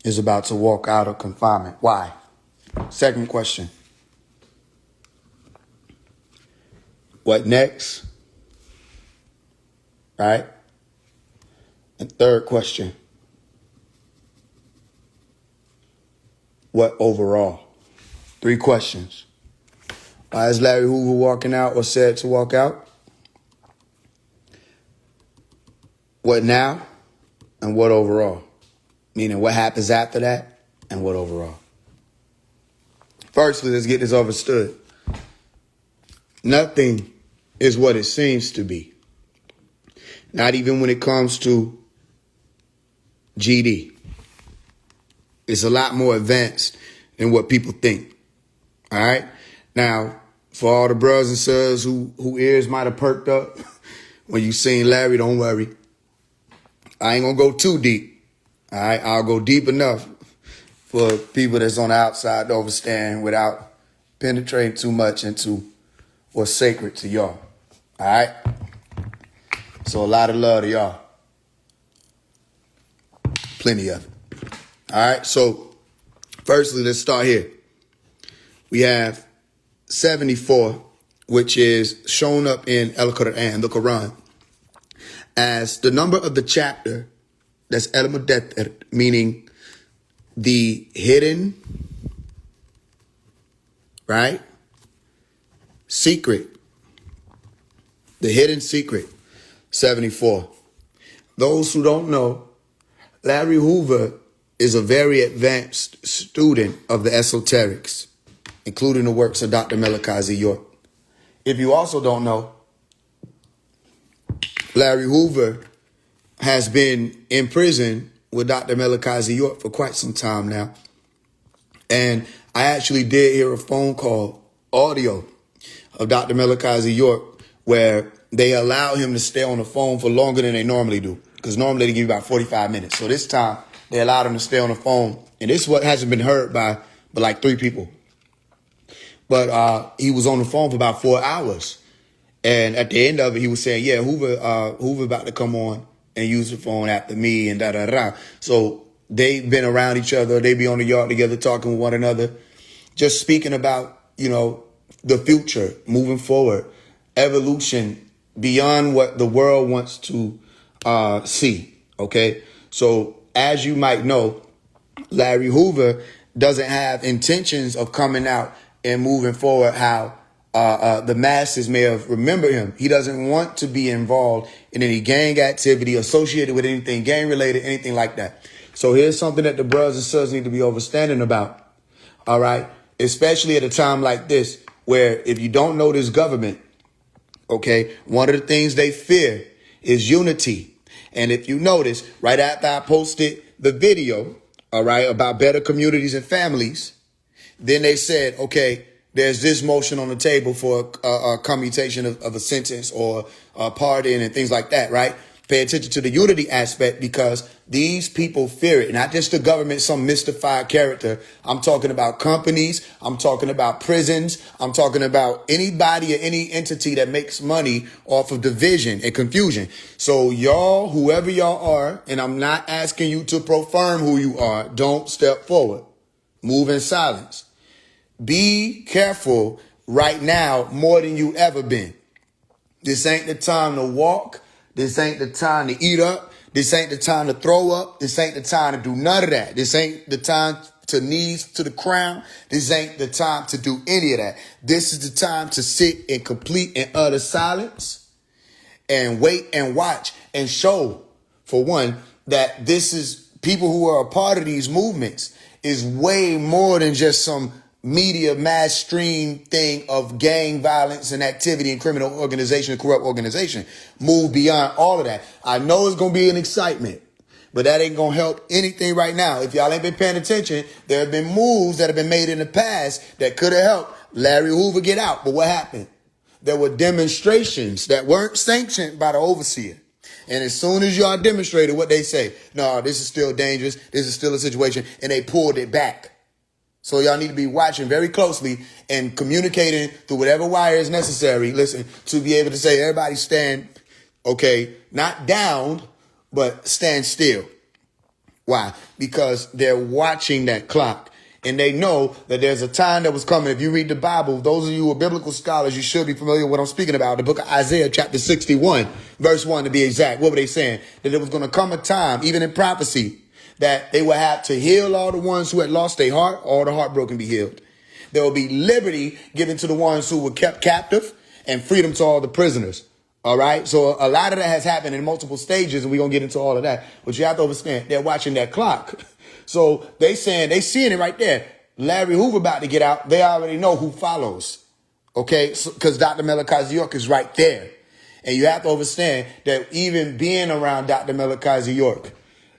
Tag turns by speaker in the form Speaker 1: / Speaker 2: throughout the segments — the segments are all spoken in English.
Speaker 1: is about to walk out of confinement. Why? Second question. What next? Right? And third question. What overall? 3 questions. Why is Larry Hoover walking out or said to walk out? What now? And what overall? Meaning what happens after that and what overall? Firstly, let's get this understood. Nothing is what it seems to be. Not even when it comes to GD. It's a lot more advanced than what people think. All right? Now, for all the brothers and sisters who ears might have perked up when you seen Larry, don't worry. I ain't going to go too deep. All right? I'll go deep enough for people that's on the outside to understand without penetrating too much into what's sacred to y'all. All right? So a lot of love to y'all. Plenty of it. All right? So firstly, let's start here. We have 74, which is shown up in the Quran, as the number of the chapter that's al-Mudaththir, meaning the hidden, right? Secret. The hidden secret, 74. Those who don't know, Larry Hoover is a very advanced student of the esoterics, including the works of Dr. Malachi Z. York. If you also don't know, Larry Hoover has been in prison with Dr. Malachi Z. York for quite some time now. And I actually did hear a phone call, audio, of Dr. Malachi Z. York, where they allow him to stay on the phone for longer than they normally do. Because normally they give you about 45 minutes. So this time, they allowed him to stay on the phone. And this is what hasn't been heard by but like 3 people. But he was on the phone for about 4 hours. And at the end of it, he was saying, yeah, Hoover about to come on and use the phone after me and da-da-da. So they've been around each other. They be on the yard together talking with one another, just speaking about, you know, the future, moving forward, evolution beyond what the world wants to see, okay? So as you might know, Larry Hoover doesn't have intentions of coming out and moving forward how the masses may have remembered him. He doesn't want to be involved in any gang activity associated with anything gang related, anything like that. So here's something that the brothers and sisters need to be understanding about. All right. Especially at a time like this, where if you don't know this government, okay, one of the things they fear is unity. And if you notice, right after I posted the video, all right, about better communities and families, then they said, okay, there's this motion on the table for a commutation of a sentence or pardon and things like that, right? Pay attention to the unity aspect, because these people fear it. Not just the government, some mystified character. I'm talking about companies. I'm talking about prisons. I'm talking about anybody or any entity that makes money off of division and confusion. So y'all, whoever y'all are, and I'm not asking you to profirm who you are, don't step forward. Move in silence. Be careful right now more than you ever been. This ain't the time to walk. This ain't the time to eat up. This ain't the time to throw up. This ain't the time to do none of that. This ain't the time to knees to the crown. This ain't the time to do any of that. This is the time to sit in complete and utter silence and wait and watch and show, for one, that this is people who are a part of these movements is way more than just some media mass stream thing of gang violence and activity and criminal organization and corrupt organization. Move beyond all of that. I know it's going to be an excitement, but that ain't going to help anything right now. If y'all ain't been paying attention, there have been moves that have been made in the past that could have helped Larry Hoover get out. But what happened? There were demonstrations that weren't sanctioned by the overseer. And as soon as y'all demonstrated what they say, no, this is still dangerous. This is still a situation. And they pulled it back. So y'all need to be watching very closely and communicating through whatever wire is necessary, listen, to be able to say, everybody stand, okay, not down, but stand still. Why? Because they're watching that clock. And they know that there's a time that was coming. If you read the Bible, those of you who are biblical scholars, you should be familiar with what I'm speaking about. The book of Isaiah, chapter 61, verse 1 to be exact. What were they saying? That there was going to come a time, even in prophecy, that they would have to heal all the ones who had lost their heart, all the heartbroken be healed. There will be liberty given to the ones who were kept captive and freedom to all the prisoners. All right. So a lot of that has happened in multiple stages, and we're going to get into all of that. But you have to understand, they're watching that clock. So they seeing it right there. Larry Hoover about to get out. They already know who follows. Okay. Because Dr. Malachi York is right there. And you have to understand that even being around Dr. Malachi York,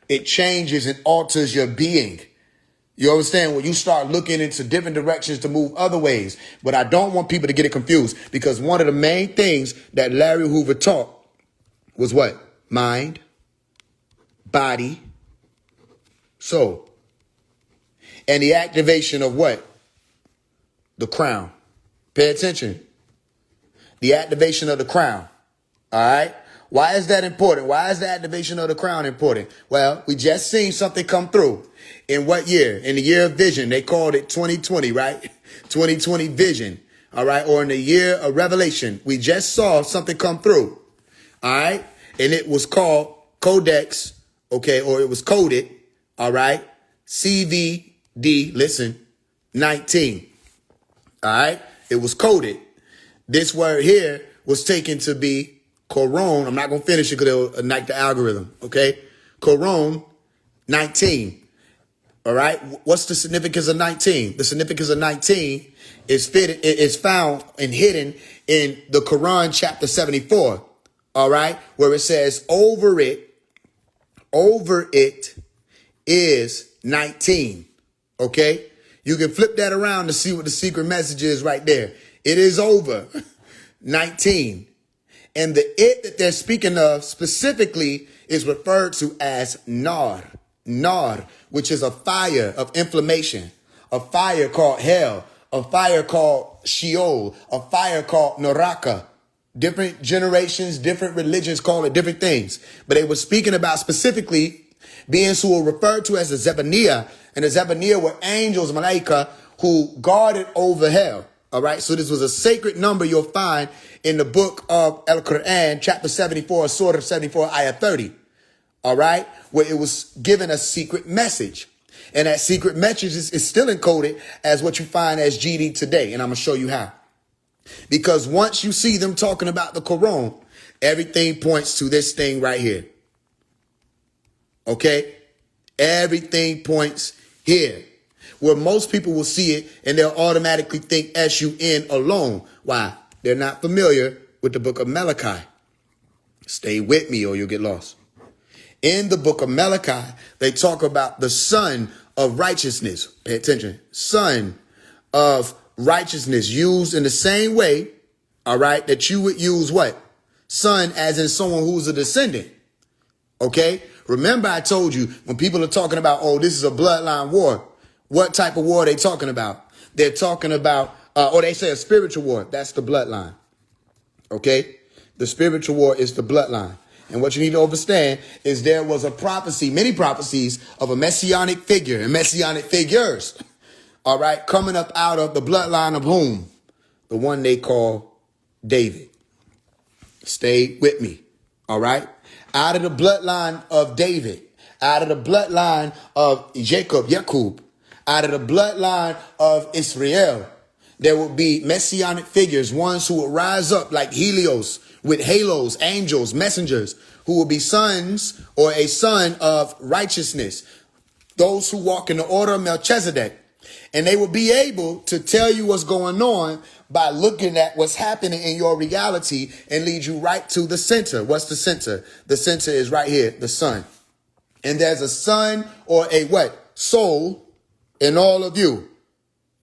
Speaker 1: it changes and alters your being. You understand? When you start looking into different directions to move other ways. But I don't want people to get it confused, because one of the main things that Larry Hoover taught was what? Mind, body, soul. And the activation of what? The crown. Pay attention. The activation of the crown. All right. Why is that important? Why is the activation of the crown important? Well, we just seen something come through. In what year? In the year of vision. They called it 2020, right? 2020 vision. All right. Or in the year of revelation. We just saw something come through. All right. And it was called Codex. Okay. Or it was coded. All right. CVD. Listen. 19. All right. It was coded. This word here was taken to be Corone. I'm not going to finish it because it'll ignite the algorithm. Okay. Corone 19. All right. What's the significance of 19? The significance of 19 is found and hidden in the Quran, chapter 74. All right. Where it says over it is 19. Okay. You can flip that around to see what the secret message is right there. It is over 19. And the it that they're speaking of specifically is referred to as nar, which is a fire of inflammation, a fire called hell, a fire called Sheol, a fire called Naraka. Different generations, different religions call it different things. But they were speaking about specifically beings who were referred to as the Zebaniah. And the Zebaniah were angels, Malaika, who guarded over hell. All right. So this was a sacred number you'll find in the book of Al-Quran, chapter 74, Surah 74, ayah 30. All right. Where it was given a secret message. And that secret message is still encoded as what you find as GD today. And I'm going to show you how. Because once you see them talking about the Quran, everything points to this thing right here. Okay. Everything points here. Where most people will see it and they'll automatically think S-U-N alone. Why? They're not familiar with the book of Malachi. Stay with me or you'll get lost. In the book of Malachi, they talk about the son of righteousness. Pay attention. Son of righteousness, used in the same way, all right, that you would use what? Son as in someone who's a descendant. Okay? Remember I told you when people are talking about, oh, this is a bloodline war. What type of war are they talking about? They're talking about, or they say a spiritual war. That's the bloodline. Okay? The spiritual war is the bloodline. And what you need to understand is there was a prophecy, many prophecies of a messianic figure and messianic figures. All right? Coming up out of the bloodline of whom? The one they call David. Stay with me. All right? Out of the bloodline of David. Out of the bloodline of Jacob. Out of the bloodline of Israel, there will be messianic figures, ones who will rise up like Helios with halos, angels, messengers, who will be sons or a son of righteousness. Those who walk in the order of Melchizedek. And they will be able to tell you what's going on by looking at what's happening in your reality and lead you right to the center. What's the center? The center is right here, the sun. And there's a sun or a what? Soul in all of you.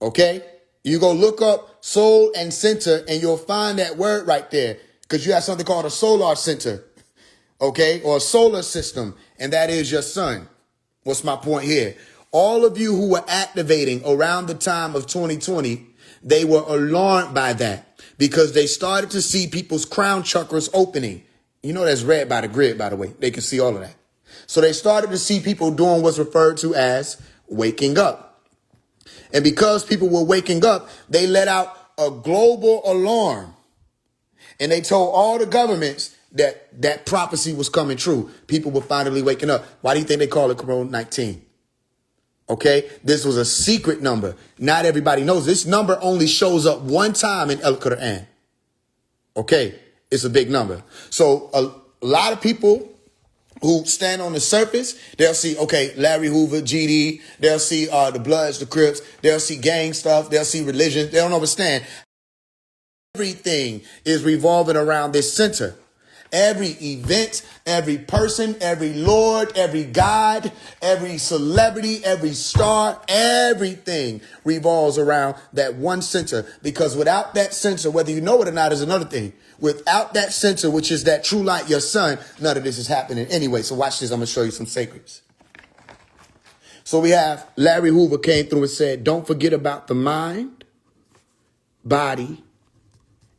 Speaker 1: Okay? You go look up soul and center and you'll find that word right there, because you have something called a solar center. Okay? Or a solar system. And that is your sun. What's my point here? All of you who were activating around the time of 2020, they were alarmed by that because they started to see people's crown chakras opening. You know that's read by the grid, by the way. They can see all of that. So they started to see people doing what's referred to as waking up. And because people were waking up, they let out a global alarm. And they told all the governments that that prophecy was coming true. People were finally waking up. Why do you think they call it Corona-19? Okay, this was a secret number. Not everybody knows. This number only shows up one time in El Quran. Okay, it's a big number. So a lot of people who stand on the surface, they'll see, okay, Larry Hoover, GD, they'll see the Bloods, the Crips, they'll see gang stuff, they'll see religion. They don't understand. Everything is revolving around this center. Every event, every person, every Lord, every God, every celebrity, every star, everything revolves around that one center. Because without that center, whether you know it or not is another thing. Without that center, which is that true light, your son, none of this is happening anyway. So watch this. I'm going to show you some secrets. So we have Larry Hoover came through and said, don't forget about the mind, body,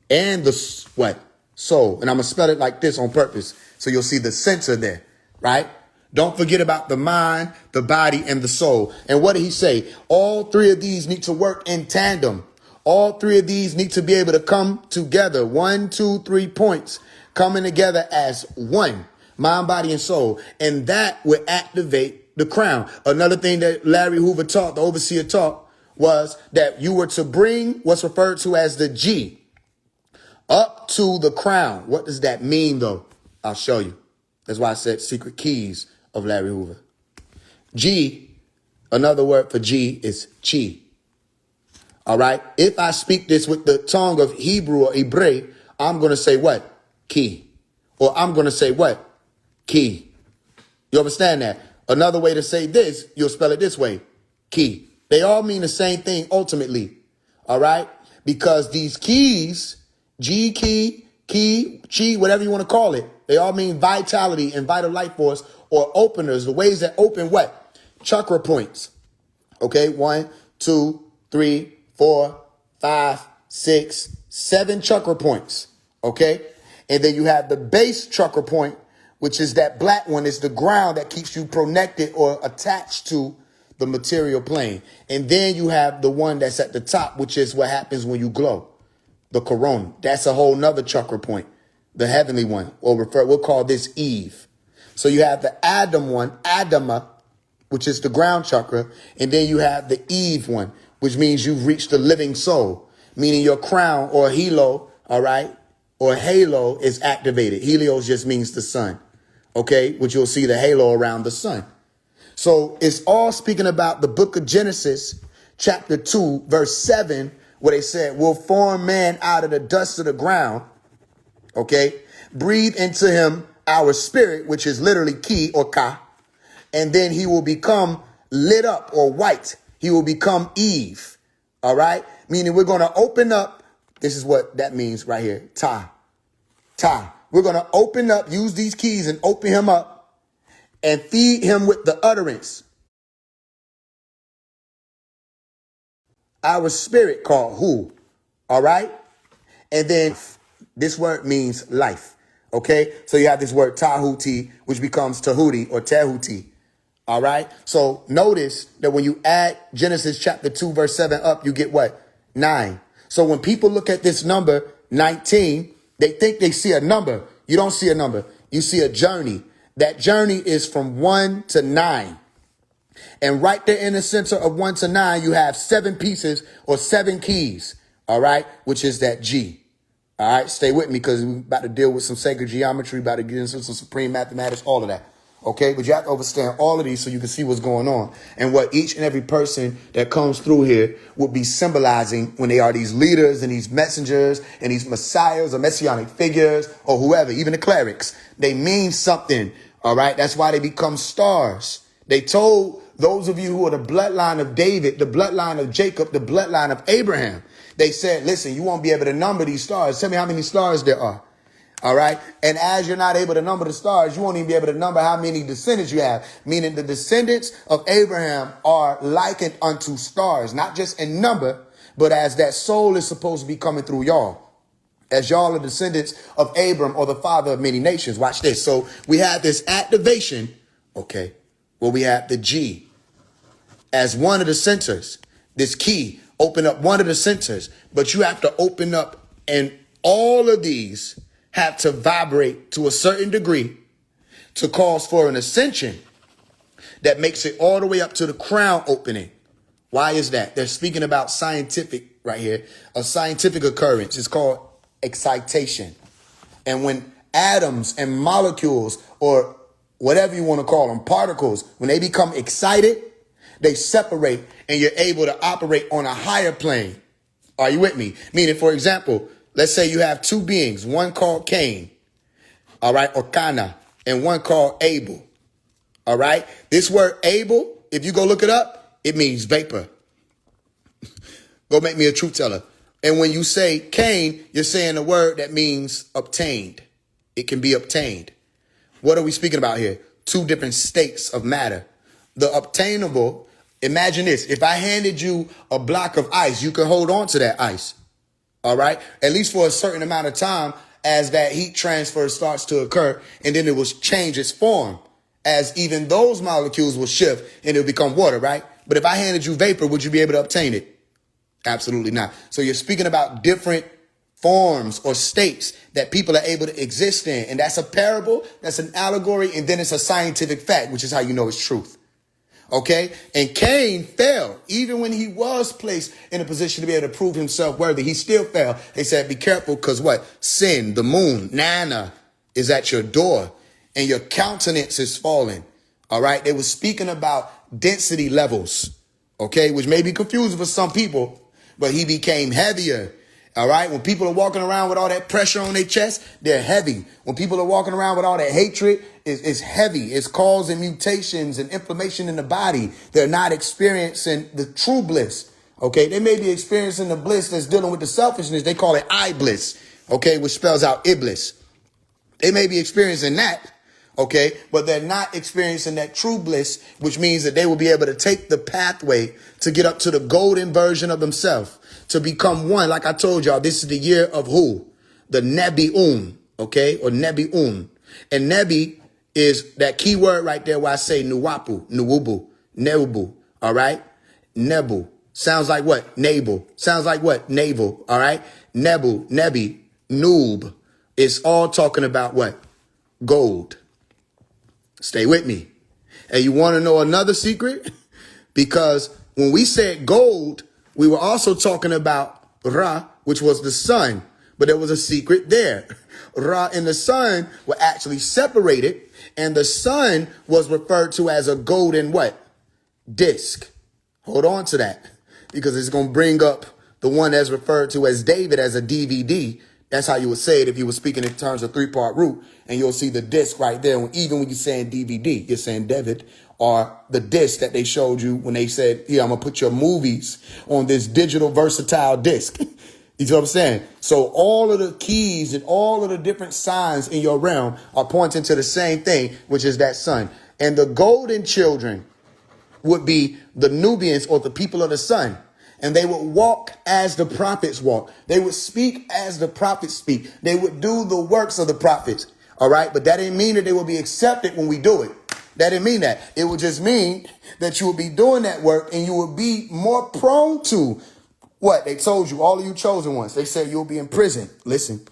Speaker 1: and the what? Soul. And I'm going to spell it like this on purpose. So you'll see the center there, right? Don't forget about the mind, the body, and the soul. And what did he say? All three of these need to work in tandem. All three of these need to be able to come together. 1, 2, 3 points coming together as one. Mind, body, and soul. And that will activate the crown. Another thing that Larry Hoover taught, the overseer taught, was that you were to bring what's referred to as the G up to the crown. What does that mean, though? I'll show you. That's why I said secret keys of Larry Hoover. G, another word for G is chi. All right. If I speak this with the tongue of Hebrew or Hebraic, I'm going to say what? Ki. Or I'm going to say what? Ki. You understand that? Another way to say this, you'll spell it this way. Ki. They all mean the same thing ultimately. All right. Because these keys, G key, chi, whatever you want to call it, they all mean vitality and vital life force or openers, the ways that open what? Chakra points. Okay, 1, 2, 3, 4, 5, 6, 7 chakra points. Okay, and then you have the base chakra point, which is that black one. It's the ground that keeps you connected or attached to the material plane. And then you have the one that's at the top, which is what happens when you glow. The corona. That's a whole nother chakra point. The heavenly one. We'll call this Eve. So you have the Adam one, Adama, which is the ground chakra. And then you have the Eve one, which means you've reached the living soul, meaning your crown or halo, all right, or halo is activated. Helios just means the sun, okay, which you'll see the halo around the sun. So it's all speaking about the book of Genesis, chapter 2, verse 7, where they said, we'll form man out of the dust of the ground, okay, breathe into him our spirit, which is literally ki or ka, and then he will become lit up or white. He will become Eve, all right, meaning we're going to open up. This is what that means right here, ta. We're going to open up, use these keys and open him up and feed him with the utterance. Our spirit called Hu, all right? And then this word means life, okay? So you have this word Tahuti, which becomes Tahuti or Tehuti, all right? So notice that when you add Genesis chapter 2, verse 7 up, you get what? 9. So when people look at this number, 19, they think they see a number. You don't see a number. You see a journey. That journey is from 1 to 9. And right there in the center of 1 to 9, you have 7 pieces or 7 keys, all right, which is that G. All right, stay with me because we're about to deal with some sacred geometry, about to get into some supreme mathematics, all of that. Okay, but you have to understand all of these so you can see what's going on and what each and every person that comes through here will be symbolizing when they are these leaders and these messengers and these messiahs or messianic figures or whoever, even the clerics. They mean something, all right? That's why they become stars. They told those of you who are the bloodline of David, the bloodline of Jacob, the bloodline of Abraham, they said, listen, you won't be able to number these stars. Tell me how many stars there are. All right. And as you're not able to number the stars, you won't even be able to number how many descendants you have, meaning the descendants of Abraham are likened unto stars, not just in number, but as that soul is supposed to be coming through y'all, as y'all are descendants of Abram or the father of many nations. Watch this. So we have this activation, Okay. Well, we have the G as one of the centers. This key open up one of the centers, but you have to open up, and all of these have to vibrate to a certain degree to cause for an ascension that makes it all the way up to the crown opening. Why is that? They're speaking about scientific right here, a scientific occurrence. It's called excitation. And when atoms and molecules, or whatever you want to call them, particles, when they become excited, they separate and you're able to operate on a higher plane. Are you with me? Meaning, for example, let's say you have two beings, one called Cain, all right, or Kana, and one called Abel. All right. This word Abel, if you go look it up, it means vapor. Go make me a truth teller. And when you say Cain, you're saying a word that means obtained. It can be obtained. What are we speaking about here? Two different states of matter. The obtainable, imagine this. If I handed you a block of ice, you can hold on to that ice. All right. At least for a certain amount of time as that heat transfer starts to occur. And then it will change its form as even those molecules will shift and it'll become water. Right. But if I handed you vapor, would you be able to obtain it? Absolutely not. So you're speaking about different forms or states that people are able to exist in. And that's a parable. That's an allegory. And then it's a scientific fact, which is how you know it's truth. OK, and Cain fell even when he was placed in a position to be able to prove himself worthy. He still fell. They said, be careful, because what? Sin, the moon, Nana, is at your door and your countenance is falling. All right. They were speaking about density levels, OK, which may be confusing for some people, but he became heavier. All right. When people are walking around with all that pressure on their chest, they're heavy. When people are walking around with all that hatred, it's heavy. It's causing mutations and inflammation in the body. They're not experiencing the true bliss. OK, they may be experiencing the bliss that's dealing with the selfishness. They call it I bliss. OK, which spells out iblis. They may be experiencing that. OK, but they're not experiencing that true bliss, which means that they will be able to take the pathway to get up to the golden version of themselves, to become one. Like I told y'all, this is the year of who? The Nebi OK, or Nebi And Nebi is that key word right there where I say Nuwapu, Nuwubu, Nebu. All right. Nebu. Sounds like what? Navel. Sounds like what? Navel. All right. Nebu, Nebi, Noob. It's all talking about what? Gold. Stay with me. And you want to know another secret? Because when we said gold, we were also talking about Ra, which was the sun. But there was a secret there. Ra and the sun were actually separated. And the sun was referred to as a golden what? Disc. Hold on to that. Because it's going to bring up the one that's referred to as David as a DVD. That's how you would say it if you were speaking in terms of three-part root. And you'll see the disc right there. Even when you're saying DVD, you're saying David, or the disc that they showed you when they said, here, I'm going to put your movies on this digital versatile disc. You know what I'm saying? So all of the keys and all of the different signs in your realm are pointing to the same thing, which is that sun. And the golden children would be the Nubians, or the people of the sun. And they would walk as the prophets walk. They would speak as the prophets speak. They would do the works of the prophets. All right. But that didn't mean that they will be accepted when we do it. That didn't mean that. It would just mean that you will be doing that work and you will be more prone to what they told you, all of you chosen ones. They said you'll be in prison. Listen,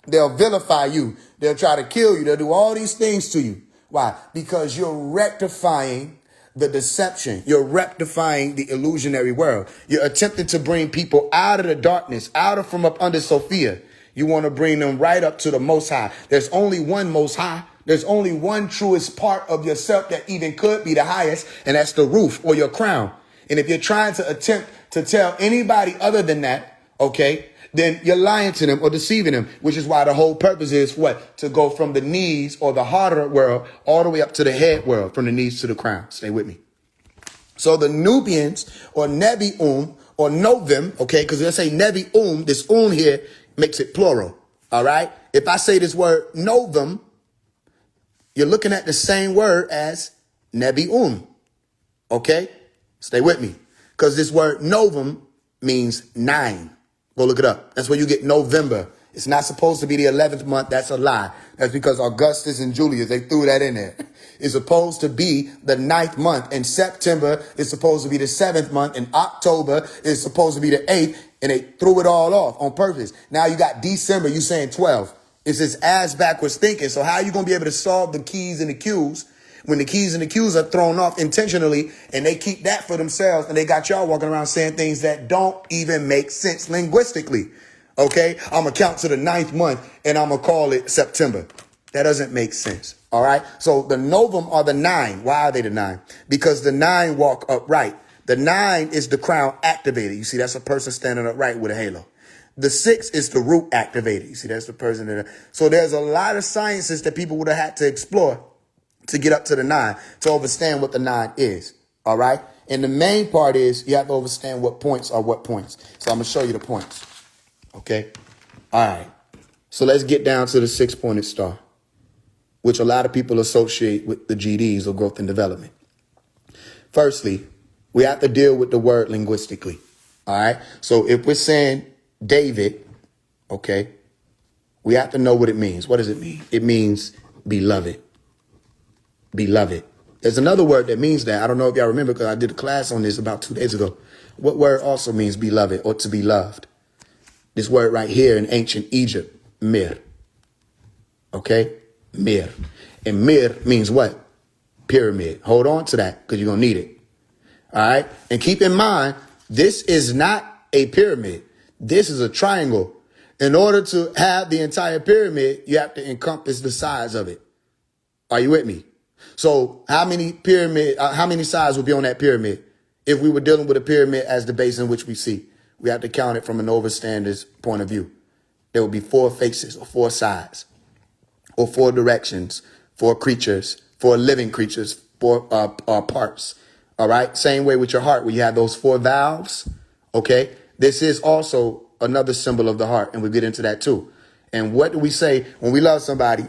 Speaker 1: they'll vilify you. They'll try to kill you. They'll do all these things to you. Why? Because you're rectifying the deception. You're rectifying the illusionary world. You're attempting to bring people out of the darkness, out of from up under Sophia. You want to bring them right up to the Most High. There's only one Most High. There's only one truest part of yourself that even could be the highest, and that's the roof or your crown. And if you're trying to attempt to tell anybody other than that, okay, then you're lying to them or deceiving them, which is why the whole purpose is what? To go from the knees or the harder world all the way up to the head world, from the knees to the crown. Stay with me. So the Nubians or Nebi or Novim, okay, because they say Nebi this here makes it plural. All right. If I say this word Novim, you're looking at the same word as Nebi Okay. Stay with me, because this word Novum means 9. Go look it up. That's where you get November. It's not supposed to be the 11th month. That's a lie. That's because Augustus and Julius, they threw that in there. It's supposed to be the 9th month. And September is supposed to be the 7th month. And October is supposed to be the 8th. And they threw it all off on purpose. Now you got December, you saying 12. It's this ass backwards thinking. So how are you going to be able to solve the keys and the Q's when the keys and the Q's are thrown off intentionally and they keep that for themselves and they got y'all walking around saying things that don't even make sense linguistically? Okay, I'm going to count to the 9th month and I'm going to call it September. That doesn't make sense. All right. So the novum are the 9. Why are they the 9? Because the 9 walk upright. The 9 is the crown activated. You see, that's a person standing upright with a halo. The 6 is the root activated. You see, that's the person that. So there's a lot of sciences that people would have had to explore to get up to the 9 to understand what the 9 is. All right. And the main part is you have to understand what points are what points. So I'm going to show you the points. Okay. All right. So let's get down to the 6-pointed star, which a lot of people associate with the GDs or growth and development. Firstly, we have to deal with the word linguistically. All right. So if we're saying David, okay, we have to know what it means. What does it mean? It means beloved. Beloved. There's another word that means that. I don't know if y'all remember because I did a class on this about 2 days ago. What word also means beloved or to be loved? This word right here in ancient Egypt, mir. Okay? Mir. And mir means what? Pyramid. Hold on to that because you're going to need it. All right? And keep in mind, this is not a pyramid. This is a triangle. In order to have the entire pyramid, you have to encompass the sides of it. Are you with me? So how many sides would be on that pyramid if we were dealing with a pyramid as the base in which we see? We have to count it from an overstander's point of view. There will be 4 faces or 4 sides or 4 directions, 4 creatures, 4 living creatures, 4 parts. All right. Same way with your heart where you have those 4 valves. OK, this is also another symbol of the heart. And we'll get into that, too. And what do we say when we love somebody?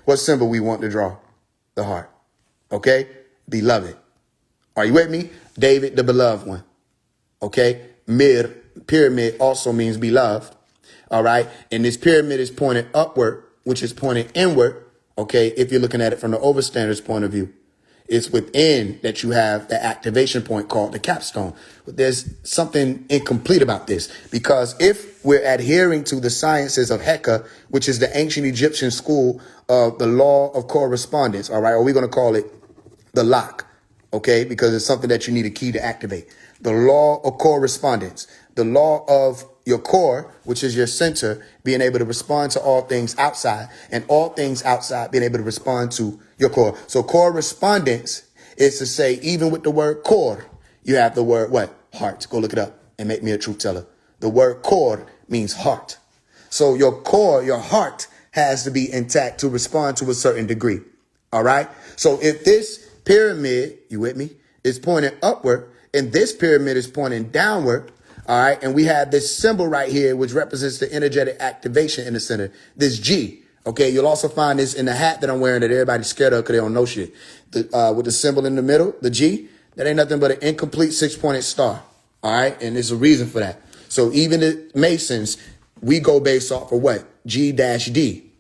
Speaker 1: What symbol we want to draw? The heart. OK, beloved. Are you with me? David, the beloved one. OK, mir. Pyramid also means beloved. All right. And this pyramid is pointed upward, which is pointed inward. OK, if you're looking at it from the overstander's point of view, it's within that you have the activation point called the capstone. But there's something incomplete about this, because if we're adhering to the sciences of Heka, which is the ancient Egyptian school of the law of correspondence. All right. Or we're going to call it the lock. OK, because it's something that you need a key to activate. The law of correspondence. The law of your core, which is your center, being able to respond to all things outside, and all things outside being able to respond to your core. So correspondence is to say, even with the word core, you have the word what? Heart. Go look it up and make me a truth teller. The word core means heart. So your core, your heart has to be intact to respond to a certain degree. All right. So if this pyramid, you with me, is pointing upward and this pyramid is pointing downward. All right. And we have this symbol right here, which represents the energetic activation in the center. This G. OK, you'll also find this in the hat that I'm wearing that everybody's scared of because they don't know shit. With the symbol in the middle, the G, that ain't nothing but an incomplete 6-pointed star. All right. And there's a reason for that. So even the Masons, we go based off of what? G-D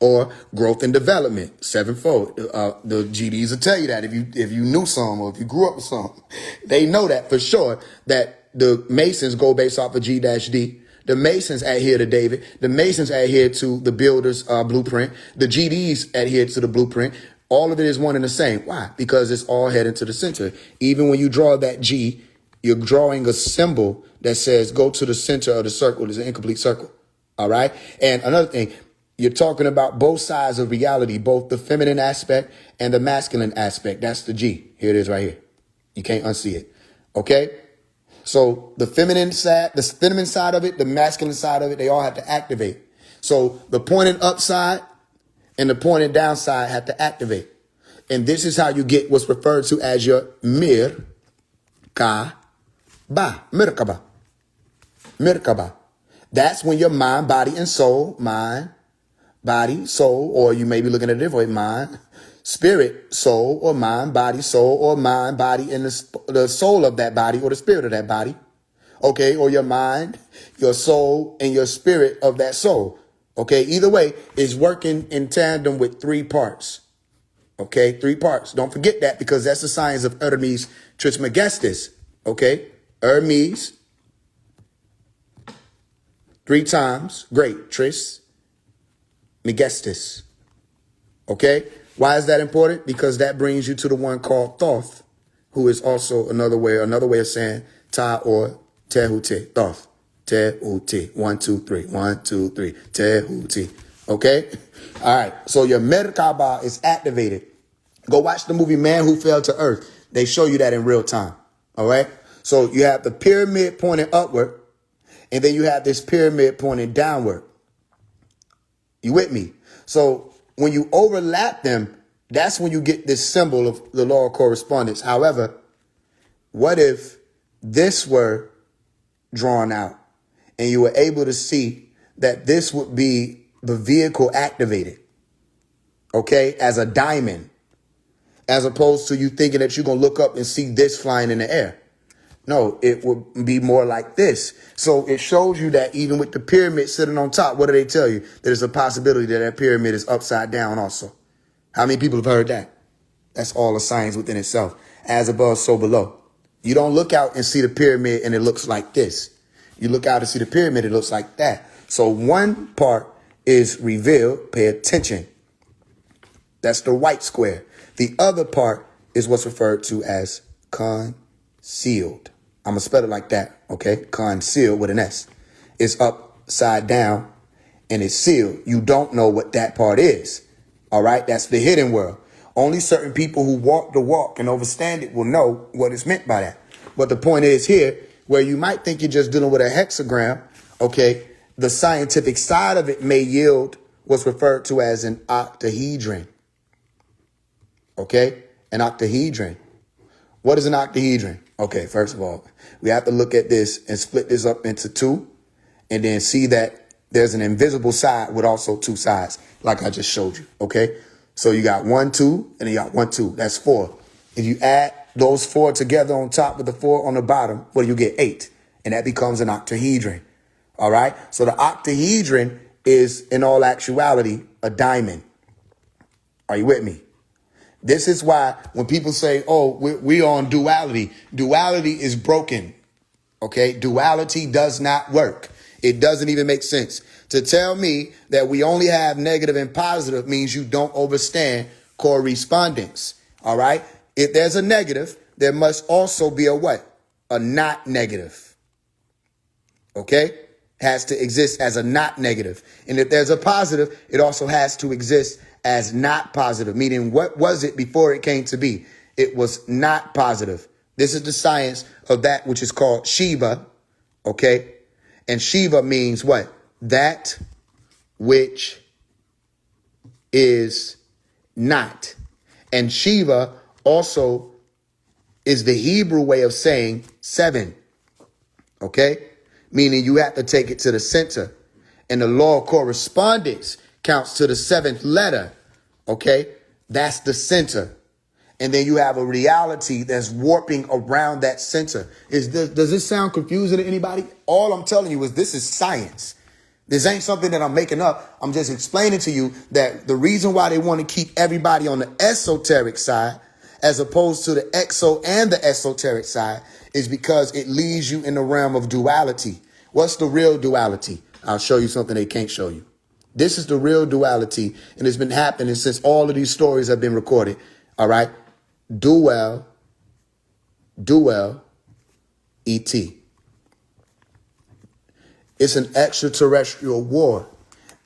Speaker 1: or growth and development, 7-fold. The GDs will tell you that if you knew some or if you grew up with some, they know that for sure that the Masons go based off of G-D. The Masons adhere to David. The Masons adhere to the builder's blueprint. The GDs adhere to the blueprint. All of it is one and the same. Why? Because it's all heading to the center. Even when you draw that G, you're drawing a symbol that says go to the center of the circle. It's an incomplete circle. All right. And another thing, you're talking about both sides of reality, both the feminine aspect and the masculine aspect. That's the G. Here it is right here. You can't unsee it. OK. So the feminine side of it, the masculine side of it, they all have to activate. So the pointing up side and the pointing down side have to activate. And this is how you get what's referred to as your mir, ka, ba, mirkaba. Mirkaba. That's when your mind, body, and soul, mind, body, soul, or you may be looking at it differently, mind, spirit, soul, or mind, body, soul, or mind, body, and the soul of that body or the spirit of that body. Okay, or your mind, your soul, and your spirit of that soul. Okay, either way, it's working in tandem with three parts. Okay, three parts. Don't forget that because that's the science of Hermes Trismegistus. Okay, Hermes, three times. Great, Trismegistus. Okay, why is that important? Because that brings you to the one called Thoth, who is also another way of saying Ta or Tehuti. Thoth. Tehuti. 1, 2, 3. 1, 2, 3. Tehuti. Okay? All right. So your Merkaba is activated. Go watch the movie Man Who Fell to Earth. They show you that in real time. All right? So you have the pyramid pointing upward, and then you have this pyramid pointing downward. You with me? So when you overlap them, that's when you get this symbol of the law of correspondence. However, what if this were drawn out and you were able to see that this would be the vehicle activated, okay, as a diamond, as opposed to you thinking that you're going to look up and see this flying in the air? No, it would be more like this. So it shows you that even with the pyramid sitting on top, what do they tell you? There's a possibility that that pyramid is upside down also. How many people have heard that? That's all a science within itself. As above, so below. You don't look out and see the pyramid and it looks like this. You look out and see the pyramid, it looks like that. So one part is revealed. Pay attention. That's the white square. The other part is what's referred to as concealed. I'm going to spell it like that, okay? Concealed with an S. It's upside down and it's sealed. You don't know what that part is, all right? That's the hidden world. Only certain people who walk the walk and understand it will know what is meant by that. But the point is here, where you might think you're just dealing with a hexagram, okay, the scientific side of it may yield what's referred to as an octahedron, okay? An octahedron. What is an octahedron? Okay, first of all, we have to look at this and split this up into two and then see that there's an invisible side with also two sides, like I just showed you, okay? So you got 1, 2, and then you got 1, 2. That's 4. If you add those 4 together on top with the 4 on the bottom, what do you get? 8. And that becomes an octahedron, all right? So the octahedron is, in all actuality, a diamond. Are you with me? This is why when people say, oh, we on duality, duality is broken, okay? Duality does not work. It doesn't even make sense. To tell me that we only have negative and positive means you don't understand correspondence, all right? If there's a negative, there must also be a what? A not negative, okay? Has to exist as a not negative. And if there's a positive, it also has to exist as not positive, meaning what was it before it came to be? It was not positive. This is the science of that which is called Shiva, okay? And Shiva means what? That which is not. And Shiva also is the Hebrew way of saying 7, okay? Meaning you have to take it to the center. And the law of correspondence counts to the 7th letter, okay? That's the center. And then you have a reality that's warping around that center. Does this sound confusing to anybody? All I'm telling you is this is science. This ain't something that I'm making up. I'm just explaining to you that the reason why they want to keep everybody on the esoteric side as opposed to the exo and the esoteric side is because it leaves you in the realm of duality. What's the real duality? I'll show you something they can't show you. This is the real duality, and it's been happening since all of these stories have been recorded. All right? Duel, ET. It's an extraterrestrial war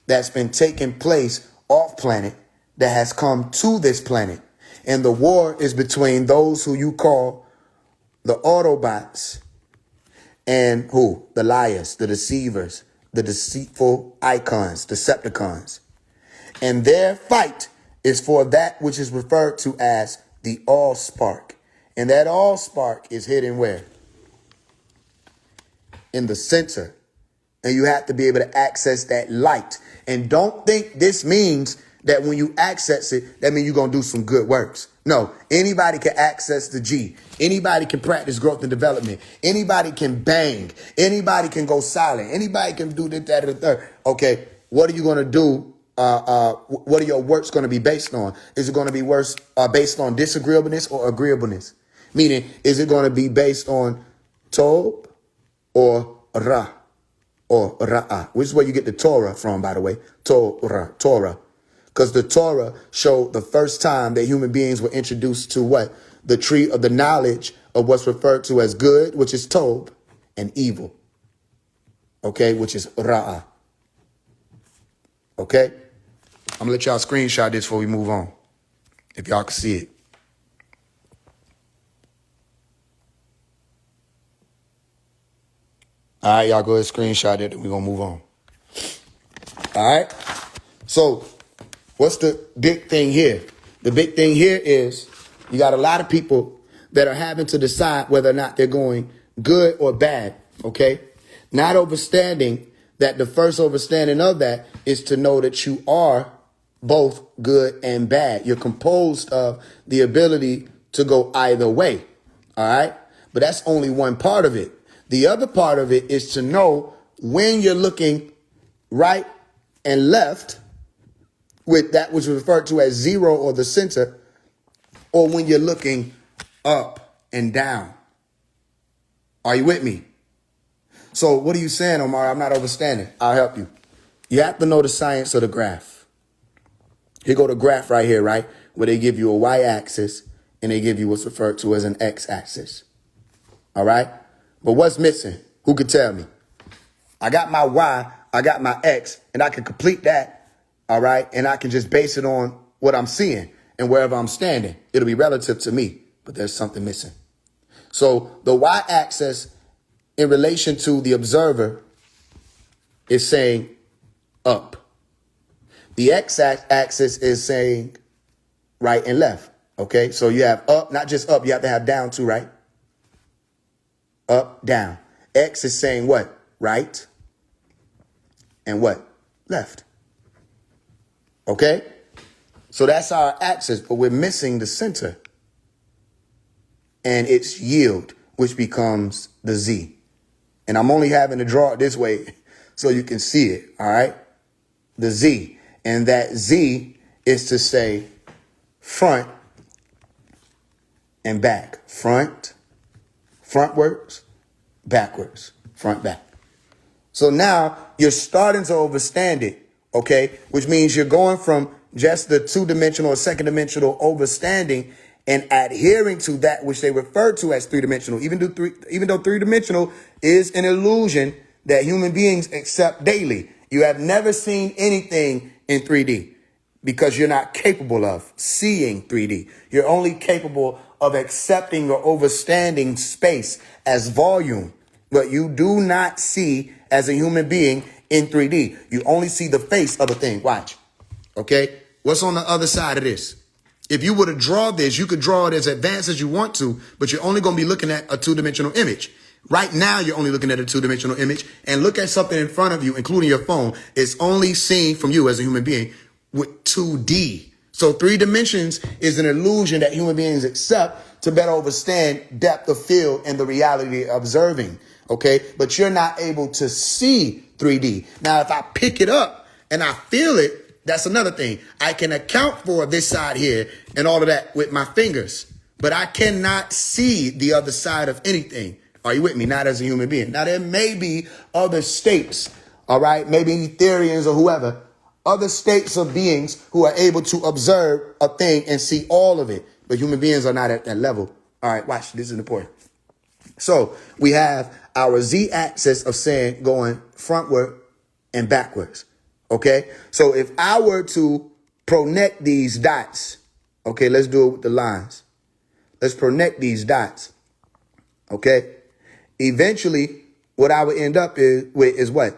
Speaker 1: that's been taking place off planet that has come to this planet. And the war is between those who you call the Autobots and who? The liars, the deceivers, the deceitful icons, Decepticons. And their fight is for that which is referred to as the Allspark. And that Allspark is hidden where? In the center. And you have to be able to access that light. And don't think this means that when you access it, that means you're going to do some good works. No, anybody can access the G. Anybody can practice growth and development. Anybody can bang. Anybody can go silent. Anybody can do this, that, or the third. Okay, what are you going to do? What are your works going to be based on? Is it going to be based on disagreeableness or agreeableness? Meaning, is it going to be based on Tob or Ra or Ra'ah? Which is where you get the Torah from, by the way. Torah. Because the Torah showed the first time that human beings were introduced to what? The tree of the knowledge of what's referred to as good, which is Tob, and evil, okay, which is Ra'ah. Okay? I'm going to let y'all screenshot this before we move on, if y'all can see it. All right, y'all go ahead and screenshot it, and we're going to move on. All right? So, what's the big thing here? The big thing here is you got a lot of people that are having to decide whether or not they're going good or bad, okay? Not understanding that the first understanding of that is to know that you are both good and bad. You're composed of the ability to go either way, all right? But that's only one part of it. The other part of it is to know when you're looking right and left with that which is referred to as zero or the center, or when you're looking up and down. Are you with me? So what are you saying, Omar? I'm not understanding. I'll help you. You have to know the science of the graph. Here go the graph right here, right? Where they give you a y-axis and they give you what's referred to as an x-axis. All right? But what's missing? Who could tell me? I got my y, I got my x, and I can complete that, all right? And I can just base it on what I'm seeing and wherever I'm standing. It'll be relative to me, but there's something missing. So the y-axis in relation to the observer is saying up. The x-axis is saying right and left, okay? So you have up, not just up, you have to have down too, right? Up, down. X is saying what? Right. And what? Left. Okay? So that's our axis, but we're missing the center. And it's yield, which becomes the Z. And I'm only having to draw it this way so you can see it, all right? The Z. And that Z is to say front and back. Frontwards, backwards, front, back. So now you're starting to understand it, okay? Which means you're going from just the two-dimensional or second-dimensional understanding and adhering to that which they refer to as three-dimensional, even though three-dimensional is an illusion that human beings accept daily. You have never seen anything in 3D because you're not capable of seeing 3D. You're only capable of accepting or understanding space as volume, but you do not see as a human being in 3D. You only see the face of a thing. Watch. Okay? What's on the other side of this? If you were to draw this, you could draw it as advanced as you want to, but you're only going to be looking at a two-dimensional image. Right now, you're only looking at a two-dimensional image, and look at something in front of you, including your phone. It's only seen from you as a human being with 2D. So 3 dimensions is an illusion that human beings accept to better understand depth of field and the reality of observing. Okay. But you're not able to see 3D. Now, if I pick it up and I feel it, that's another thing. I can account for this side here and all of that with my fingers, but I cannot see the other side of anything. Are you with me? Not as a human being. Now, there may be other states, all right, maybe Ethereans or whoever, other states of beings who are able to observe a thing and see all of it. But human beings are not at that level. All right, watch. This is important. So we have our Z-axis of saying going frontward and backwards. Okay, so if I were to pronect these dots, okay, let's do it with the lines. Let's pronect these dots. Okay, eventually what I would end up with is what?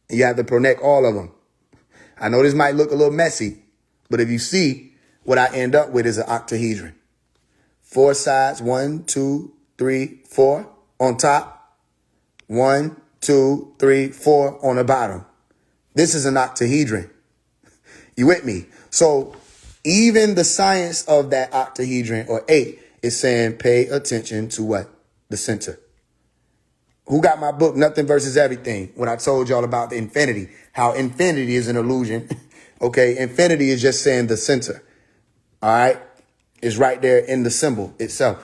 Speaker 1: You have to pronect all of them. I know this might look a little messy, but if you see, what I end up with is an octahedron. 4 sides, 1, 2, 3, 4 on top. 1, 2, 3, 4 on the bottom. This is an octahedron. You with me? So even the science of that octahedron or 8 is saying pay attention to what? The center. Who got my book, Nothing versus Everything, when I told y'all about the infinity, how infinity is an illusion. Okay, infinity is just saying the center. All right, it's right there in the symbol itself.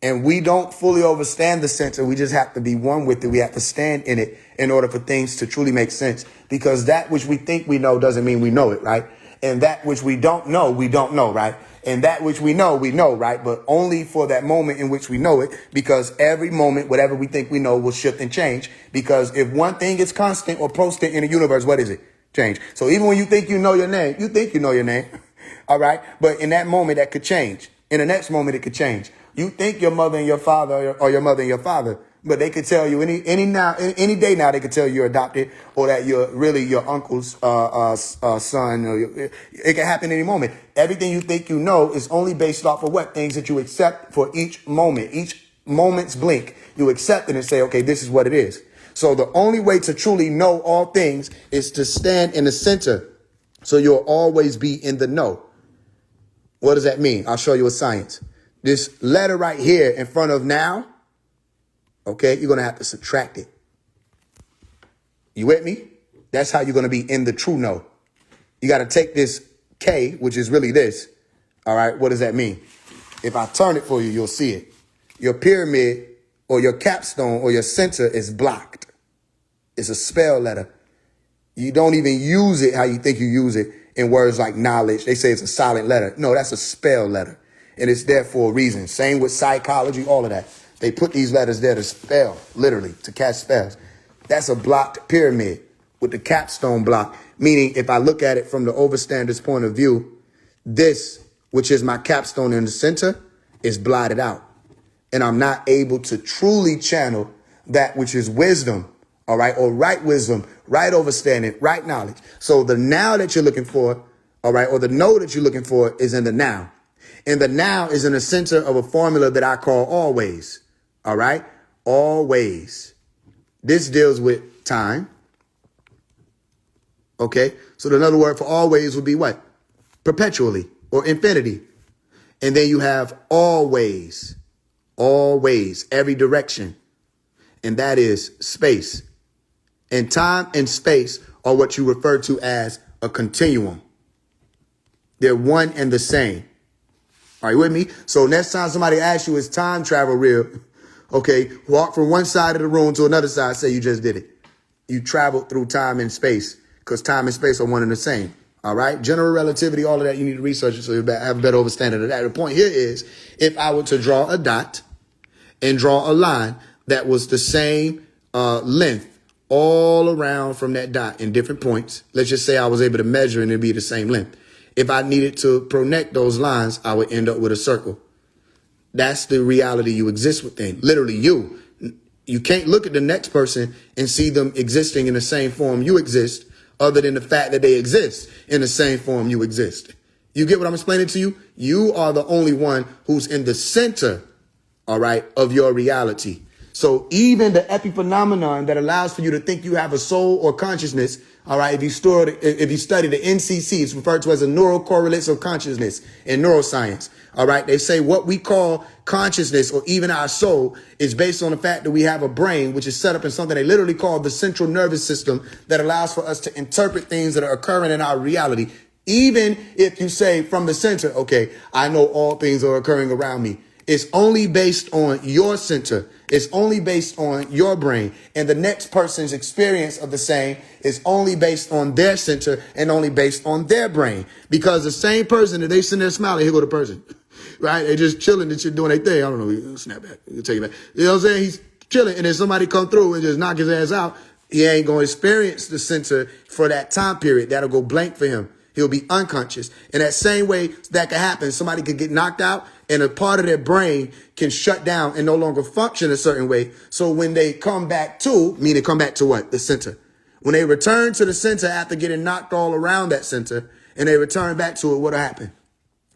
Speaker 1: And we don't fully understand the center. We just have to be one with it. We have to stand in it in order for things to truly make sense. Because that which we think we know doesn't mean we know it, right? And that which we don't know, right? And that which we know, right? But only for that moment in which we know it, because every moment, whatever we think we know will shift and change. Because if one thing is constant or prostant in the universe, what is it? Change. So even when you think you know your name, you think you know your name. All right. But in that moment, that could change. In the next moment, it could change. You think your mother and your father or your mother and your father, but they could tell you any day now they could tell you you're adopted or that you're really your uncle's son. Or it can happen any moment. Everything you think you know is only based off of what things that you accept for each moment's blink. You accept it and say, okay, this is what it is. So the only way to truly know all things is to stand in the center. So you'll always be in the know. What does that mean? I'll show you a science. This letter right here in front of now, okay, you're going to have to subtract it. You with me? That's how you're going to be in the true know. You got to take this K, which is really this. All right, what does that mean? If I turn it for you, you'll see it. Your pyramid or your capstone or your center is blocked. It's a spell letter. You don't even use it how you think you use it in words like knowledge. They say it's a silent letter. No, that's a spell letter. And it's there for a reason. Same with psychology, all of that. They put these letters there to spell, literally, to cast spells. That's a blocked pyramid with the capstone block. Meaning, if I look at it from the overstander's point of view, this, which is my capstone in the center, is blotted out. And I'm not able to truly channel that which is wisdom, all right, or right wisdom, right understanding, right knowledge. So the now that you're looking for, all right, or the know that you're looking for is in the now. And the now is in the center of a formula that I call always. All right. Always. This deals with time. OK, so another word for always would be what? Perpetually or infinity. And then you have always, every direction. And that is space. And time and space are what you refer to as a continuum. They're one and the same. Are you with me? So next time somebody asks you, is time travel real? Okay, walk from one side of the room to another side. Say you just did it. You traveled through time and space because time and space are one and the same. All right. General relativity, all of that, you need to research it so you have a better understanding of that. The point here is if I were to draw a dot and draw a line that was the same length all around from that dot in different points. Let's just say I was able to measure and it'd be the same length. If I needed to connect those lines, I would end up with a circle. That's the reality you exist within. Literally you. You can't look at the next person and see them existing in the same form you exist, other than the fact that they exist in the same form you exist. You get what I'm explaining to you? You are the only one who's in the center, all right, of your reality. So even the epiphenomenon that allows for you to think you have a soul or consciousness, all right, if you study the NCC, it's referred to as a neural correlates of consciousness in neuroscience. All right, they say what we call consciousness or even our soul is based on the fact that we have a brain, which is set up in something they literally call the central nervous system that allows for us to interpret things that are occurring in our reality. Even if you say from the center, okay, I know all things are occurring around me. It's only based on your center. It's only based on your brain. And the next person's experience of the same is only based on their center and only based on their brain. Because the same person that they sitting there smiling, here go the person. Right? They just chilling and shit doing their thing. I don't know. Snap back. You take it back. You know what I'm saying? He's chilling and then somebody come through and just knock his ass out. He ain't going to experience the center for that time period. That'll go blank for him. He'll be unconscious. In that same way that could happen, somebody could get knocked out and a part of their brain can shut down and no longer function a certain way. So when they come back to, meaning come back to what? The center. When they return to the center after getting knocked all around that center and they return back to it, what'll happen?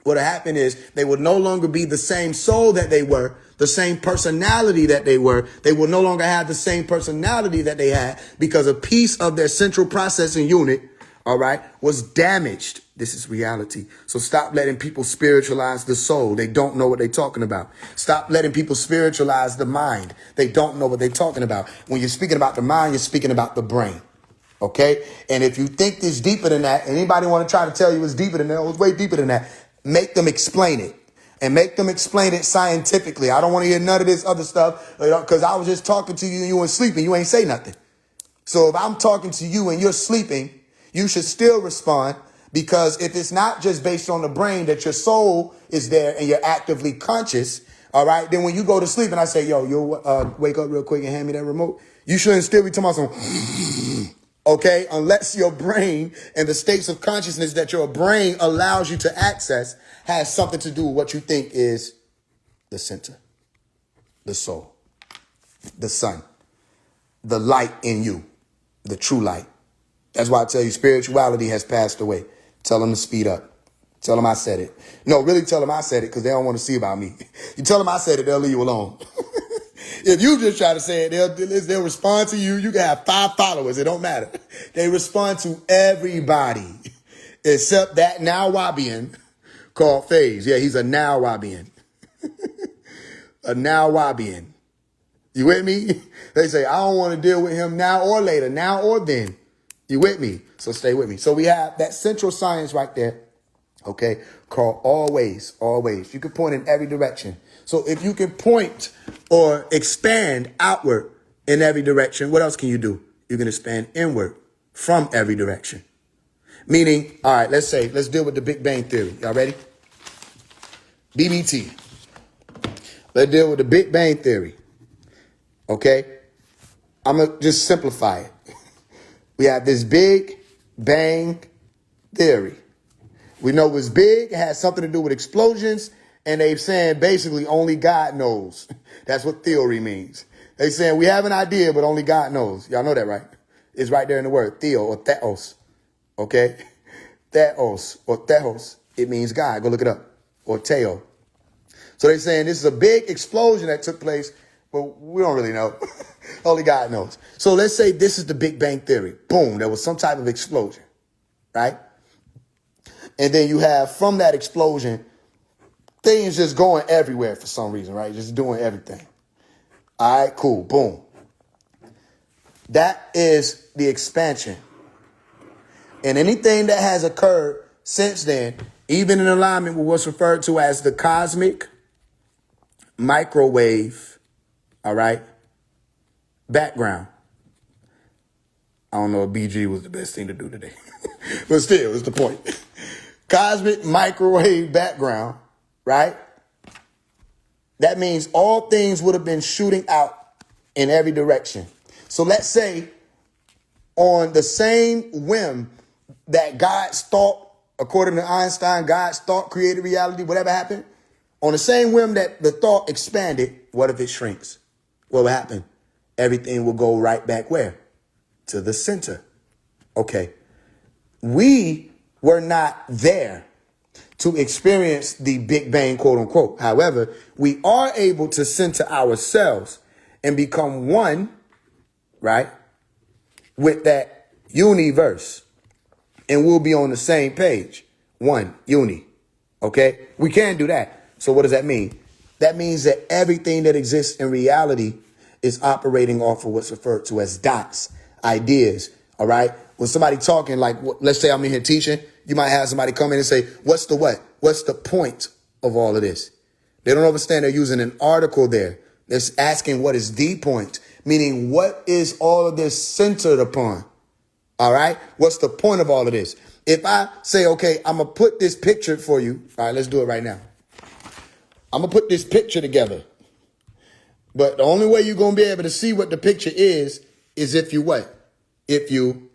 Speaker 1: What'll happen is they will no longer be the same soul that they were, the same personality that they were. They will no longer have the same personality that they had because a piece of their central processing unit, all right, was damaged. This is reality. So stop letting people spiritualize the soul. They don't know what they're talking about. Stop letting people spiritualize the mind. They don't know what they're talking about. When you're speaking about the mind, you're speaking about the brain. Okay? And if you think it's deeper than that, anybody want to try to tell you it's deeper than that, it's way deeper than that, make them explain it. And make them explain it scientifically. I don't want to hear none of this other stuff because I was just talking to you and you were sleeping. You ain't say nothing. So if I'm talking to you and you're sleeping, you should still respond, because if it's not just based on the brain that your soul is there and you're actively conscious, all right, then when you go to sleep and I say, yo, you'll wake up real quick and hand me that remote, you shouldn't still be talking about some, okay, unless your brain and the states of consciousness that your brain allows you to access has something to do with what you think is the center, the soul, the sun, the light in you, the true light. That's why I tell you spirituality has passed away. Tell them to speed up. Tell them I said it. No, really tell them I said it, because they don't want to see about me. You tell them I said it, they'll leave you alone. If you just try to say it, they'll respond to you. You can have 5 followers. It don't matter. They respond to everybody except that now Wabian called Faise. Yeah, he's a now Wabian. A now Wabian. You with me? They say, I don't want to deal with him now or later, now or then. You with me? So stay with me. So we have that central science right there, okay, called always, always. You can point in every direction. So if you can point or expand outward in every direction, what else can you do? You can expand inward from every direction. Meaning, all right, let's deal with the Big Bang Theory. Y'all ready? BBT. Let's deal with the Big Bang Theory. Okay? I'm going to just simplify it. We have this Big Bang Theory. We know it's big. It has something to do with explosions. And they're saying basically only God knows. That's what theory means. They're saying we have an idea, but only God knows. Y'all know that, right? It's right there in the word theo or theos. Okay? Theos or theos. It means God. Go look it up. Or theo. So they're saying this is a big explosion that took place, but we don't really know. Only God knows. So let's say this is the Big Bang Theory. Boom, there was some type of explosion, right? And then you have from that explosion, things just going everywhere for some reason, right? Just doing everything. All right, cool, boom. That is the expansion. And anything that has occurred since then, even in alignment with what's referred to as the cosmic microwave, all right, background. I don't know if BG was the best thing to do today, but still, it's the point. Cosmic microwave background, right? That means all things would have been shooting out in every direction. So let's say on the same whim that God's thought, according to Einstein, God's thought created reality, whatever happened, on the same whim that the thought expanded, what if it shrinks? What will happen? Everything will go right back where? To the center. Okay. We were not there to experience the Big Bang, quote unquote. However, we are able to center ourselves and become one, right, with that universe. And we'll be on the same page. One, uni. Okay? We can do that. So what does that mean? That means that everything that exists in reality is operating off of what's referred to as dots, ideas. All right? When somebody talking, like, let's say I'm in here teaching, you might have somebody come in and say, what's the what? What's the point of all of this? They don't understand they're using an article there. They're asking what is the point, meaning what is all of this centered upon? All right. What's the point of all of this? If I say, OK, I'm going to put this picture for you. All right, let's do it right now. I'm going to put this picture together. But the only way you're going to be able to see what the picture is if you what? If you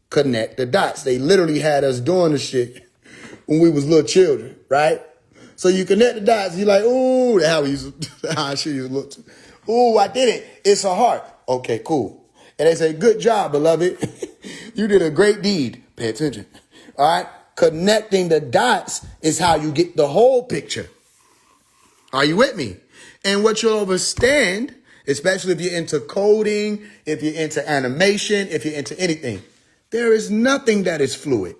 Speaker 1: connect the dots. They literally had us doing the shit when we was little children, right? So you connect the dots. You're like, ooh, that's how we used to, how shit used to look. Ooh, I did it. It's a heart. Okay, cool. And they say, good job, beloved. You did a great deed. Pay attention. All right. Connecting the dots is how you get the whole picture. Are you with me? And what you'll understand, especially if you're into coding, if you're into animation, if you're into anything, There is nothing that is fluid.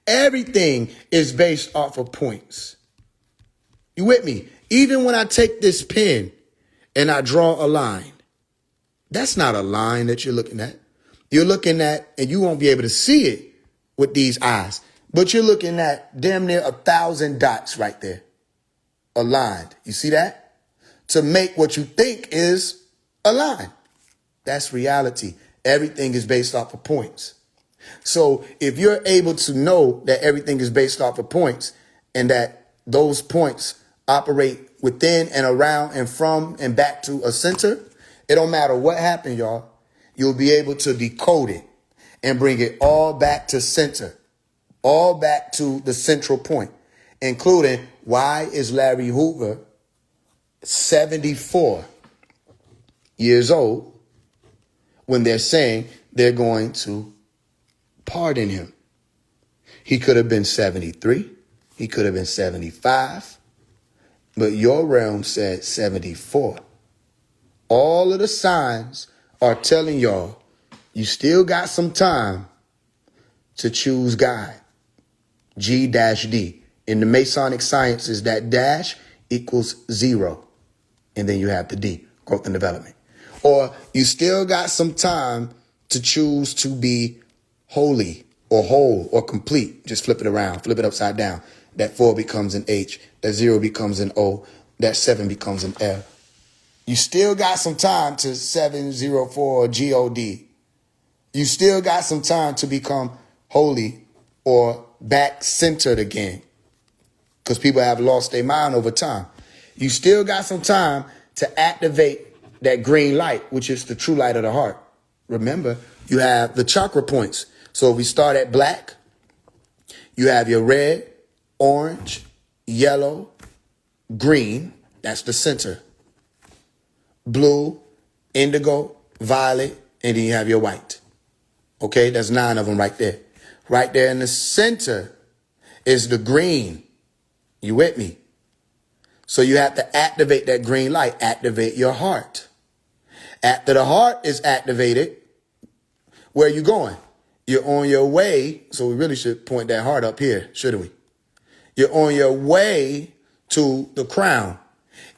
Speaker 1: Everything is based off of points. You with me? Even when I take this pen and I draw a line, that's not a line that you're looking at. You're looking at, and you won't be able to see it with these eyes, but you're looking at damn near 1,000 dots right there, aligned. You see that? To make what you think is a line. That's reality. Everything is based off of points. So if you're able to know that everything is based off of points and that those points operate within and around and from and back to a center, it don't matter what happened, y'all. You'll be able to decode it and bring it all back to center, all back to the central point, including why is Larry Hoover 74 years old when they're saying they're going to pardon him? He could have been 73. He could have been 75. But your realm said 74. All of the signs are telling y'all you still got some time to choose God. G-D. In the Masonic sciences, that dash equals 0. And then you have the D, growth and development. Or you still got some time to choose to be holy or whole or complete. Just flip it around, flip it upside down. That 4 becomes an H, that 0 becomes an O, that 7 becomes an F. You still got some time to 704 G-O-D. You still got some time to become holy or back centered again, because people have lost their mind over time. You still got some time to activate that green light, which is the true light of the heart. Remember, you have the chakra points. So if we start at black, you have your red, orange, yellow, green. That's the center. Blue, indigo, violet, and then you have your white. Okay, that's 9 of them right there. Right there in the center is the green. You with me? So you have to activate that green light, activate your heart. After the heart is activated, where are you going? You're on your way. So we really should point that heart up here, shouldn't we? You're on your way to the crown.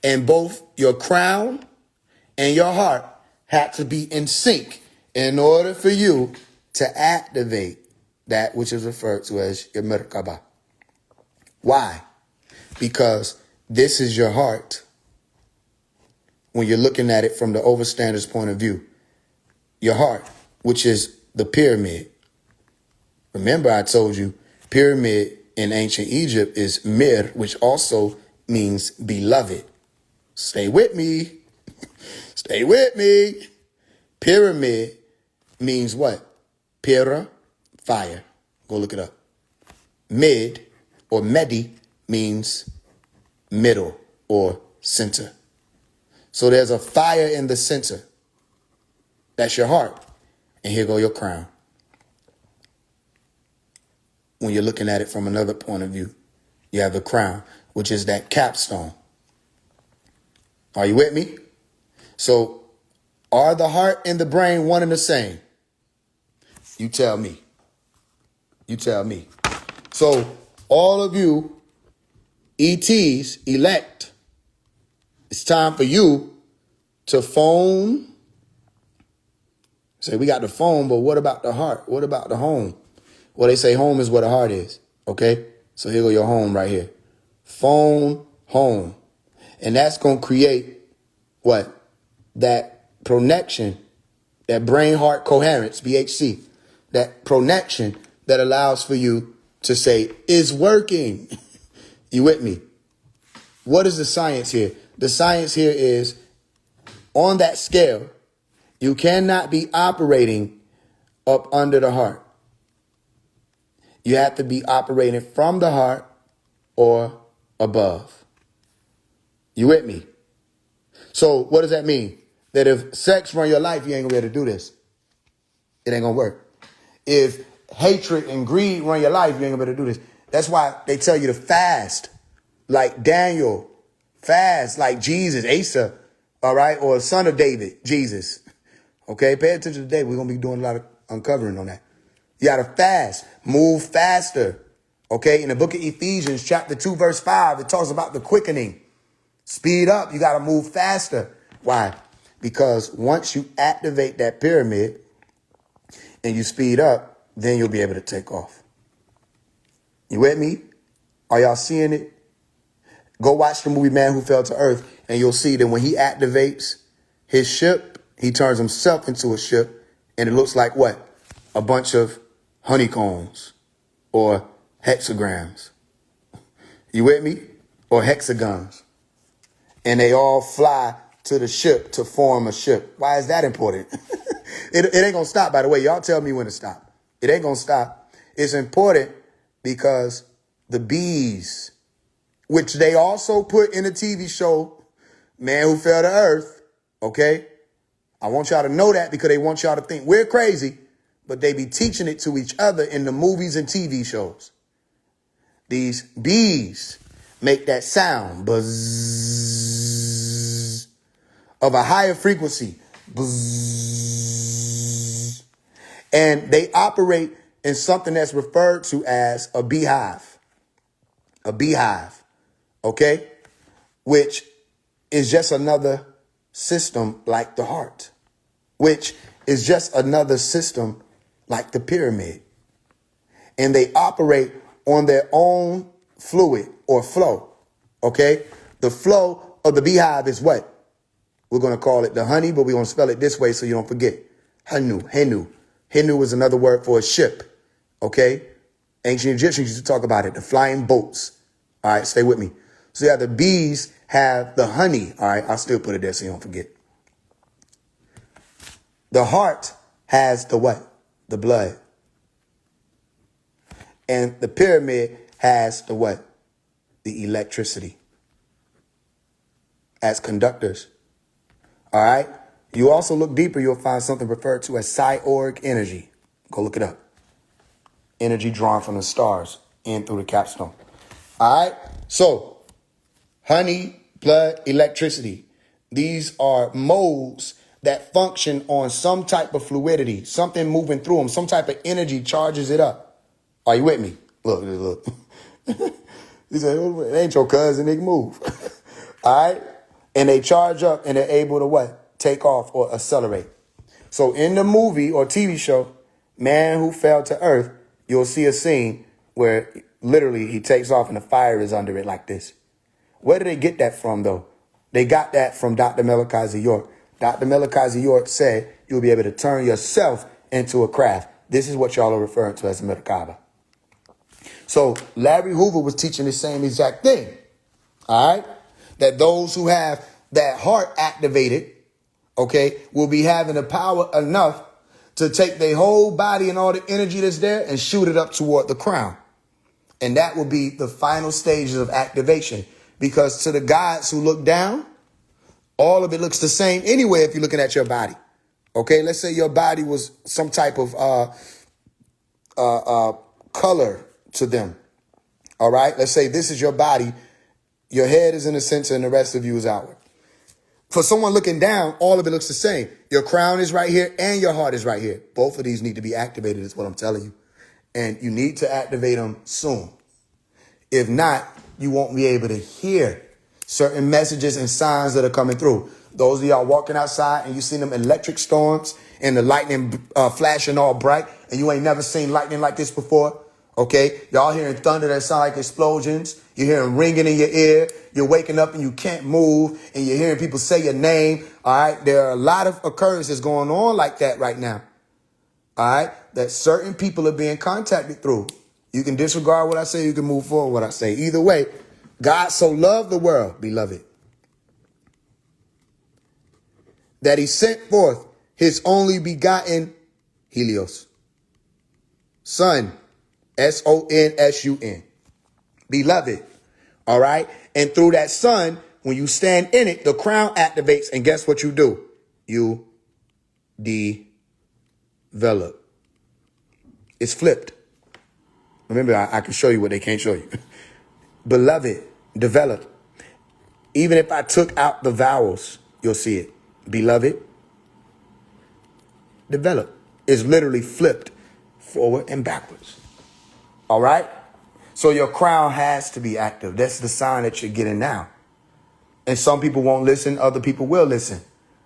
Speaker 1: And both your crown and your heart have to be in sync in order for you to activate that which is referred to as your Merkaba. Why? Because this is your heart when you're looking at it from the overstander's point of view. Your heart, which is the pyramid. Remember, I told you pyramid in ancient Egypt is Mir, which also means beloved. Stay with me. Stay with me. Pyramid means what? Pira, fire. Go look it up. Mid or Medi means middle or center. So there's a fire in the center. That's your heart. And here go your crown. When you're looking at it from another point of view, you have the crown, which is that capstone. Are you with me? So are the heart and the brain one and the same? You tell me. You tell me. So all of you ETs, elect, it's time for you to phone. Say, we got the phone, but what about the heart? What about the home? Well, they say home is where the heart is. Okay? So here go your home right here. Phone home. And that's going to create what? That pronection, that brain-heart coherence, BHC, that pronection that allows for you to say, is working. You with me? What is the science here? The science here is, on that scale, you cannot be operating up under the heart. You have to be operating from the heart or above. You with me? So what does that mean? That if sex run your life, you ain't gonna be able to do this. It ain't gonna work. If hatred and greed run your life, you ain't gonna be able to do this. That's why they tell you to fast like Daniel, fast like Jesus, Asa, all right? Or son of David, Jesus. Okay, pay attention today. We're gonna be doing a lot of uncovering on that. You got to fast, move faster. Okay, in the book of Ephesians, chapter 2, verse 5, it talks about the quickening. Speed up, you got to move faster. Why? Because once you activate that pyramid and you speed up, then you'll be able to take off. You with me? Are y'all seeing it? Go watch the movie Man Who Fell to Earth, and you'll see that when he activates his ship, he turns himself into a ship, and it looks like what? A bunch of honeycombs or hexagrams. You with me? Or hexagons. And they all fly to the ship to form a ship. Why is that important? It ain't going to stop, by the way. Y'all tell me when to stop. It ain't going to stop. It's important because the bees, which they also put in the TV show, Man Who Fell to Earth, okay? I want y'all to know that because they want y'all to think we're crazy, but they be teaching it to each other in the movies and TV shows. These bees make that sound, buzz, of a higher frequency, buzz, and they operate in something that's referred to as a beehive. A beehive, okay? Which is just another system like the heart, which is just another system like the pyramid. And they operate on their own fluid or flow, okay? The flow of the beehive is what? We're going to call it the honey, but we're going to spell it this way so you don't forget. Henu, henu. Henu is another word for a ship, okay? Ancient Egyptians used to talk about it, the flying boats. All right, stay with me. So yeah, the bees have the honey. All right, I'll still put it there so you don't forget. The heart has the what? The blood. And the pyramid has the what? The electricity. As conductors. All right. You also look deeper, you'll find something referred to as psi-org energy. Go look it up. Energy drawn from the stars in through the capstone. All right. So honey, blood, electricity. These are modes that function on some type of fluidity, something moving through them, some type of energy charges it up. Are you with me? Look. He said, it ain't your cousin, they can move. All right. And they charge up and they're able to what? Take off or accelerate. So in the movie or TV show, Man Who Fell to Earth, you'll see a scene where literally he takes off and the fire is under it like this. Where did they get that from, though? They got that from Dr. Malachi York. Dr. Malachi York said you'll be able to turn yourself into a craft. This is what y'all are referring to as a Merkaba. So Larry Hoover was teaching the same exact thing. All right. That those who have that heart activated, okay, will be having the power enough to take their whole body and all the energy that's there and shoot it up toward the crown. And that will be the final stages of activation. Because to the gods who look down, all of it looks the same anyway if you're looking at your body. Okay, let's say your body was some type of color to them. All right, let's say this is your body. Your head is in the center and the rest of you is outward. For someone looking down, all of it looks the same. Your crown is right here and your heart is right here. Both of these need to be activated is what I'm telling you. And you need to activate them soon. If not, you won't be able to hear certain messages and signs that are coming through. Those of y'all walking outside and you see them electric storms and the lightning flashing all bright and you ain't never seen lightning like this before. Okay, y'all hearing thunder that sound like explosions. You're hearing ringing in your ear. You're waking up and you can't move and you're hearing people say your name. All right, there are a lot of occurrences going on like that right now. All right, that certain people are being contacted through. You can disregard what I say. You can move forward what I say. Either way, God so loved the world, beloved, that he sent forth his only begotten Helios, Son, Sonsun, beloved. All right. And through that sun, when you stand in it, the crown activates. And guess what you do? You develop. It's flipped. Remember, I can show you what they can't show you. Beloved, develop. Even if I took out the vowels, you'll see it. Beloved, develop. It's literally flipped. forward and backwards. All right? So your crown has to be active. That's the sign that you're getting now. And some people won't listen. Other people will listen.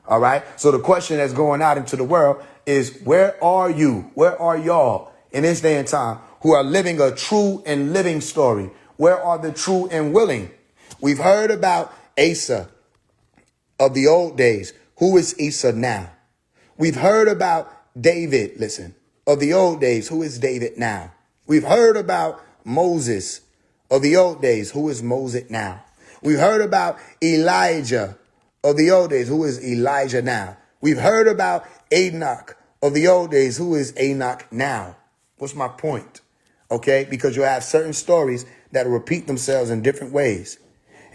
Speaker 1: All right? So the question that's going out into the world is, where are you? Where are y'all in this day and time who are living a true and living story? Where are the true and willing? We've heard about Asa of the old days. Who is Asa now? We've heard about David, listen, of the old days. Who is David now? We've heard about Moses of the old days. Who is Moses now? We've heard about Elijah of the old days. Who is Elijah now? We've heard about Enoch of the old days. Who is Enoch now? What's my point? Okay, because you have certain stories that repeat themselves in different ways.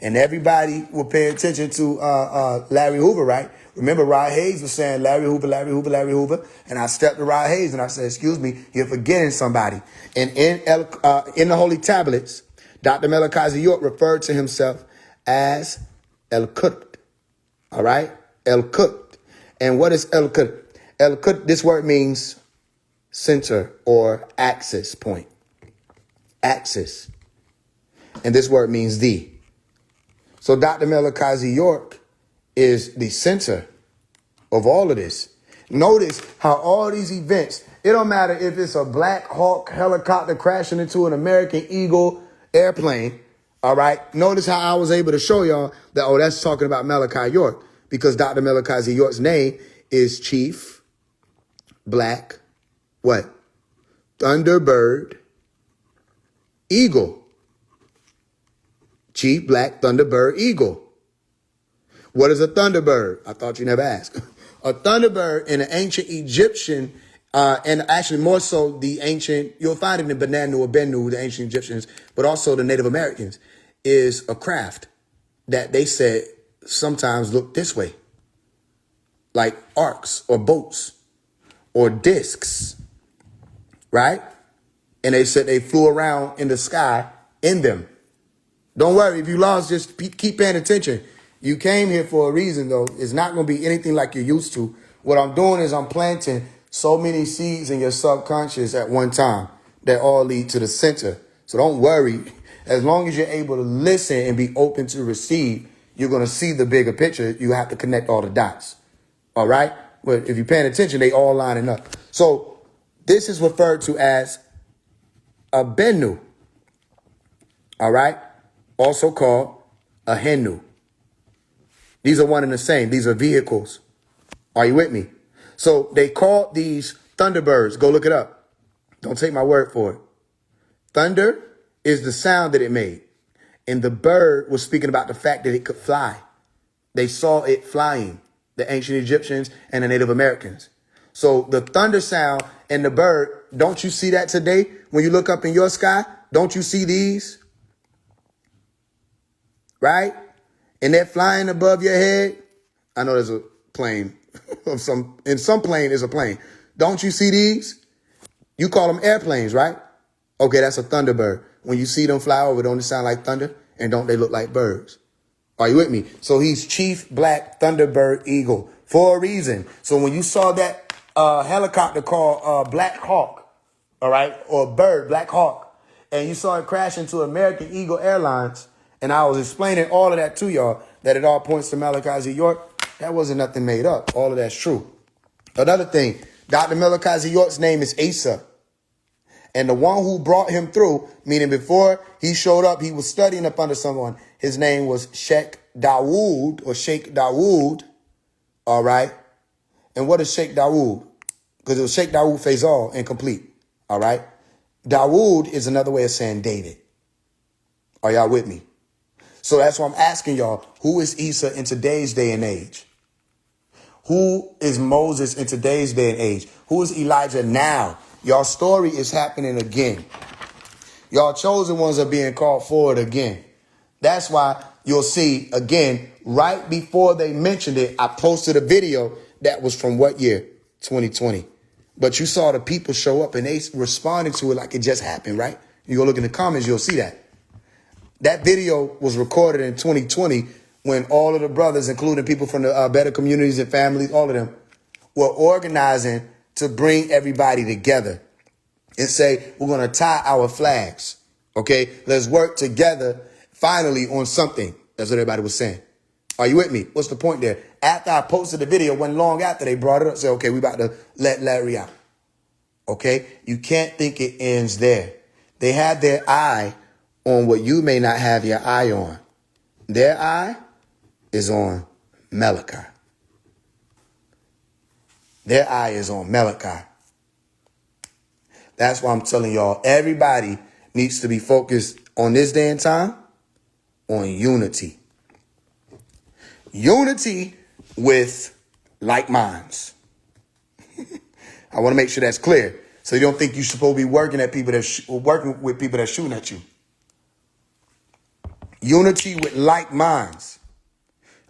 Speaker 1: And everybody will pay attention to Larry Hoover, right? Remember, Rod Hayes was saying, Larry Hoover, Larry Hoover, Larry Hoover. And I stepped to Rod Hayes and I said, excuse me, you're forgetting somebody. And in the Holy Tablets, Dr. Malachi York referred to himself as El-Kut. All right? El-Kut. And what is El-Kut? El-Kut, this word means center or axis point. Axis. And this word means the. So Dr. Malachi York is the center of all of this. Notice how all these events, it don't matter if it's a Black Hawk helicopter crashing into an American Eagle airplane. All right. Notice how I was able to show y'all that, oh, that's talking about Malachi York, because Dr. Malachi York's name is Chief Black, what? Thunderbird Eagle. Chief Black Thunderbird Eagle. What is a thunderbird? I thought you never asked. A thunderbird in an ancient Egyptian, and actually more so the ancient, you'll find it in Benanu or Bennu, the ancient Egyptians, but also the Native Americans, is a craft that they said sometimes looked this way, like arcs or boats or discs, right? And they said they flew around in the sky in them. Don't worry, if you lost, just keep paying attention. You came here for a reason, though. It's not going to be anything like you're used to. What I'm doing is I'm planting so many seeds in your subconscious at one time that all lead to the center. So don't worry. As long as you're able to listen and be open to receive, you're going to see the bigger picture. You have to connect all the dots. All right? But if you're paying attention, they all lining up. So this is referred to as a Bennu. All right? Also called a Henu. These are one and the same. These are vehicles. Are you with me? So they called these Thunderbirds. Go look it up. Don't take my word for it. Thunder is the sound that it made. And the bird was speaking about the fact that it could fly. They saw it flying, the ancient Egyptians and the Native Americans. So the thunder sound and the bird, don't you see that today? When you look up in your sky, don't you see these? Right? And they're flying above your head. I know there's a plane in some plane is a plane. Don't you see these? You call them airplanes, right? Okay, that's a thunderbird. When you see them fly over, don't it sound like thunder? And don't they look like birds? Are you with me? So he's Chief Black Thunderbird Eagle for a reason. So when you saw that helicopter called Black Hawk, all right, or bird, Black Hawk, and you saw it crash into American Eagle Airlines, and I was explaining all of that to y'all, that it all points to Malachi York, that wasn't nothing made up. All of that's true. Another thing, Dr. Malachi York's name is Asa. And the one who brought him through, meaning before he showed up, he was studying up under someone. His name was Sheikh Dawood or Sheikh Dawood. All right. And what is Sheikh Dawood? Because it was Sheikh Dawood Faisal incomplete. All right. Dawood is another way of saying David. Are y'all with me? So that's why I'm asking y'all, who is Asa in today's day and age? Who is Moses in today's day and age? Who is Elijah now? Y'all story is happening again. Y'all chosen ones are being called forward again. That's why you'll see again, right before they mentioned it, I posted a video that was from what year? 2020. But you saw the people show up and they responded to it like it just happened, right? You go look in the comments, you'll see that. That video was recorded in 2020 when all of the brothers, including people from the better communities and families, all of them were organizing to bring everybody together. and say, we're going to tie our flags. Okay, let's work together finally on something. That's what everybody was saying. Are you with me? What's the point there? After I posted the video, wasn't long after they brought it up, said, okay, we about to let Larry out. Okay, you can't think it ends there. They had their eye on what you may not have your eye on. Their eye is on Malachi. Their eye is on Malachi. That's why I'm telling y'all, everybody needs to be focused on this day and time on unity. Unity with like minds. I want to make sure that's clear. So you don't think you're supposed to be working with people that's shooting at you. Unity with like minds.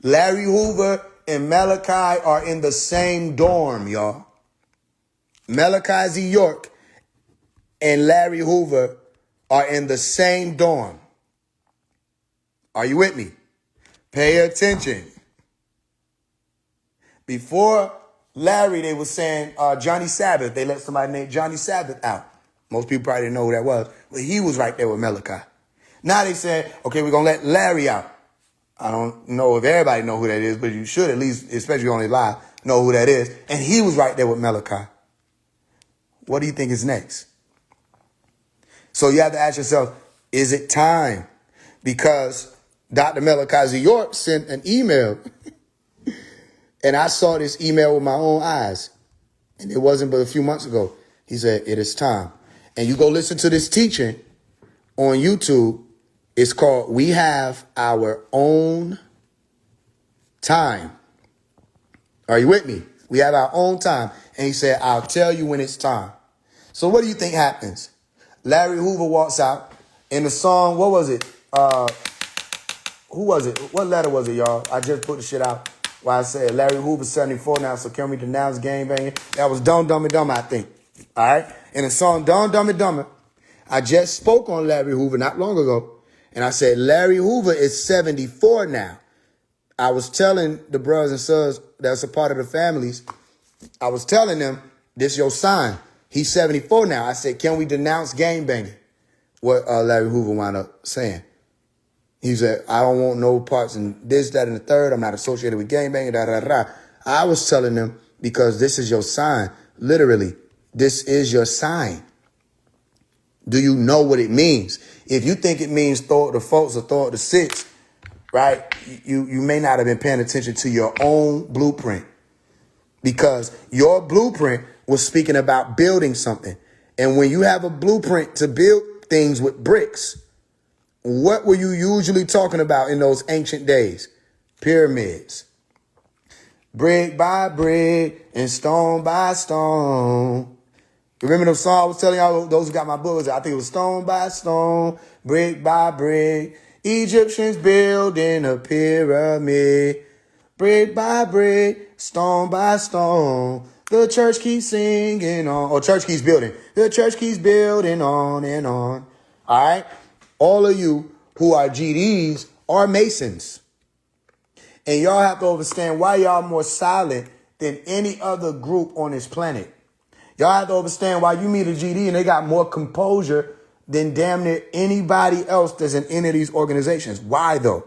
Speaker 1: Larry Hoover and Malachi are in the same dorm, y'all. Malachi Z. York and Larry Hoover are in the same dorm. Are you with me? Pay attention. Before Larry, they were saying Johnny Sabbath. They let somebody named Johnny Sabbath out. Most people probably didn't know who that was, but he was right there with Malachi. Now they said, okay, we're going to let Larry out. I don't know if everybody know who that is, but you should at least, especially on the live, know who that is. And he was right there with Malachi. What do you think is next? So you have to ask yourself, is it time? Because Dr. Malachi Z. York sent an email, and I saw this email with my own eyes, and it wasn't but a few months ago. He said, it is time. And you go listen to this teaching on YouTube. It's called We Have Our Own Time. Are you with me? We have our own time. And he said, I'll tell you when it's time. So what do you think happens? Larry Hoover walks out in the song. What was it? Who was it? What letter was it, y'all? I just put the shit out while I said Larry Hoover's 74 now, so can we denounce gang banging? That was Dumb, Dumb, and Dumber, I think. All right? In the song Dumb, Dumb, and Dumber, I just spoke on Larry Hoover not long ago. And I said, Larry Hoover is 74 now. I was telling the brothers and sisters that's a part of the families, I was telling them, this your sign. He's 74 now. I said, can we denounce gangbanging? What Larry Hoover wound up saying. He said, I don't want no parts in this, that, and the third. I'm not associated with gangbanging, da, da, da. I was telling them, because this is your sign. Literally, this is your sign. Do you know what it means? If you think it means throw it to folks or throw it to six, right, you may not have been paying attention to your own blueprint, because your blueprint was speaking about building something. And when you have a blueprint to build things with bricks, what were you usually talking about in those ancient days? Pyramids. Brick by brick and stone by stone. Remember the song I was telling y'all, those who got my book, I think it was stone by stone, brick by brick. Egyptians building a pyramid. Brick by brick, stone by stone. The church keeps singing on, or church keeps building. The church keeps building on and on. All right? All of you who are GDs are Masons. And y'all have to understand why y'all more silent than any other group on this planet. Y'all have to understand why you meet a GD and they got more composure than damn near anybody else that's in any of these organizations. Why though?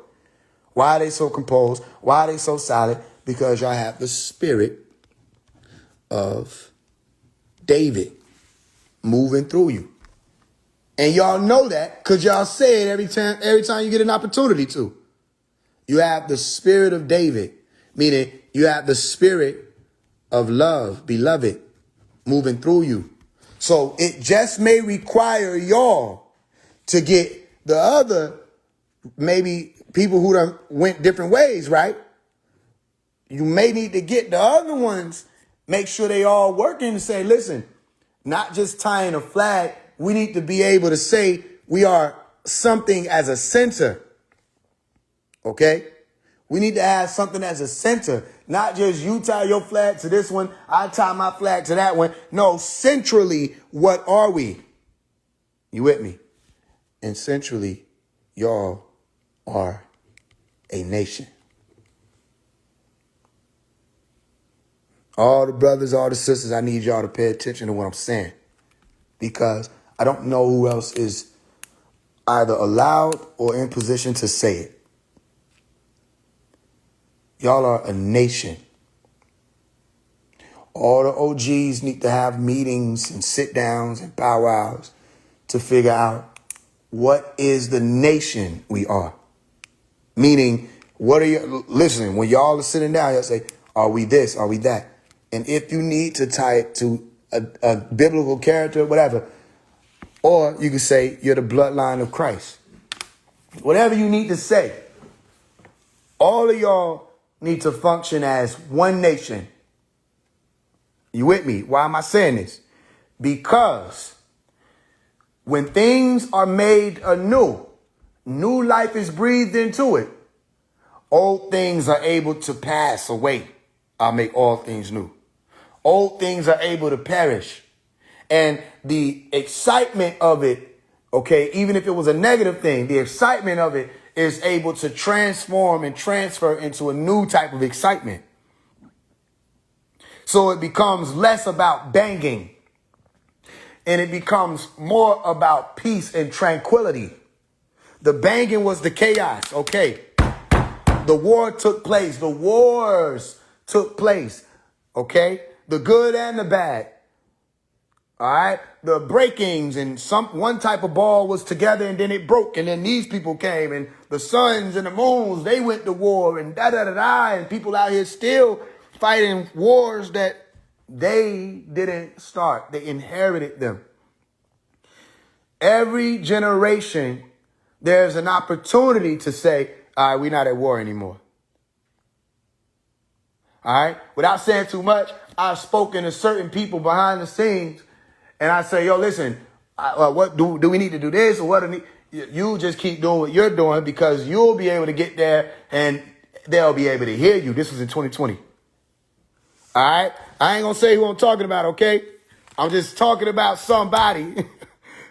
Speaker 1: Why are they so composed? Why are they so silent? Because y'all have the spirit of David moving through you. And y'all know that because y'all say it every time you get an opportunity to. You have the spirit of David, meaning you have the spirit of love, beloved, moving through you. So it just may require y'all to get the other, maybe people who done went different ways, right? You may need to get the other ones, make sure they all working and say, listen, not just tying a flag. We need to be able to say we are something as a center. Okay? We need to have something as a center. Not just you tie your flag to this one, I tie my flag to that one. No, centrally, what are we? You with me? And centrally, y'all are a nation. All the brothers, all the sisters, I need y'all to pay attention to what I'm saying. because I don't know who else is either allowed or in position to say it. Y'all are a nation. All the OGs need to have meetings and sit downs and powwows to figure out what is the nation we are. Meaning, what are you, listen, when y'all are sitting down, y'all say, are we this? Are we that? And if you need to tie it to a biblical character, whatever, or you can say you're the bloodline of Christ. Whatever you need to say, all of y'all need to function as one nation. You with me? Why am I saying this? Because when things are made anew, new life is breathed into it. Old things are able to pass away. I'll make all things new. Old things are able to perish. And the excitement of it, okay, even if it was a negative thing, the excitement of it is able to transform and transfer into a new type of excitement. So it becomes less about banging and it becomes more about peace and tranquility. The banging was the chaos, okay? The war took place. The wars took place, okay? The good and the bad, all right? The breakings and one type of ball was together and then it broke and then these people came and the suns and the moons, they went to war and da-da-da-da, and people out here still fighting wars that they didn't start. They inherited them. Every generation, there's an opportunity to say, all right, we're not at war anymore. All right. Without saying too much, I've spoken to certain people behind the scenes and I say, yo, listen, what do we need to do this or what? You just keep doing what you're doing because you'll be able to get there and they'll be able to hear you. This was in 2020. All right. I ain't going to say who I'm talking about. OK, I'm just talking about somebody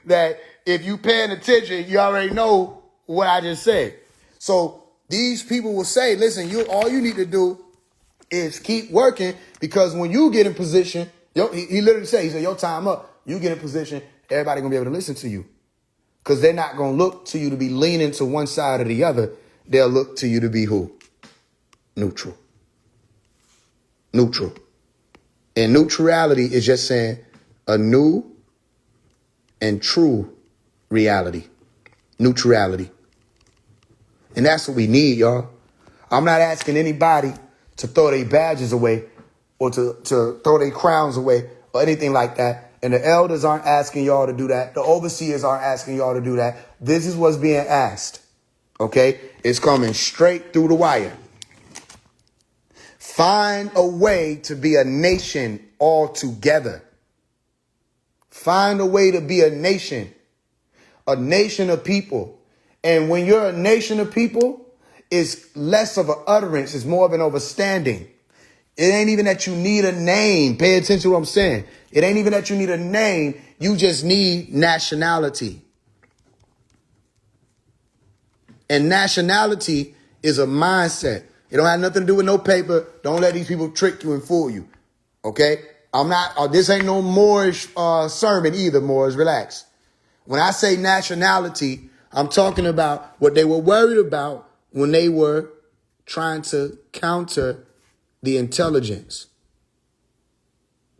Speaker 1: that if you paying attention, you already know what I just said. So these people will say, listen, all you need to do is keep working because when you get in position, he literally said, he said, your time up, you get in position, everybody gonna be able to listen to you because they're not gonna look to you to be leaning to one side or the other. They'll look to you to be who? Neutral. Neutral. And neutrality is just saying a new and true reality. Neutrality. And that's what we need, y'all. I'm not asking anybody to throw their badges away or to throw their crowns away or anything like that. And the elders aren't asking y'all to do that. The overseers aren't asking y'all to do that. This is what's being asked. Okay? It's coming straight through the wire. Find a way to be a nation all together. Find a way to be a nation of people. And when you're a nation of people, it's less of an utterance. It's more of an understanding. It ain't even that you need a name. Pay attention to what I'm saying. It ain't even that you need a name. You just need nationality. And nationality is a mindset. It don't have nothing to do with no paper. Don't let these people trick you and fool you. Okay? This ain't no Moorish sermon either, Moors. Relax. When I say nationality, I'm talking about what they were worried about when they were trying to counter the intelligence.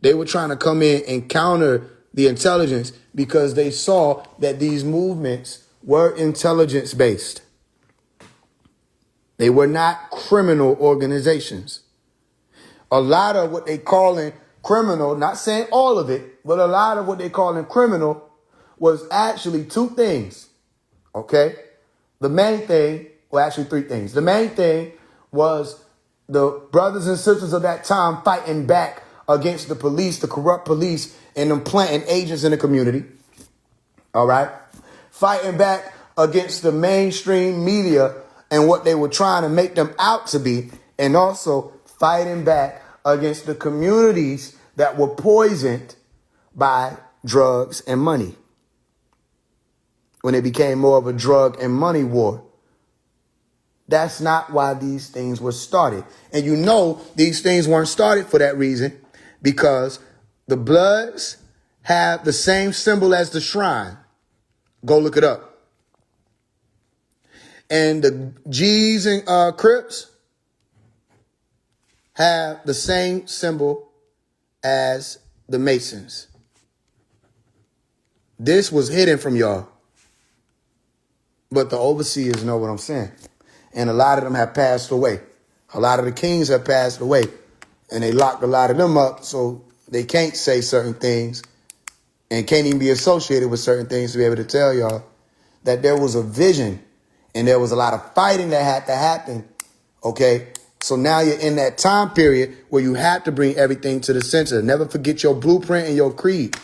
Speaker 1: They were trying to come in and counter the intelligence because they saw that these movements were intelligence-based. They were not criminal organizations. A lot of what they calling criminal, not saying all of it, but a lot of what they calling criminal was actually two things. Okay? The main thing, well, actually three things. The main thing was the brothers and sisters of that time fighting back against the police, the corrupt police, and them planting agents in the community. All right? Fighting back against the mainstream media and what they were trying to make them out to be, and also fighting back against the communities that were poisoned by drugs and money. When it became more of a drug and money war. That's not why these things were started. And you know these things weren't started for that reason because the Bloods have the same symbol as the shrine. Go look it up. And the G's and Crips have the same symbol as the Masons. This was hidden from y'all. But the overseers know what I'm saying. And a lot of them have passed away. A lot of the kings have passed away. And they locked a lot of them up so they can't say certain things and can't even be associated with certain things to be able to tell y'all that there was a vision and there was a lot of fighting that had to happen. Okay? So now you're in that time period where you have to bring everything to the center. Never forget your blueprint and your creed.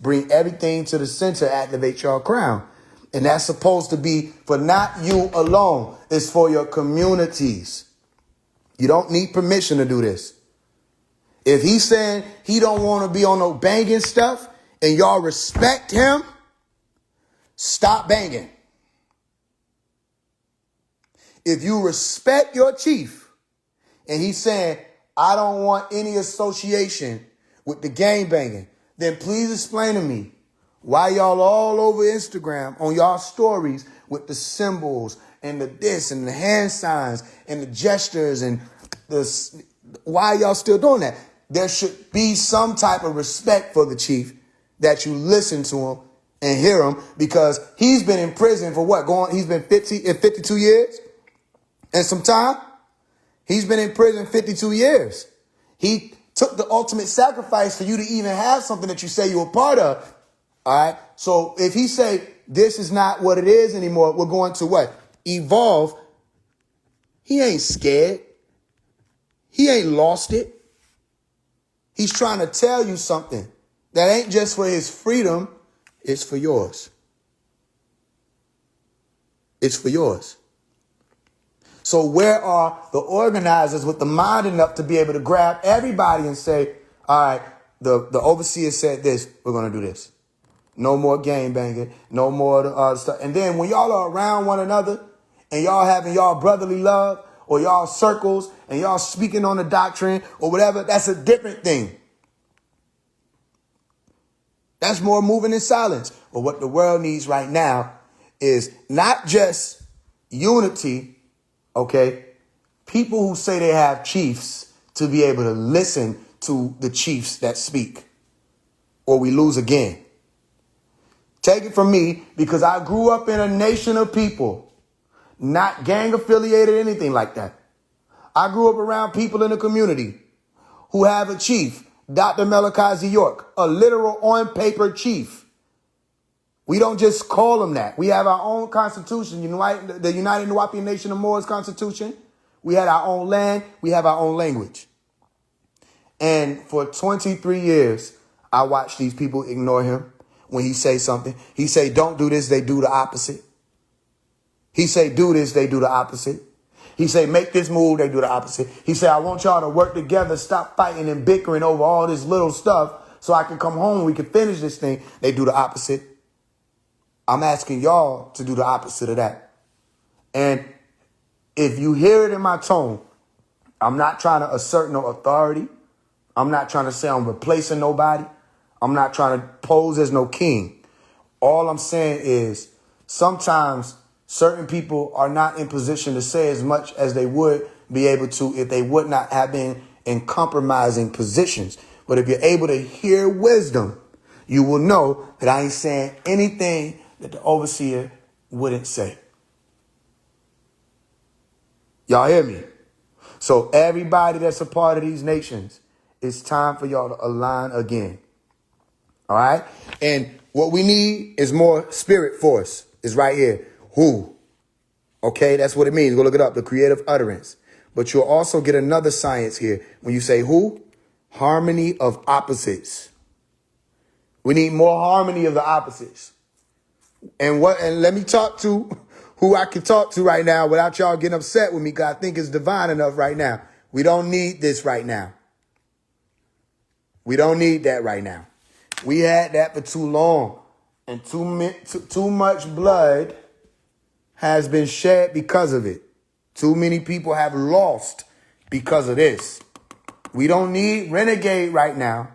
Speaker 1: Bring everything to the center, activate your crown. And that's supposed to be for not you alone. It's for your communities. You don't need permission to do this. If he's saying he don't want to be on no banging stuff and y'all respect him, stop banging. If you respect your chief and he's saying, I don't want any association with the gang banging, then please explain to me why y'all all over Instagram on y'all stories with the symbols and the this and the hand signs and the gestures and the, why y'all still doing that? There should be some type of respect for the chief that you listen to him and hear him, because he's been in prison for what? He's been 52 years and some time. He's been in prison 52 years. He took the ultimate sacrifice for you to even have something that you say you're a part of. All right. So if he say this is not what it is anymore, we're going to what? Evolve. He ain't scared. He ain't lost it. He's trying to tell you something that ain't just for his freedom. It's for yours. It's for yours. So where are the organizers with the mind enough to be able to grab everybody and say, all right, the overseer said this, we're going to do this. No more gang banging, no more stuff. And then when y'all are around one another and y'all having y'all brotherly love or y'all circles and y'all speaking on the doctrine or whatever, that's a different thing. That's more moving in silence. But what the world needs right now is not just unity, okay? People who say they have chiefs to be able to listen to the chiefs that speak, or we lose again. Take it from me, because I grew up in a nation of people, not gang affiliated, anything like that. I grew up around people in the community who have a chief, Dr. Melikazi York, a literal on paper chief. We don't just call him that. We have our own constitution, the United Nuwapian Nation of Moors Constitution. We had our own land. We have our own language. And for 23 years, I watched these people ignore him. When he say something, he say, don't do this, they do the opposite. He say, do this, they do the opposite. He say, make this move, they do the opposite. He say, I want y'all to work together, stop fighting and bickering over all this little stuff so I can come home, we can finish this thing. They do the opposite. I'm asking y'all to do the opposite of that. And if you hear it in my tone, I'm not trying to assert no authority. I'm not trying to say I'm replacing nobody. I'm not trying to pose as no king. All I'm saying is sometimes certain people are not in position to say as much as they would be able to if they would not have been in compromising positions. But if you're able to hear wisdom, you will know that I ain't saying anything that the overseer wouldn't say. Y'all hear me? So everybody that's a part of these nations, it's time for y'all to align again. All right. And what we need is more spirit force. It's right here. Who? OK, that's what it means. Go look it up. The creative utterance. But you'll also get another science here. When you say who? Harmony of opposites. We need more harmony of the opposites. And let me talk to who I can talk to right now without y'all getting upset with me, because I think it's divine enough right now. We don't need this right now. We don't need that right now. We had that for too long, and too much blood has been shed because of it. Too many people have lost because of this. We don't need renegade right now.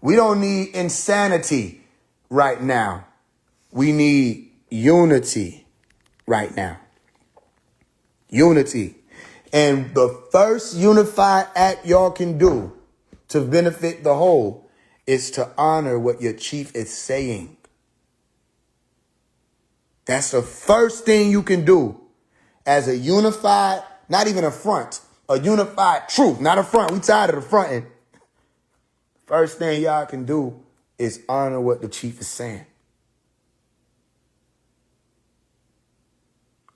Speaker 1: We don't need insanity right now. We need unity right now. Unity. And the first unified act y'all can do to benefit the whole is to honor what your chief is saying. That's the first thing you can do as a unified, not even a front, a unified truth, not a front. We tired of the fronting. First thing y'all can do is honor what the chief is saying.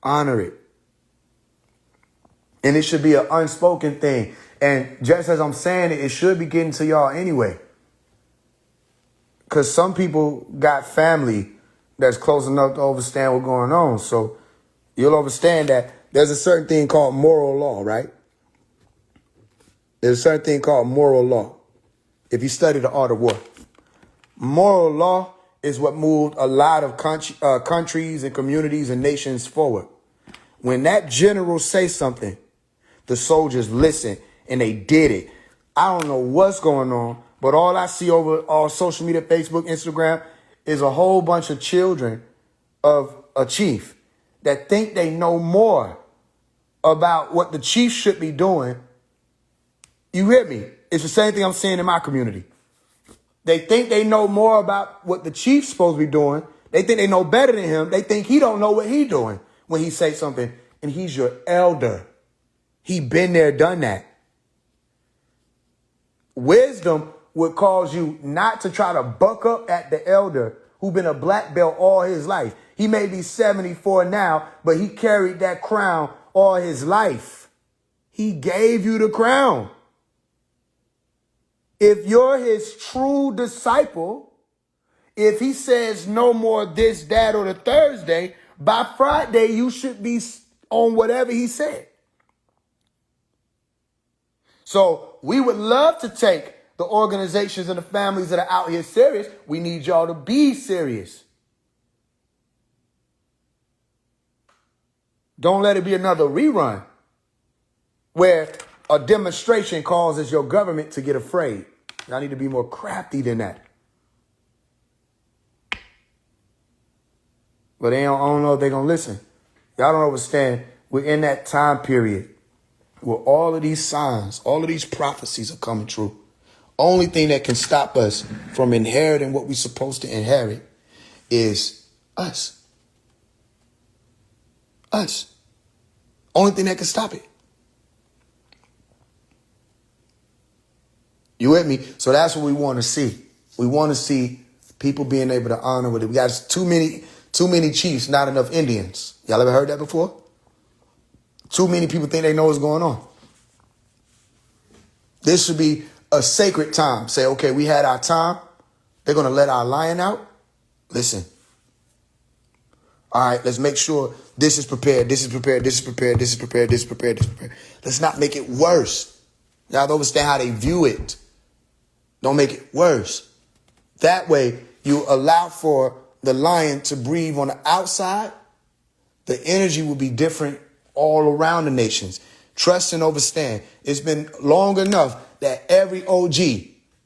Speaker 1: Honor it. And it should be an unspoken thing. And just as I'm saying it, it should be getting to y'all anyway. Because some people got family that's close enough to understand what's going on. So you'll understand that there's a certain thing called moral law, right? There's a certain thing called moral law. If you study the art of war. Moral law is what moved a lot of countries and communities and nations forward. When that general says something, the soldiers listen and they did it. I don't know what's going on, but all I see over all social media, Facebook, Instagram, is a whole bunch of children of a chief that think they know more about what the chief should be doing. You hear me? It's the same thing I'm seeing in my community. They think they know more about what the chief's supposed to be doing. They think they know better than him. They think he don't know what he doing when he say something. And he's your elder. He been there, done that. Wisdom would cause you not to try to buck up at the elder who been a black belt all his life. He may be 74 now, but he carried that crown all his life. He gave you the crown. If you're his true disciple, if he says no more this, that, or the Thursday, by Friday, you should be on whatever he said. So we would love to take the organizations and the families that are out here serious. We need y'all to be serious. Don't let it be another rerun where a demonstration causes your government to get afraid. Y'all need to be more crafty than that. But I don't know if they're going to listen. Y'all don't understand. We're in that time period where all of these signs, all of these prophecies are coming true. Only thing that can stop us from inheriting what we're supposed to inherit is us. Us. Only thing that can stop it. You with me? So that's what we want to see. We want to see people being able to honor with it. We got too many chiefs, not enough Indians. Y'all ever heard that before? Too many people think they know what's going on. This should be a sacred time. Say, okay, we had our time. They're going to let our lion out. Listen. All right, let's make sure this is prepared. This is prepared. This is prepared. This is prepared. This is prepared. This is prepared. Let's not make it worse. Y'all don't understand how they view it. Don't make it worse. That way, you allow for the lion to breathe on the outside. The energy will be different all around the nations. Trust and understand. It's been long enough that every OG,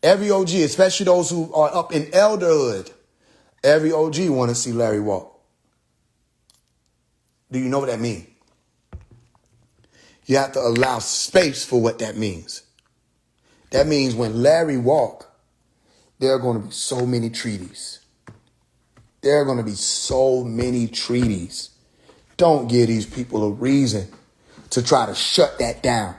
Speaker 1: especially those who are up in elderhood, every OG want to see Larry walk. Do you know what that means? You have to allow space for what that means. That means when Larry walk, there are going to be so many treaties. There are going to be so many treaties. Don't give these people a reason to try to shut that down.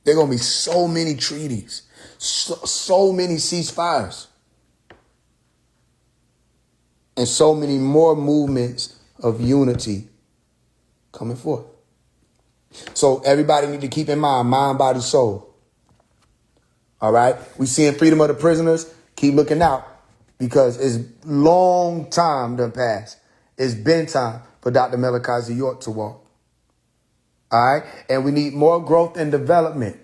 Speaker 1: There are going to be so many treaties, so many ceasefires, and so many more movements of unity coming forth. So everybody need to keep in mind, body, soul. All right? We seeing freedom of the prisoners. Keep looking out because it's long time done passed. It's been time for Dr. Malachi York to walk. All right? And we need more growth and development.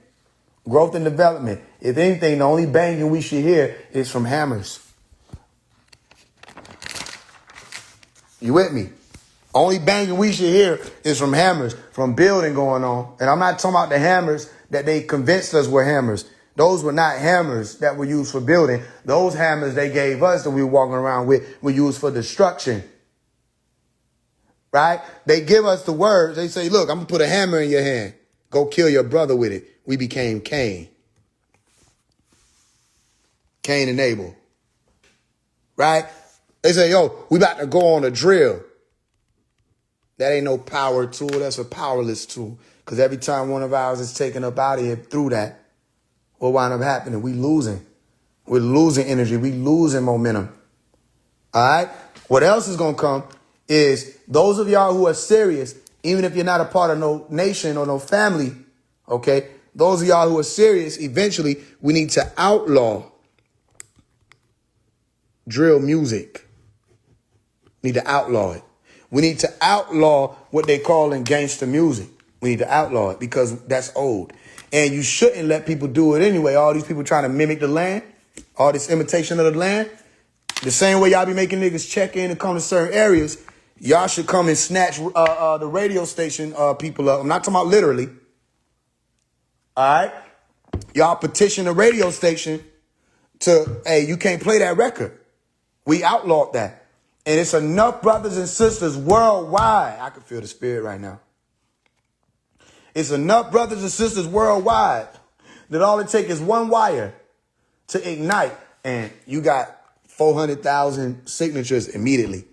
Speaker 1: Growth and development. If anything, the only banging we should hear is from hammers. You with me? Only banging we should hear is from hammers, from building going on. And I'm not talking about the hammers that they convinced us were hammers. Those were not hammers that were used for building. Those hammers they gave us that we were walking around with were used for destruction. Right? They give us the words. They say, look, I'm going to put a hammer in your hand. Go kill your brother with it. We became Cain. Cain and Abel. Right? They say, yo, we about to go on a drill. That ain't no power tool. That's a powerless tool. Because every time one of ours is taken up out of here through that, what wind up happening? We losing. We're losing energy. We losing momentum. All right? What else is going to come is those of y'all who are serious, even if you're not a part of no nation or no family, okay? Those of y'all who are serious, eventually we need to outlaw drill music. We need to outlaw it. We need to outlaw what they call in gangster music. We need to outlaw it because that's old. And you shouldn't let people do it anyway. All these people trying to mimic the land, all this imitation of the land. The same way y'all be making niggas check in and come to certain areas, y'all should come and snatch the radio station people up. I'm not talking about literally. All right? Y'all petition the radio station to, hey, you can't play that record. We outlawed that. And it's enough brothers and sisters worldwide. I can feel the spirit right now. It's enough brothers and sisters worldwide that all it takes is one wire to ignite. And you got 400,000 signatures immediately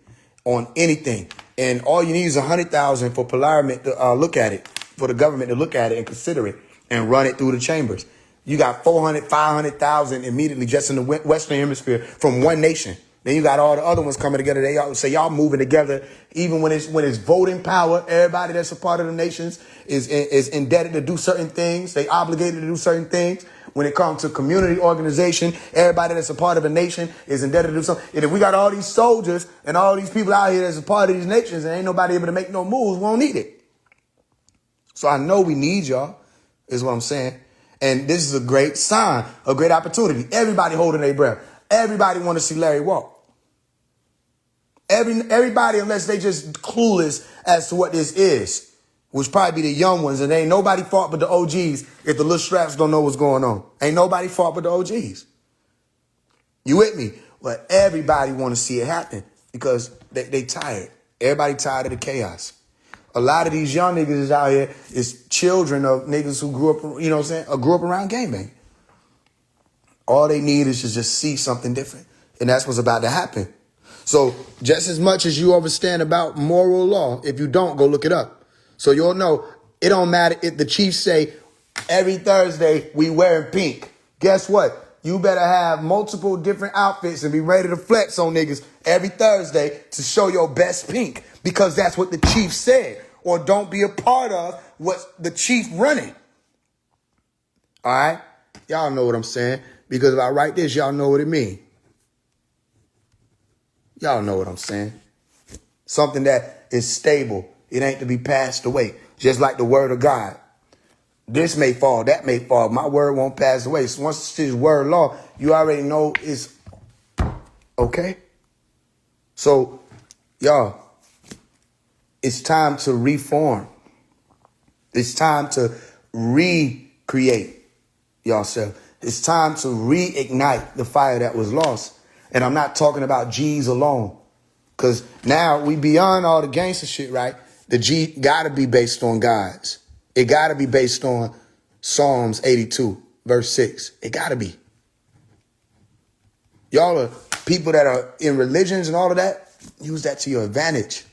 Speaker 1: on anything. And all you need is 100,000 for Parliament to look at it, for the government to look at it and consider it and run it through the chambers. You got 400, 500,000 immediately just in the Western Hemisphere from one nation. Then you got all the other ones coming together. They all say y'all moving together. Even when it's voting power, everybody that's a part of the nations is indebted to do certain things. They obligated to do certain things. When it comes to community organization, everybody that's a part of a nation is indebted to do something. And if we got all these soldiers and all these people out here that's a part of these nations and ain't nobody able to make no moves, we won't need it. So I know we need y'all, is what I'm saying. And this is a great sign, a great opportunity. Everybody holding their breath. Everybody want to see Larry walk. Everybody, unless they just clueless as to what this is, which probably be the young ones, and ain't nobody fault but the OGs if the little straps don't know what's going on. Ain't nobody fault but the OGs. You with me? But everybody want to see it happen because they tired. Everybody tired of the chaos. A lot of these young niggas is out here is children of niggas who grew up, you know what I'm saying, or grew up around gangbang. All they need is to just see something different. And that's what's about to happen. So just as much as you understand about moral law, if you don't, go look it up. So you'll know it don't matter if the chiefs say every Thursday we wearing pink. Guess what? You better have multiple different outfits and be ready to flex on niggas every Thursday to show your best pink because that's what the chief said. Or don't be a part of what the chief running. All right? Y'all know what I'm saying. Because if I write this, y'all know what it means. Y'all know what I'm saying. Something that is stable. It ain't to be passed away. Just like the word of God. This may fall, that may fall. My word won't pass away. So once it's his word law, you already know it's okay. So, y'all, it's time to reform. It's time to recreate yourself. It's time to reignite the fire that was lost. And I'm not talking about G's alone. Because now we beyond all the gangster shit, right? The G got to be based on God's. It got to be based on Psalms 82, verse 6. It got to be. Y'all are people that are in religions and all of that. Use that to your advantage.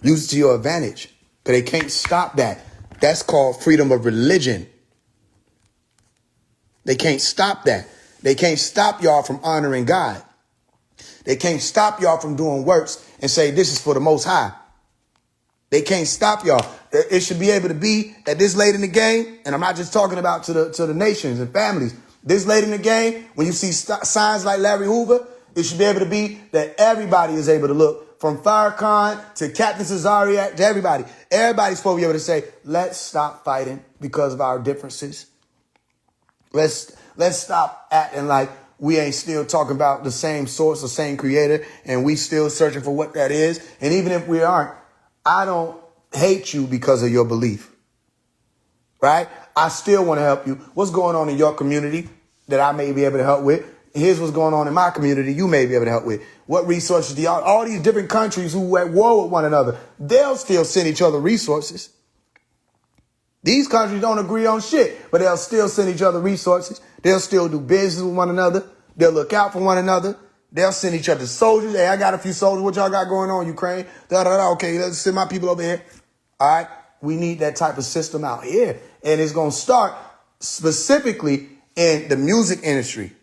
Speaker 1: Use it to your advantage. But they can't stop that. That's called freedom of religion. They can't stop that. They can't stop y'all from honoring God. They can't stop y'all from doing works and say this is for the Most High. They can't stop y'all. It should be able to be at this late in the game, and I'm not just talking about to the nations and families. This late in the game, when you see signs like Larry Hoover, it should be able to be that everybody is able to look from Farrakhan to Captain Cesariak to everybody. Everybody's supposed to be able to say, let's stop fighting because of our differences. Let's stop acting like we ain't still talking about the same source, the same creator, and we still searching for what that is. And even if we aren't, I don't hate you because of your belief. right? I still want to help you. What's going on in your community that I may be able to help with? Here's what's going on in my community you may be able to help with. What resources do y'all, all these different countries who are at war with one another, they'll still send each other resources. These countries don't agree on shit, but they'll still send each other resources. They'll still do business with one another. They'll look out for one another. They'll send each other soldiers. Hey, I got a few soldiers. What y'all got going on, Ukraine? Okay, let's send my people over here. All right. We need that type of system out here. And it's going to start specifically in the music industry.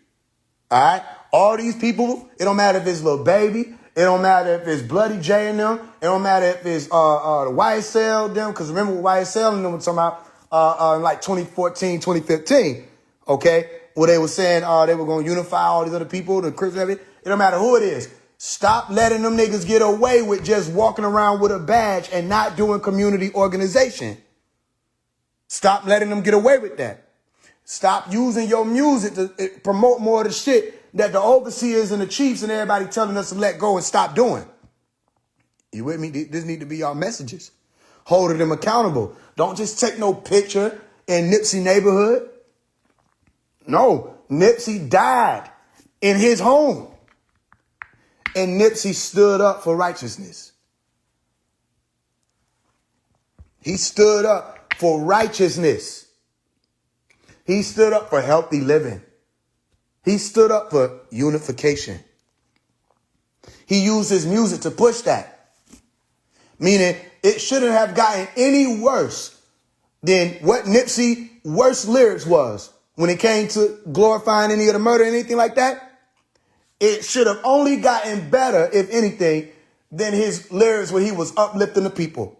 Speaker 1: All right. All these people, it don't matter if it's Lil Baby. It don't matter if it's Bloody J and them. It don't matter if it's the YSL them. Because remember what YSL and them were talking about in like 2014, 2015. Okay. Where they were saying they were going to unify all these other people, the Christians, everything. It don't matter who it is. Stop letting them niggas get away with just walking around with a badge and not doing community organization. Stop letting them get away with that. Stop using your music to promote more of the shit that the overseers and the chiefs and everybody telling us to let go and stop doing. You with me? This need to be our messages. Holding them accountable. Don't just take no picture in Nipsey neighborhood. No, Nipsey died in his home. And Nipsey stood up for righteousness. He stood up for righteousness. He stood up for healthy living. He stood up for unification. He used his music to push that. Meaning it shouldn't have gotten any worse than what Nipsey's worst lyrics was when it came to glorifying any of the murder or anything like that. It should have only gotten better, if anything, than his lyrics where he was uplifting the people.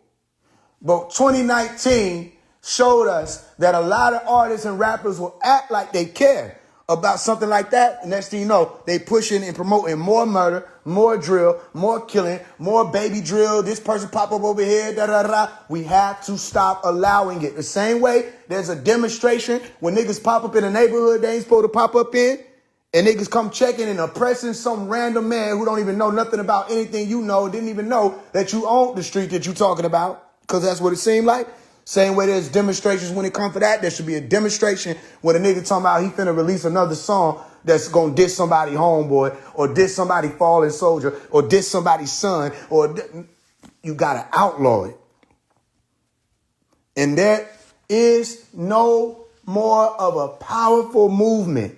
Speaker 1: But 2019 showed us that a lot of artists and rappers will act like they care about something like that. And next thing you know, they pushing and promoting more murder, more drill, more killing, more baby drill. This person pop up over here, da da da. We have to stop allowing it. The same way there's a demonstration when niggas pop up in a neighborhood they ain't supposed to pop up in. And niggas come checking and oppressing some random man who don't even know nothing about anything you know, didn't even know that you owned the street that you talking about, because that's what it seemed like. Same way there's demonstrations when it comes to that. There should be a demonstration when a nigga talking about he finna release another song that's gonna diss somebody homeboy or diss somebody fallen soldier or diss somebody's son, or you gotta outlaw it. And there is no more of a powerful movement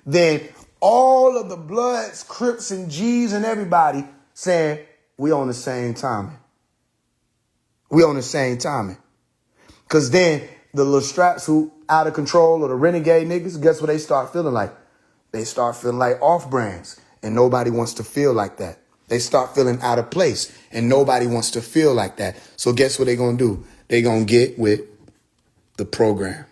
Speaker 1: than all of the Bloods, Crips, and G's and everybody saying, we on the same timing. We on the same timing. Because then the little straps who out of control or the renegade niggas, guess what they start feeling like? They start feeling like off-brands, and nobody wants to feel like that. They start feeling out of place, and nobody wants to feel like that. So guess what they going to do? They going to get with the program.